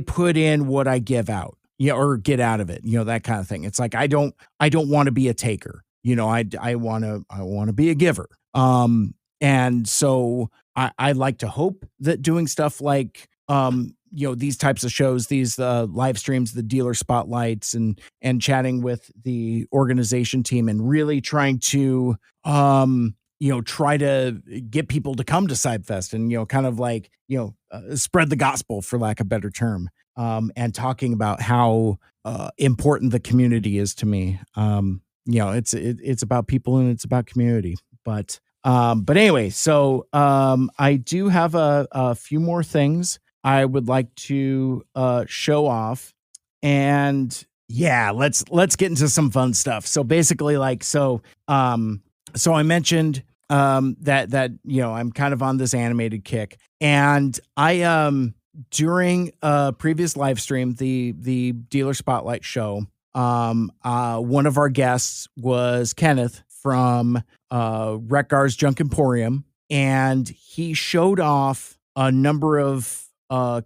put in what I give out? Yeah, or get out of it, that kind of thing. It's like I don't want to be a taker. I want to be a giver. And so I like to hope that doing stuff like these types of shows, these live streams, the dealer spotlights, and chatting with the organization team, and really trying to try to get people to come to CybFest, and kind of like spread the gospel, for lack of a better term, and talking about how important the community is to me. It's about people and it's about community. But anyway, so I do have a few more things I would like to show off, and yeah, let's get into some fun stuff. So basically, so I mentioned that I'm kind of on this animated kick, and I during a previous live stream, the dealer spotlight show, one of our guests was Kenneth from Wreck-Gar's Junk Emporium, and he showed off a number of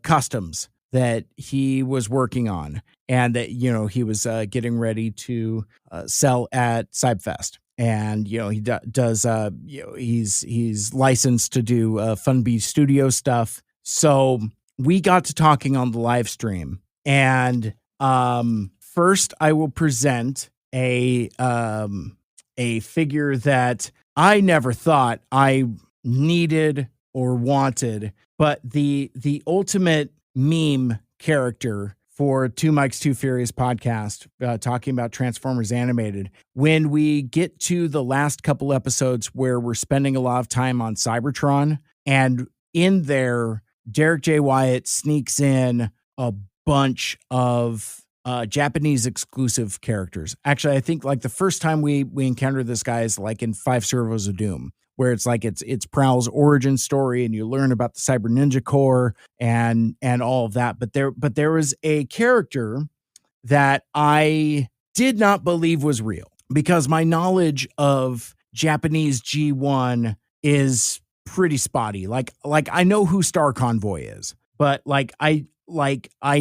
customs that he was working on, and that he was getting ready to sell at CybFest. And he does he's licensed to do Funbee Studio stuff. So we got to talking on the live stream, and first I will present a figure that I never thought I needed or wanted, but the ultimate meme character for Two Mikes, Two Furious podcast, talking about Transformers Animated. When we get to the last couple episodes where we're spending a lot of time on Cybertron, and in there, Derek J. Wyatt sneaks in a bunch of Japanese exclusive characters. Actually, I think like the first time we encounter this guy is like in 5 Servos of Doom, where it's like it's Prowl's origin story, and you learn about the Cyber Ninja Corps and all of that. But there was a character that I did not believe was real, because my knowledge of Japanese G1 is pretty spotty. Like I know who Star Convoy is, but I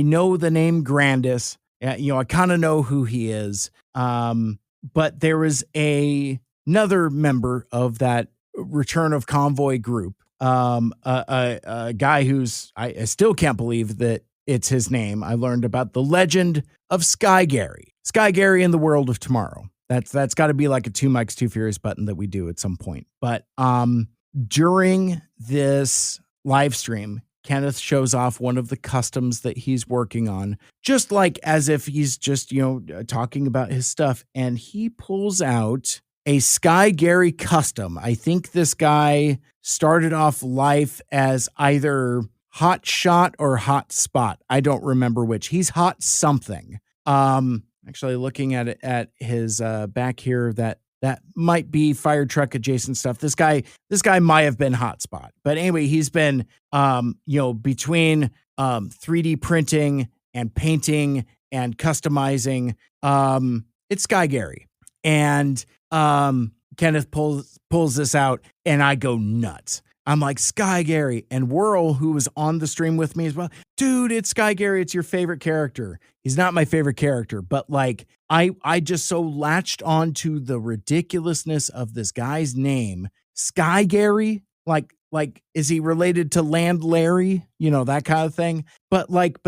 know the name Grandis. I kind of know who he is. But there was another member of that Return of Convoy group, a guy who's I still can't believe that it's his name. I learned about the legend of Sky Gary in the World of Tomorrow. That's got to be like a Two Mikes, Two Furious button that we do at some point. But during this live stream, Kenneth shows off one of the customs that he's working on, just like as if he's just, talking about his stuff. And he pulls out a Sky Gary custom. I think this guy started off life as either Hot Shot or Hot Spot. I don't remember which. He's Hot something. Actually looking at it at his back here, that might be fire truck adjacent stuff. This guy might have been Hotspot. But anyway, he's been between 3D printing and painting and customizing. It's Sky Gary. And Kenneth pulls this out, and I go nuts. I'm like, Sky Gary. And Whirl, who was on the stream with me as well, dude, it's Sky Gary. It's your favorite character. He's not my favorite character, but like I just so latched on to the ridiculousness of this guy's name, Sky Gary. Like, is he related to Land Larry? You know, that kind of thing. But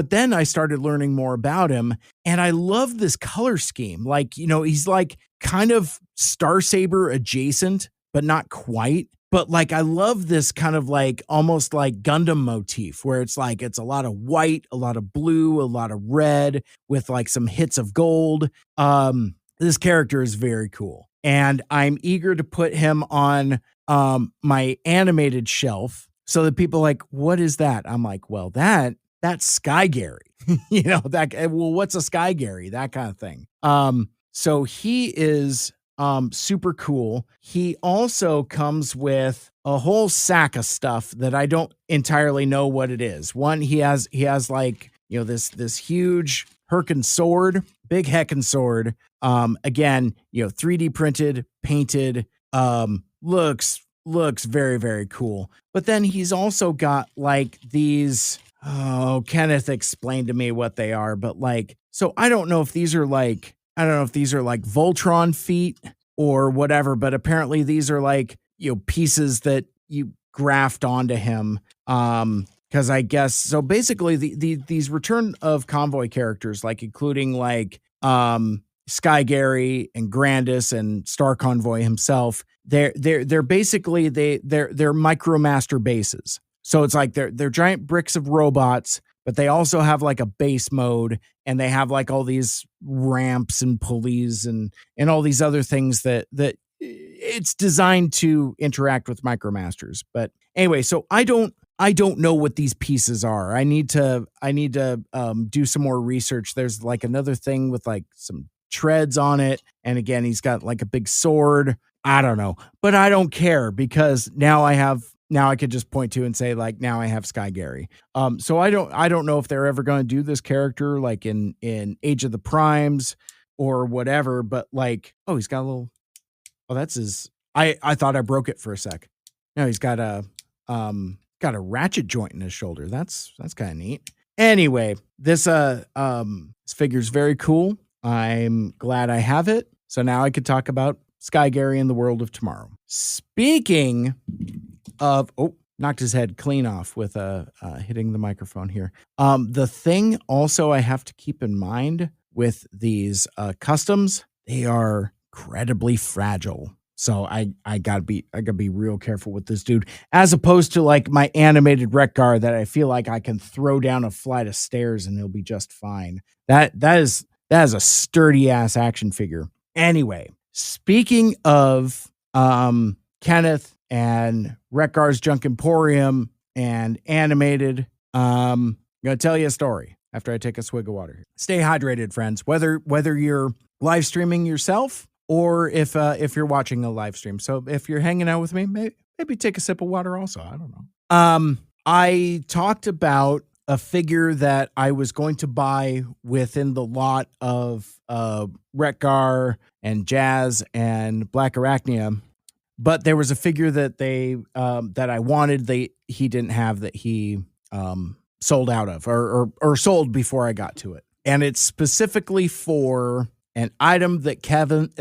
then I started learning more about him, and I love this color scheme. Like, you know, he's like kind of Star Saber adjacent, but not quite. But like, I love this kind of like almost like Gundam motif where it's like it's a lot of white, a lot of blue, a lot of red with like some hits of gold. This character is very cool, and I'm eager to put him on my animated shelf so that people are like, what is that? I'm like, well, that's Sky Gary. You know, well, what's a Sky Gary? That kind of thing. So he is super cool. He also comes with a whole sack of stuff that I don't entirely know what it is. One, he has like, you know, this huge Herkin sword, big heckin' sword. Again, you know, 3D printed, painted, looks very, very cool. But then he's also got like these, Kenneth explained to me what they are, but like, so I don't know if these are like Voltron feet or whatever, but apparently these are like, you know, pieces that you graft onto him. Because I guess so. Basically, these Return of Convoy characters, like including like Sky Gary and Grandis and Star Convoy himself, they're basically they're Micromaster bases. So it's like they're giant bricks of robots, but they also have like a base mode, and they have like all these ramps and pulleys and all these other things that it's designed to interact with Micromasters. But anyway, so I don't know what these pieces are. I need to do some more research. There's like another thing with like some treads on it, and again, he's got like a big sword. I don't know, but I don't care because now I could just point to and say like, now I have Sky Gary. So I don't know if they're ever going to do this character like in Age of the Primes or whatever, but like, oh, he's got a little, oh, that's his, I thought I broke it for a sec. No, he's got a ratchet joint in his shoulder. That's kind of neat. Anyway, this figure's very cool. I'm glad I have it. So now I could talk about Sky Gary in the World of Tomorrow. Speaking of, knocked his head clean off with hitting the microphone here. The thing also I have to keep in mind with these customs, they are incredibly fragile. So I gotta be real careful with this dude, as opposed to like my animated Wreck-Gar that I feel like I can throw down a flight of stairs and he'll be just fine. That is a sturdy ass action figure. Anyway, speaking of Kenneth and Wreck-Gar's Junk Emporium and animated, I'm gonna tell you a story after I take a swig of water here. Stay hydrated, friends. Whether you're live streaming yourself or if you're watching a live stream. So if you're hanging out with me, maybe take a sip of water also. I don't know. I talked about a figure that I was going to buy within the lot of Wreck-Gar and Jazz and Black Arachnia, but there was a figure that that I wanted he didn't have, that he sold out of or sold before I got to it. And it's specifically for an item that Kenneth,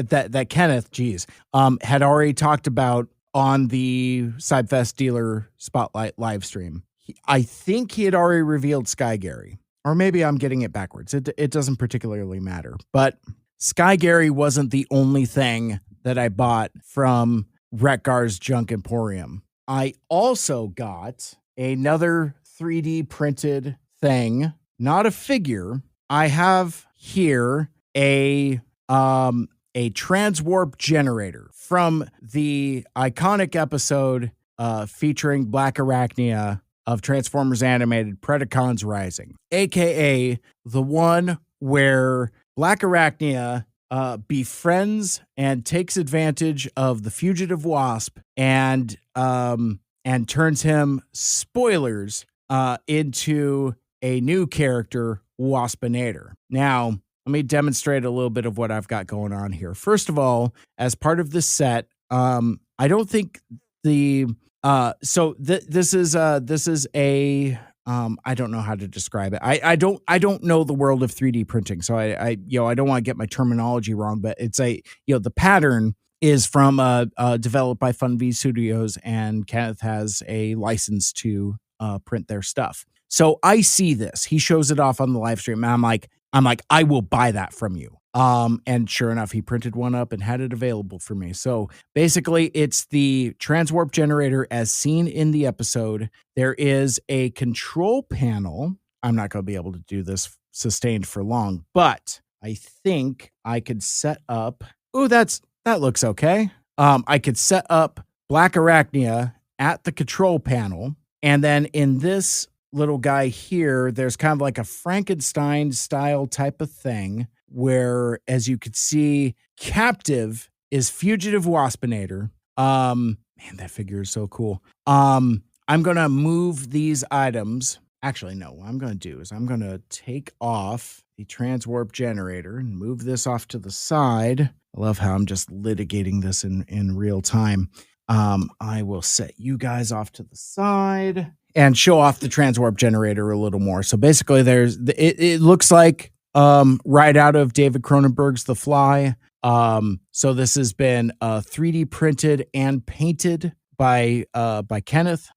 had already talked about on the CybFest dealer spotlight live stream. I think he had already revealed Sky Gary, or maybe I'm getting it backwards. It doesn't particularly matter, but Sky Gary wasn't the only thing that I bought from Wreck-Gar's Junk Emporium. I also got another 3D printed thing, not a figure. I have here a transwarp generator from the iconic episode featuring Black Arachnia of Transformers Animated Predacons Rising, aka the one where Black Arachnia befriends and takes advantage of the fugitive Wasp and turns him, spoilers, into a new character, Waspinator. Now, let me demonstrate a little bit of what I've got going on here. First of all, as part of this set, I don't think the This is a I don't know how to describe it. I don't know the world of 3D printing, so I don't want to get my terminology wrong, but it's the pattern is from developed by Fun V Studios, and Kenneth has a license to print their stuff. So I see this. He shows it off on the live stream, and I'm like, I will buy that from you. And sure enough, he printed one up and had it available for me. So basically, it's the transwarp generator as seen in the episode. There is a control panel. I'm not going to be able to do this sustained for long, but I think I could set up. Oh, that looks okay. I could set up Black Arachnia at the control panel, and then in this little guy here, there's kind of like a Frankenstein style type of thing where, as you could see, captive is Fugitive Waspinator. Man, that figure is so cool. I'm going to move these items. Actually, no, what I'm going to do is I'm going to take off the transwarp generator and move this off to the side. I love how I'm just litigating this in real time. I will set you guys off to the side and show off the transwarp generator a little more. So basically it looks like right out of David Cronenberg's The Fly. So this has been 3D printed and painted by Kenneth.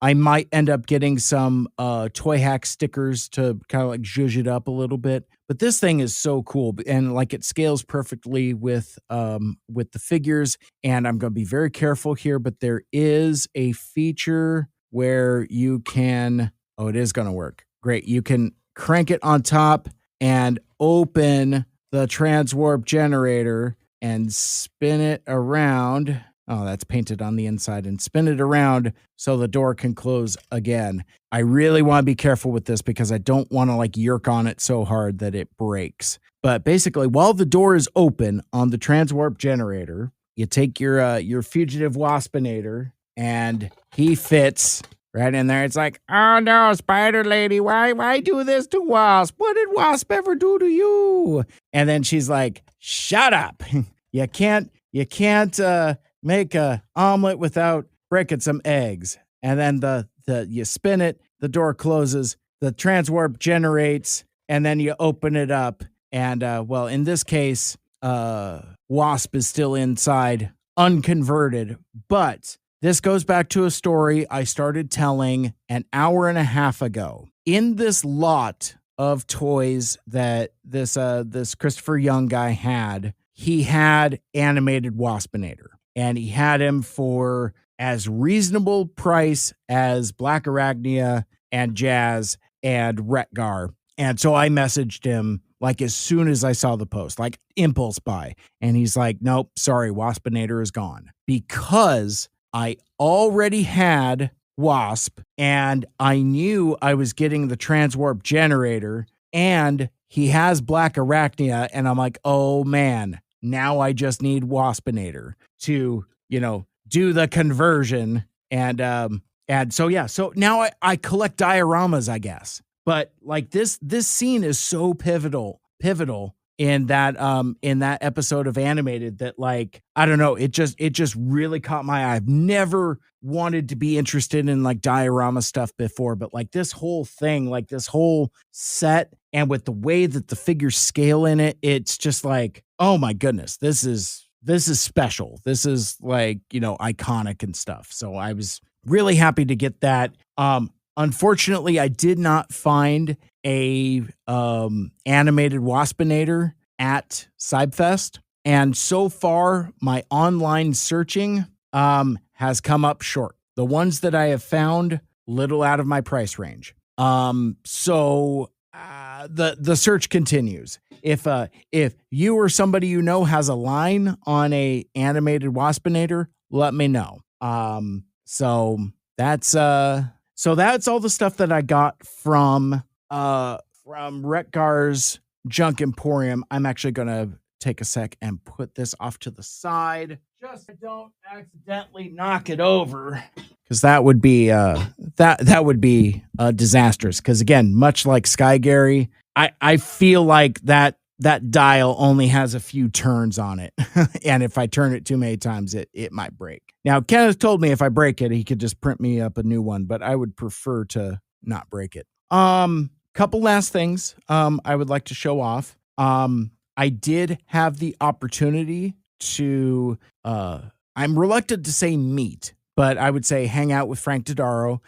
I might end up getting some Toy Hack stickers to kind of like zhuzh it up a little bit. But this thing is so cool, and like it scales perfectly with the figures. And I'm going to be very careful here, but there is a feature where you can, it is going to work. Great. You can crank it on top and open the transwarp generator and spin it around. Oh, that's painted on the inside, and spin it around so the door can close again. I really want to be careful with this because I don't want to like yerk on it so hard that it breaks. But basically, while the door is open on the transwarp generator, you take your Fugitive Waspinator, and he fits right in there. It's like, oh no, Spider Lady, why do this to Wasp? What did Wasp ever do to you? And then she's like, shut up. You can't make a omelet without breaking some eggs. And then you spin it, the door closes, the transwarp generates, and then you open it up. And well, in this case, Wasp is still inside, unconverted. But this goes back to a story I started telling an hour and a half ago. In this lot of toys that this Christopher Young guy had, he had animated Waspinator. And he had him for as reasonable price as Black Arachnia and Jazz and Retgar. And so I messaged him like as soon as I saw the post, like impulse buy. And he's like, nope, sorry, Waspinator is gone. Because I already had Wasp, and I knew I was getting the transwarp generator, and he has Black Arachnia, and I'm like, oh man, now I just need Waspinator to, do the conversion. And so, yeah, so now I collect dioramas, I guess. But like this scene is so pivotal in that episode of Animated that, like, I don't know, it just really caught my eye. I've never wanted to be interested in like diorama stuff before, but like this whole thing, like this whole set, and with the way that the figures scale in it, it's just like, oh my goodness, this is special. This is like, iconic and stuff. So I was really happy to get that. Unfortunately, I did not find a animated Waspinator at CybFest, and so far my online searching has come up short. The ones that I have found, little out of my price range. So the search continues. If you or somebody has a line on a animated Waspinator, let me know. So that's all the stuff that I got from Retgar's Junk Emporium. I'm actually gonna take a sec and put this off to the side, just so I don't accidentally knock it over, because that would be disastrous. Because again, much like Sky Gary, I feel like that that dial only has a few turns on it. And if I turn it too many times, it might break. Now, Kenneth told me if I break it, he could just print me up a new one, but I would prefer to not break it. Couple last things I would like to show off. I did have the opportunity to I'm reluctant to say meet, but I would say hang out with Frank Dodaro.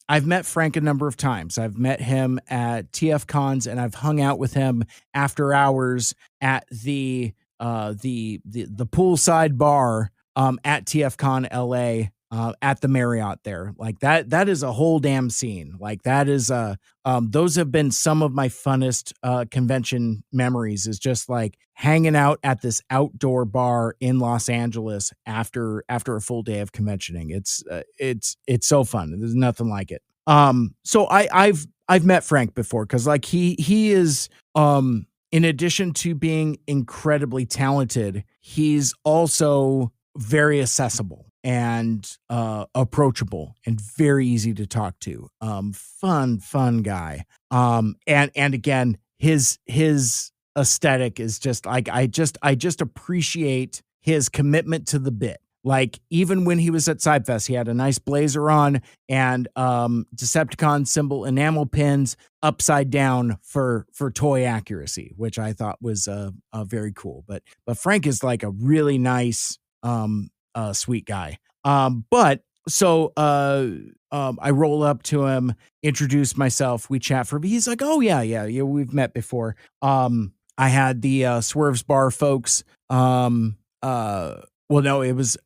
I've met Frank a number of times. I've met him at TF Cons, and I've hung out with him after hours at the poolside bar at TF Con LA at the Marriott there. Like that is a whole damn scene. Like that is those have been some of my funnest convention memories, is just like hanging out at this outdoor bar in Los Angeles after a full day of conventioning. It's so fun. There's nothing like it. So I've met Frank before, because like he is in addition to being incredibly talented, he's also very accessible and approachable and very easy to talk to. Fun guy. And again, his aesthetic is just like, I just appreciate his commitment to the bit. Like, even when he was at CybFest, he had a nice blazer on and Decepticon symbol enamel pins upside down for toy accuracy, which I thought was very cool. But Frank is like a really nice, sweet guy. I roll up to him, introduce myself, we chat for, he's like, oh yeah, we've met before. I had the Swerves Bar folks. Well, no, it was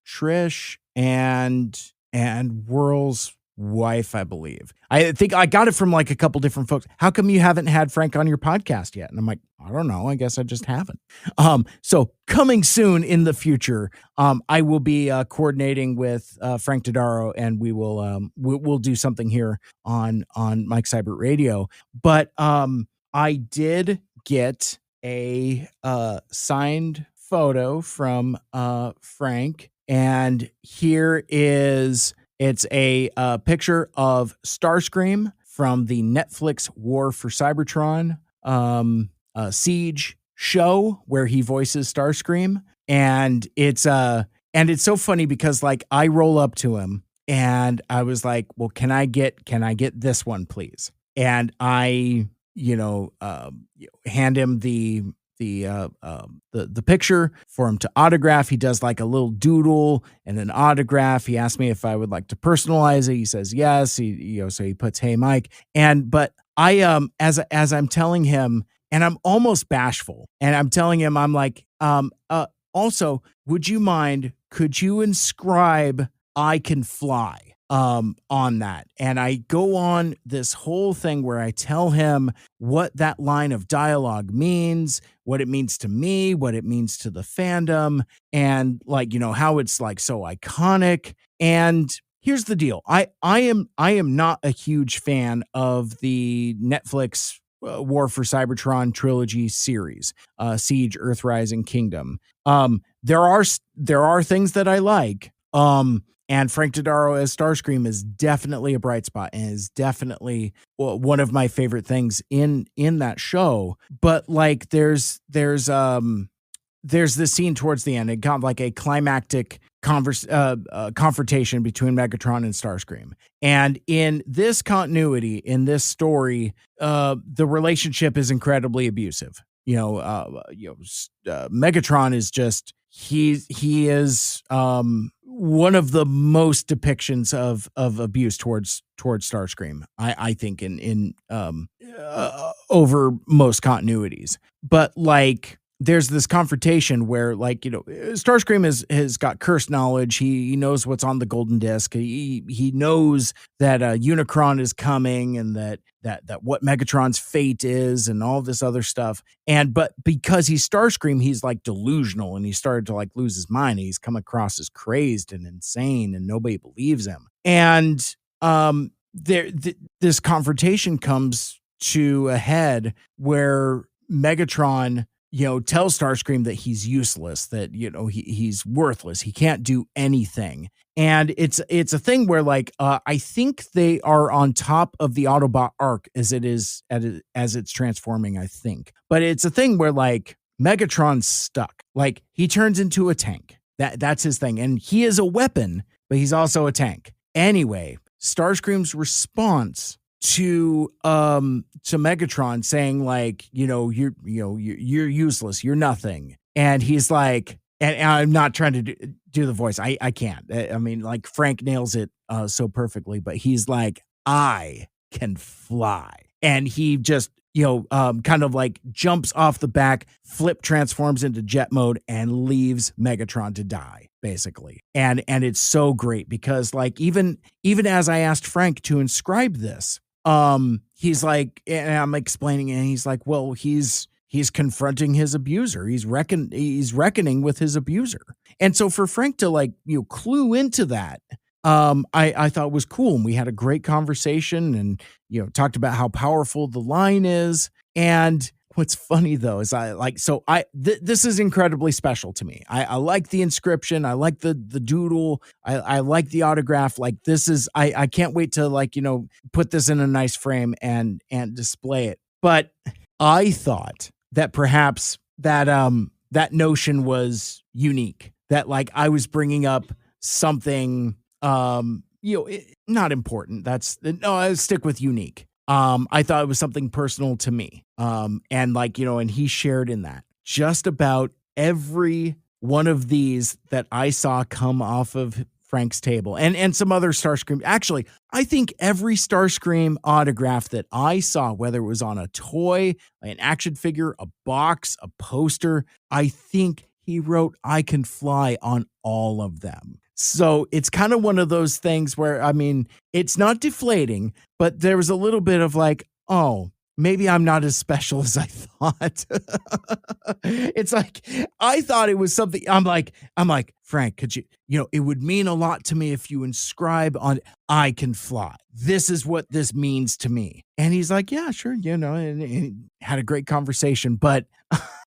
Trish and Whirl's wife, I believe. I think I got it from like a couple different folks. How come you haven't had Frank on your podcast yet? And I'm like, I don't know. I guess I just haven't. So coming soon in the future, I will be coordinating with Frank Dodaro, and we'll do something here on Mike Seibert Radio. But I did get a signed photo from Frank, and it's a picture of Starscream from the Netflix War for Cybertron Siege show, where he voices Starscream. And it's so funny because like I roll up to him and I was like, well, can I get this one, please? And I hand him the picture for him to autograph. He does like a little doodle and an autograph. He asked me if I would like to personalize it. He says yes. So he puts, "Hey, Mike." But I as I'm telling him, and I'm almost bashful, and I'm telling him, I'm like, also, would you mind? Could you inscribe "I can fly" on that? And I go on this whole thing where I tell him what that line of dialogue means, what it means to me, what it means to the fandom, and like, how it's like so iconic. And here's the deal. I am not a huge fan of the Netflix War for Cybertron trilogy series, Siege, Earthrise, Kingdom. There are things that I like. And Frank Dodaro as Starscream is definitely a bright spot, and is definitely one of my favorite things in that show. But like, there's this scene towards the end. It got like a climactic confrontation between Megatron and Starscream. And in this continuity, in this story, the relationship is incredibly abusive. Megatron is just, he is one of the most depictions of abuse towards Starscream, I think, in over most continuities. But like, there's this confrontation where, like, Starscream has got cursed knowledge. He knows what's on the golden disc. He knows that Unicron is coming, and that what Megatron's fate is, and all this other stuff. But because he's Starscream, he's like delusional, and he started to like lose his mind. He's come across as crazed and insane, and nobody believes him. And this confrontation comes to a head where Megatron tell Starscream that he's useless, that he's worthless, he can't do anything. And it's a thing where like I think they are on top of the Autobot arc as it's transforming, I think. But it's a thing where like Megatron's stuck. Like he turns into a tank. That's his thing. And he is a weapon, but he's also a tank. Anyway, Starscream's response to Megatron saying like, you're useless, you're nothing. And he's like, and I'm not trying to do the voice. I can't. I mean, like Frank nails it so perfectly, but he's like, I can fly. And he just, kind of like jumps off the back, flip transforms into jet mode and leaves Megatron to die, basically. And it's so great because like, even as I asked Frank to inscribe this, he's like, and I'm explaining it, and he's like, well, he's confronting his abuser. He's reckoning with his abuser. And so for Frank to like, clue into that, I thought was cool. And we had a great conversation and, talked about how powerful the line is. And what's funny though, is this is incredibly special to me. I like the inscription. I like the doodle. I like the autograph. Like this is, I can't wait to like, put this in a nice frame and display it. But I thought that perhaps that notion was unique, that like I was bringing up something, not important. I stick with unique. I thought it was something personal to me. And like, and he shared in that just about every one of these that I saw come off of Frank's table and some other Starscream. Actually, I think every Starscream autograph that I saw, whether it was on a toy, an action figure, a box, a poster, I think he wrote I can fly on all of them. So it's kind of one of those things where, I mean, it's not deflating, but there was a little bit of like, oh, maybe I'm not as special as I thought. It's like, I thought it was something. I'm like, Frank, could you, it would mean a lot to me if you inscribe on I can fly. This is what this means to me. And he's like, yeah, sure. And had a great conversation, but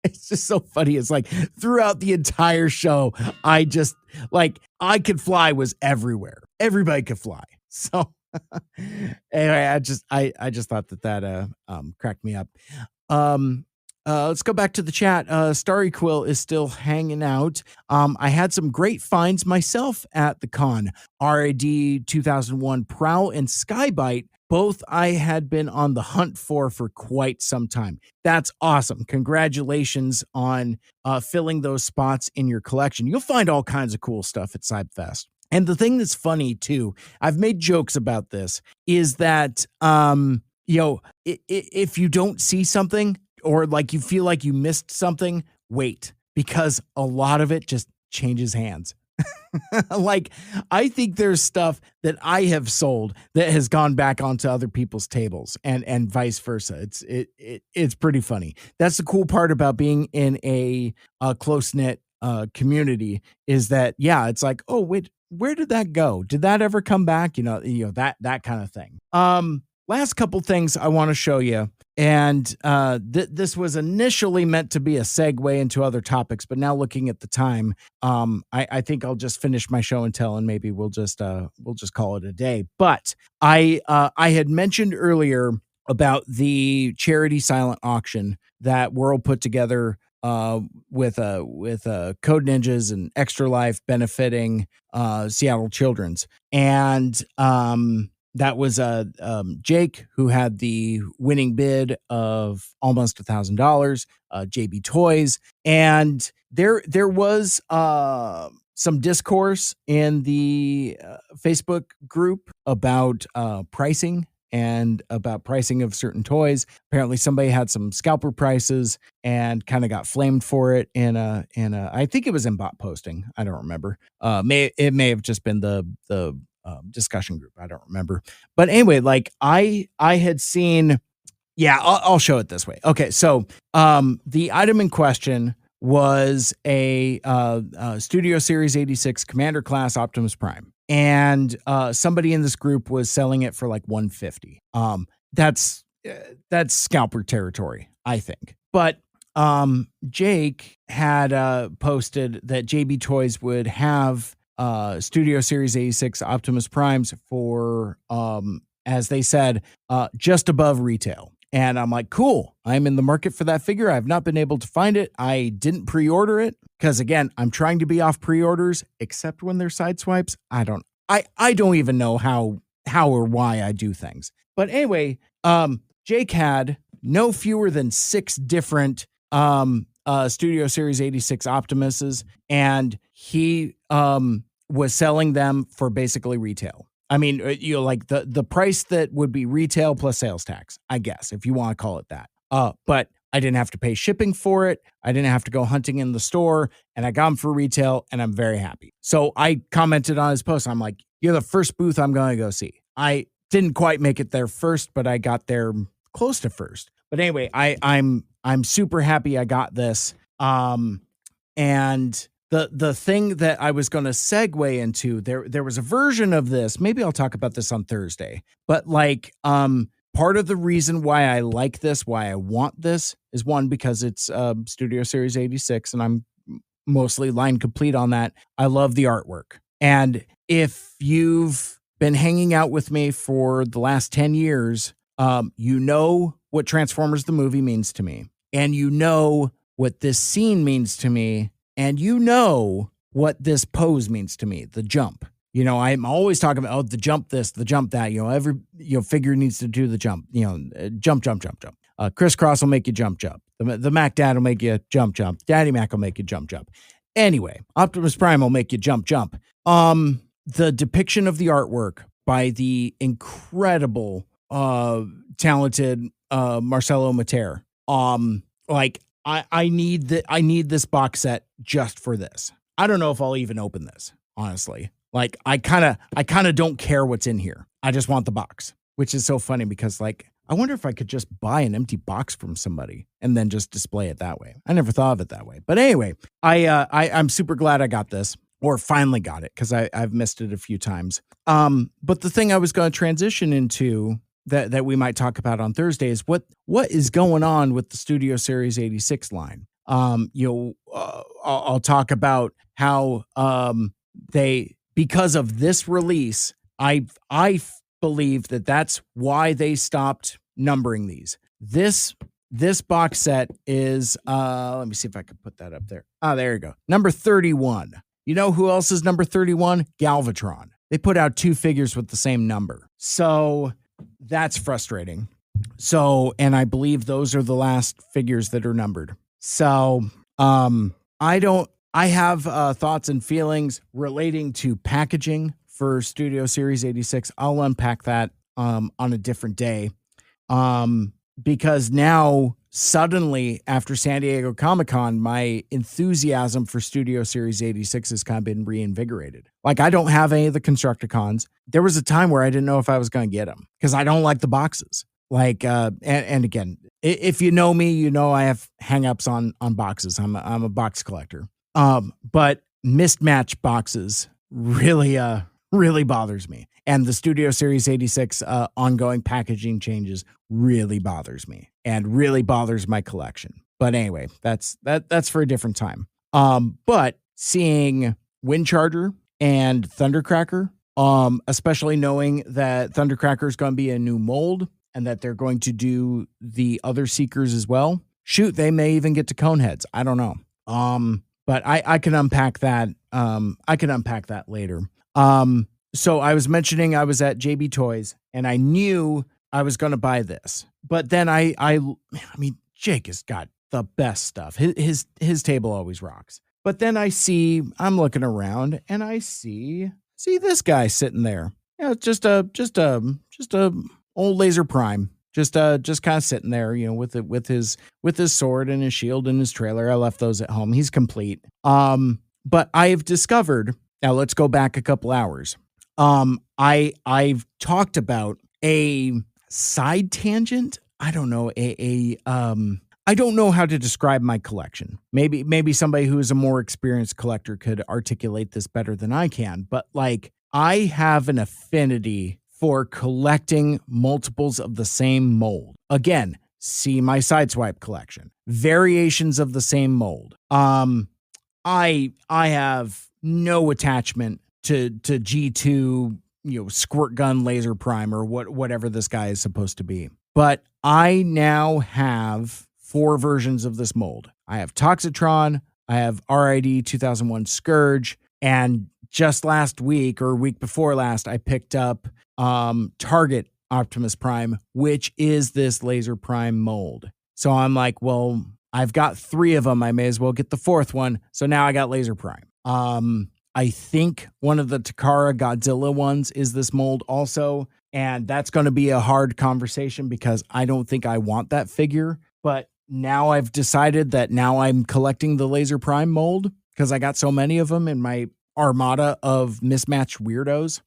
it's just so funny. It's like throughout the entire show, I just like, I could fly was everywhere. Everybody could fly. So anyway, I just thought that cracked me up. Let's go back to the chat. Starry Quill is still hanging out. I had some great finds myself at the con. RAD 2001 Prowl and Skybite, both I had been on the hunt for quite some time. That's awesome. Congratulations on filling those spots in your collection. You'll find all kinds of cool stuff at CybFest. And the thing that's funny too, I've made jokes about this, is that if you don't see something or like you feel like you missed something, wait, because a lot of it just changes hands. Like, I think there's stuff that I have sold that has gone back onto other people's tables and vice versa. It's pretty funny. That's the cool part about being in a close-knit community, is that, yeah, it's like, oh, wait, where did that go? Did that ever come back? That kind of thing. Last couple things I want to show you. And this was initially meant to be a segue into other topics, but now looking at the time, I think I'll just finish my show and tell, and maybe we'll just call it a day. But I had mentioned earlier about the charity silent auction that World put together with Code Ninjas and Extra Life benefiting Seattle Children's, and that was Jake, who had the winning bid of almost $1,000, JB Toys. And there was some discourse in the Facebook group about pricing and about pricing of certain toys. Apparently somebody had some scalper prices and kind of got flamed for it in a I think it was in bot posting. I don't remember. It may have just been the discussion group. I don't remember. But anyway, like I had seen, yeah, I'll show it this way. Okay. So, the item in question was a Studio Series 86 Commander Class Optimus Prime. And, somebody in this group was selling it for like $150. That's scalper territory, I think. But Jake had posted that JB Toys would have Studio Series 86 Optimus Primes for, as they said, just above retail. And I'm like, cool, I'm in the market for that figure. I've not been able to find it. I didn't pre-order it because, again, I'm trying to be off pre-orders, except when they're side swipes. I don't even know how or why I do things. But anyway, Jake had no fewer than 6 different Studio Series 86 Optimuses, and he was selling them for basically retail. I mean, like the price that would be retail plus sales tax, I guess, if you want to call it that. But I didn't have to pay shipping for it. I didn't have to go hunting in the store, and I got them for retail, and I'm very happy. So I commented on his post. I'm like, you're the first booth I'm going to go see. I didn't quite make it there first, but I got there close to first. But anyway, I'm super happy I got this. And the thing that I was going to segue into, there was a version of this. Maybe I'll talk about this on Thursday. But like, part of the reason why I like this, why I want this, is one, because it's Studio Series 86, and I'm mostly line complete on that. I love the artwork. And if you've been hanging out with me for the last 10 years, you know what Transformers the movie means to me. And you know what this scene means to me. And you know what this pose means to me, the jump. You know, I'm always talking about, oh, the jump this, the jump that. You know, every figure needs to do the jump. You know, jump. Crisscross will make you jump. The Mac Dad will make you jump. Daddy Mac will make you jump. Anyway, Optimus Prime will make you jump. The depiction of the artwork by the incredible, talented Marcelo Mater. Like I need this box set just for this. I don't know if I'll even open this, honestly. Like I kind of don't care what's in here. I just want the box, which is so funny because like I wonder if I could just buy an empty box from somebody and then just display it that way. I never thought of it that way. But anyway, I'm super glad I got this, or finally got it, because I've missed it a few times. But the thing I was going to transition into that we might talk about on Thursday is what is going on with the Studio Series 86 line. I'll talk about how because of this release, I believe that's why they stopped numbering these. This box set is let me see if I can put that up there. There you go. Number 31. You know who else is number 31? Galvatron. They put out 2 figures with the same number. So that's frustrating. And I believe those are the last figures that are numbered. So I have thoughts and feelings relating to packaging for Studio Series 86. I'll unpack that on a different day. Because now suddenly after San Diego Comic-Con, my enthusiasm for Studio Series 86 has kind of been reinvigorated. Like I don't have any of the Constructicons. There was a time where I didn't know if I was going to get them because I don't like the boxes. Like, and again, if you know me, you know I have hangups on boxes. I'm a box collector. But mismatched boxes really bothers me. And the Studio Series 86 ongoing packaging changes really bothers me and really bothers my collection. But anyway, that's for a different time. But seeing Windcharger and Thundercracker, especially knowing that Thundercracker is going to be a new mold and that they're going to do the other Seekers as well. Shoot, they may even get to Coneheads. I don't know. But I can unpack that. I can unpack that later. So I was mentioning I was at JB Toys and I knew I was going to buy this, but then I mean, Jake has got the best stuff. His table always rocks. But then I'm looking around and I see this guy sitting there. You know, just a old Laser Prime, just kind of sitting there, you know, with his sword and his shield and his trailer. I left those at home. He's complete. But I've discovered, now let's go back a couple hours. I've talked about a side tangent. I don't know, I don't know how to describe my collection. Maybe somebody who is a more experienced collector could articulate this better than I can, but like I have an affinity for collecting multiples of the same mold. Again, see my Sideswipe collection. Variations of the same mold. I have no attachment to G2, squirt gun laser prime or whatever this guy is supposed to be. But I now have 4 versions of this mold. I have Toxitron, I have RID 2001 Scourge, and just last week or week before last, I picked up Target Optimus Prime, which is this laser prime mold. So I'm like, well, I've got 3 of them. I may as well get the 4th one. So now I got laser prime. I think one of the Takara Godzilla ones is this mold also. And that's going to be a hard conversation because I don't think I want that figure. But now I've decided that now I'm collecting the laser prime mold because I got so many of them in my armada of mismatched weirdos.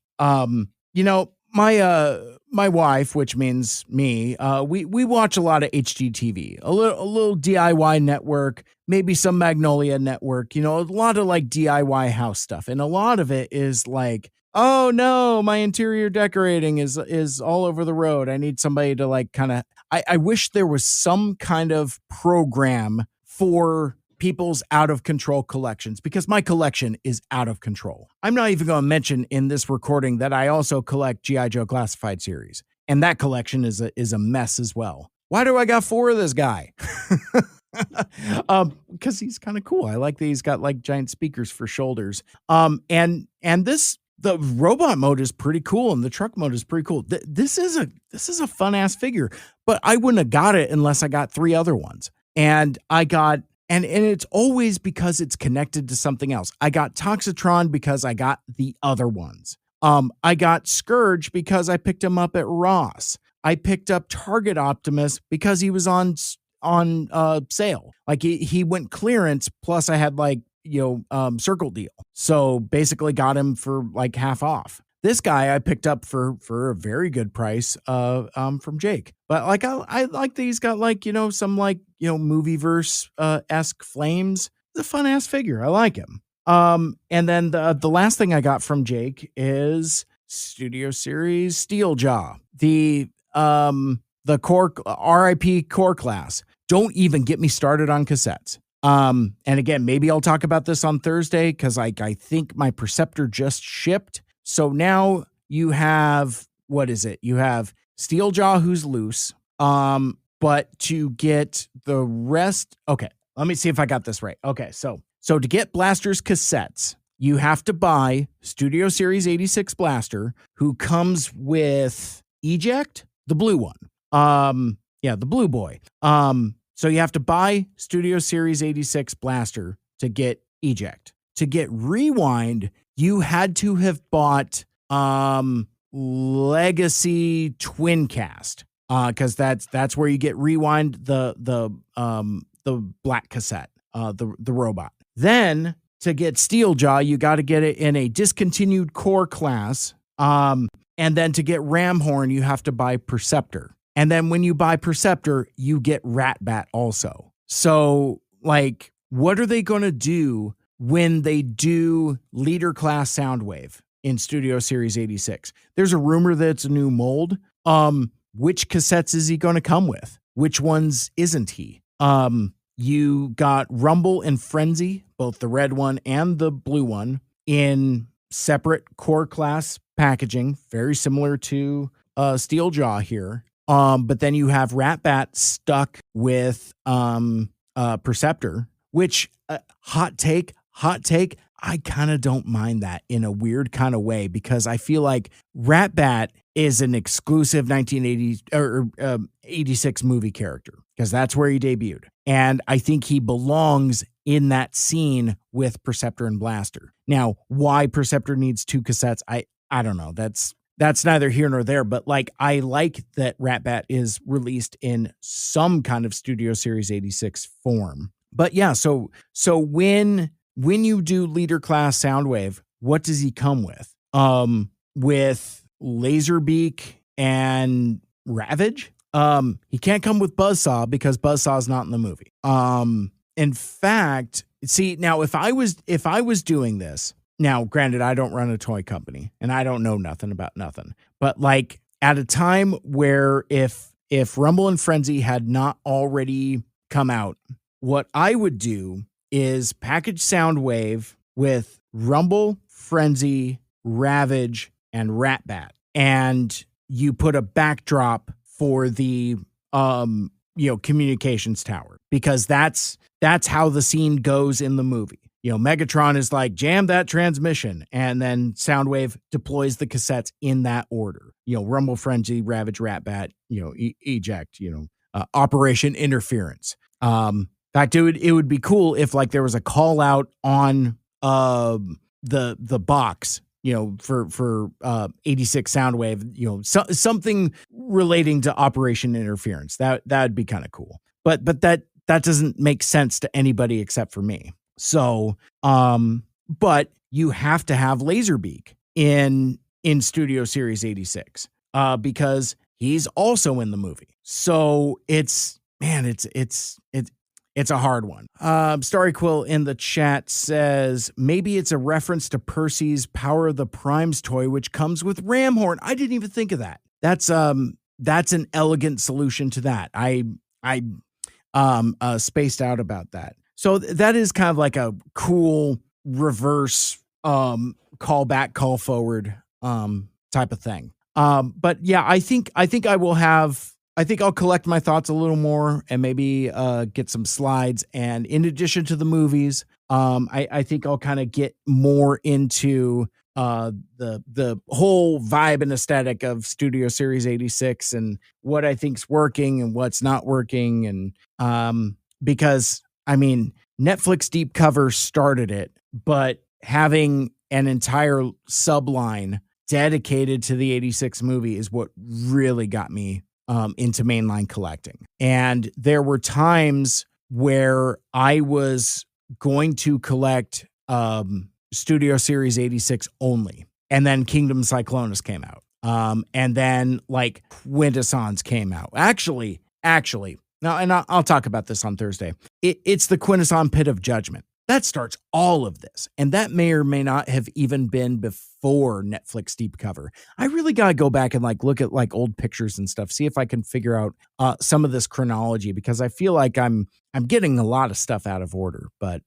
My wife, which means me, we watch a lot of HGTV, a little DIY network, maybe some Magnolia network, a lot of like DIY house stuff. And a lot of it is like, oh no, my interior decorating is all over the road. I need somebody to like kind of, I wish there was some kind of program for people's out of control collections because my collection is out of control. I'm not even going to mention in this recording that I also collect G.I. Joe Classified series, and that collection is a mess as well. Why do I got 4 of this guy? Because he's kind of cool. I like that he's got like giant speakers for shoulders. And the robot mode is pretty cool, and the truck mode is pretty cool. This is a fun ass figure, but I wouldn't have got it unless I got 3 other ones, and I got. And it's always because it's connected to something else. I got Toxitron because I got the other ones. I got Scourge because I picked him up at Ross. I picked up Target Optimus because he was on sale. Like he went clearance. Plus I had like, circle deal. So basically got him for like half off. This guy I picked up for a very good price from Jake. But like I like that he's got like, some like, movieverse esque flames. It's a fun ass figure. I like him. And then the last thing I got from Jake is Studio Series Steeljaw. The core RIP core class. Don't even get me started on cassettes. And again, maybe I'll talk about this on Thursday because I think my Perceptor just shipped. So now you have, what is it? You have Steeljaw who's loose. But to get the rest, okay, let me see if I got this right. Okay, so to get Blaster's cassettes, you have to buy Studio Series 86 Blaster, who comes with Eject, the blue one. The blue boy. So you have to buy Studio Series 86 Blaster to get Eject. To get Rewind, you had to have bought Legacy Twin Cast, because that's where you get Rewind, the black cassette, the robot. Then to get Steeljaw, you got to get it in a discontinued core class, and then to get Ramhorn, you have to buy Perceptor. And then when you buy Perceptor, you get Ratbat also. So like, what are they going to do when they do leader class Soundwave in Studio Series 86? There's a rumor that it's a new mold. Which cassettes is he going to come with? Which ones isn't he? You got Rumble and Frenzy, both the red one and the blue one, in separate core class packaging, very similar to Steeljaw here. But then you have Ratbat stuck with Perceptor, which hot take, I kind of don't mind that in a weird kind of way, because I feel like Ratbat is an exclusive 1980 or 86 movie character, because that's where he debuted. And I think he belongs in that scene with Perceptor and Blaster. Now, why Perceptor needs 2 cassettes, I don't know. That's neither here nor there, but like, I like that Ratbat is released in some kind of Studio Series 86 form. But yeah, so when you do leader class Soundwave, what does he come with? With Laserbeak and Ravage. He can't come with Buzzsaw because Buzzsaw's not in the movie. In fact, see, now if I was doing this, now granted, I don't run a toy company and I don't know nothing about nothing, but like at a time where if if Rumble and Frenzy had not already come out, what I would do is package Soundwave with Rumble, Frenzy, Ravage, and Ratbat, and you put a backdrop for the communications tower, because that's how the scene goes in the movie. Megatron is like, jam that transmission, and then Soundwave deploys the cassettes in that order. Rumble, Frenzy, Ravage, Ratbat, eject, Operation Interference. In fact, it would be cool if like there was a call out on the box, for 86 Soundwave, something relating to Operation Interference. That'd be kind of cool. But that doesn't make sense to anybody except for me. So, but you have to have Laserbeak in Studio Series 86, because he's also in the movie. So it's a hard one. Starry Quill in the chat says, maybe it's a reference to Percy's Power of the Primes toy, which comes with Ramhorn. I didn't even think of that. That's an elegant solution to that. I spaced out about that. So that is kind of like a cool reverse call back, call forward type of thing. But yeah, I think I'll collect my thoughts a little more and maybe get some slides. And in addition to the movies, I think I'll kind of get more into the whole vibe and aesthetic of Studio Series 86 and what I think's working and what's not working. And because I mean, Netflix Deep Cover started it, but having an entire subline dedicated to the 86 movie is what really got me into mainline collecting. And there were times where I was going to collect Studio Series 86 only. And then Kingdom Cyclonus came out. And then like Quintessence came out. Actually, now, and I'll talk about this on Thursday. It's the Quintessence Pit of Judgment. That starts all of this. And that may or may not have even been before Netflix Deep Cover. I really got to go back and like look at like old pictures and stuff, see if I can figure out some of this chronology, because I feel like I'm getting a lot of stuff out of order. But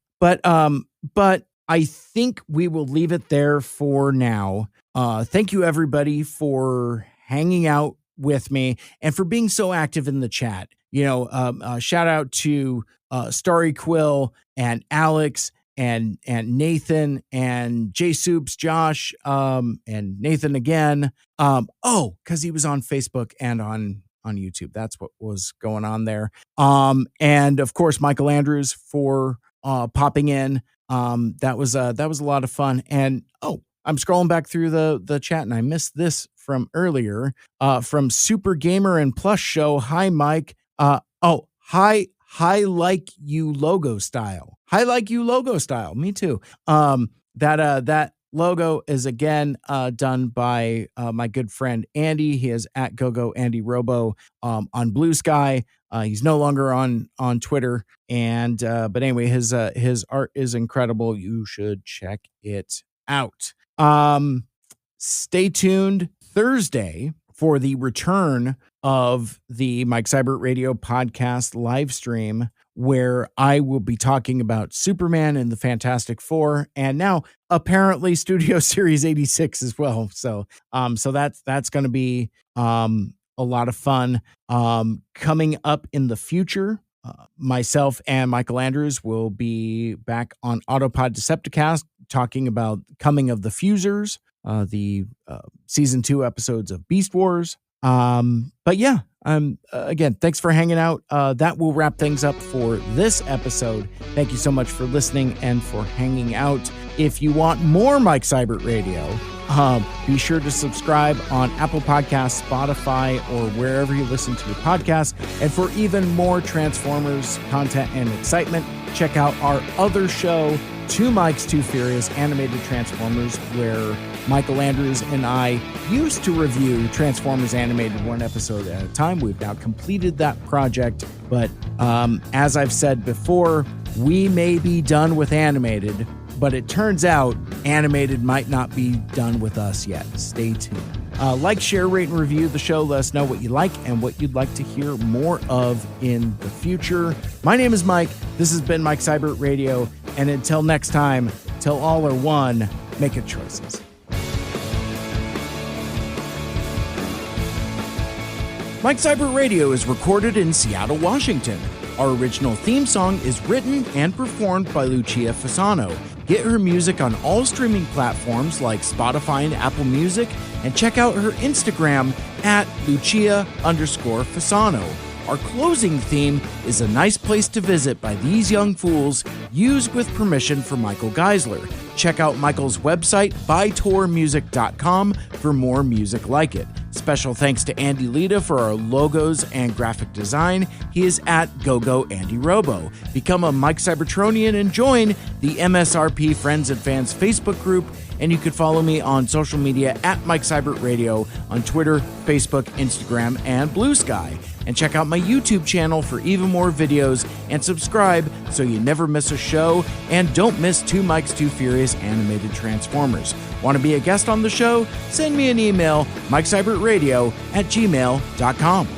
I think we will leave it there for now. Thank you everybody for hanging out with me and for being so active in the chat. Shout out to Starry Quill and Alex and Nathan and J Soups, Josh, and Nathan again. Because he was on Facebook and on YouTube. That's what was going on there. And of course, Michael Andrews for popping in. That was a lot of fun. And I'm scrolling back through the chat and I missed this from earlier. From Super Gamer and Plus Show. Hi, Mike. Hi like you logo style. Hi like you logo style. Me too. That logo is again done by my good friend Andy. He is at GoGo Andy Robo on Blue Sky. He's no longer on Twitter. And but anyway, his art is incredible. You should check it out. Stay tuned Thursday for the return of the Mike Seibert Radio podcast live stream, where I will be talking about Superman and the Fantastic Four, and now apparently Studio Series 86 as well. So that's going to be a lot of fun. Coming up in the future, myself and Michael Andrews will be back on Autopod Decepticast talking about Coming of the Fusers, the season 2 episodes of Beast Wars. But yeah, again, thanks for hanging out. That will wrap things up for this episode. Thank you so much for listening and for hanging out. If you want more Mike Seibert Radio, be sure to subscribe on Apple Podcasts, Spotify, or wherever you listen to your podcasts. And for even more Transformers content and excitement, check out our other show, Two Mikes, Two Furious Animated Transformers, where Michael Andrews and I used to review Transformers Animated one episode at a time. We've now completed that project, but as I've said before, we may be done with animated, but it turns out animated might not be done with us yet. Stay tuned. Like, share, rate, and review the show. Let us know what you like and what you'd like to hear more of in the future. My name is Mike. This has been Mike Seibert Radio. And until next time, till all are one, make good choices. Mike Seibert Radio is recorded in Seattle, Washington. Our original theme song is written and performed by Lucia Fasano. Get her music on all streaming platforms like Spotify and Apple Music, and check out her Instagram at Lucia_Fasano. Our closing theme is A Nice Place to Visit by These Young Fools, used with permission from Michael Geissler. Check out Michael's website, bytourmusic.com, for more music like it. Special thanks to Andy Lita for our logos and graphic design. He is at GoGoAndyRobo. Become a Mike Cybertronian and join the MSRP Friends and Fans Facebook group. And you can follow me on social media at Mike Seibert Radio on Twitter, Facebook, Instagram, and Blue Sky. And check out my YouTube channel for even more videos, and subscribe so you never miss a show and don't miss Two Mikes, Two Furious animated Transformers. Want to be a guest on the show? Send me an email, MikeSeibertRadio@gmail.com.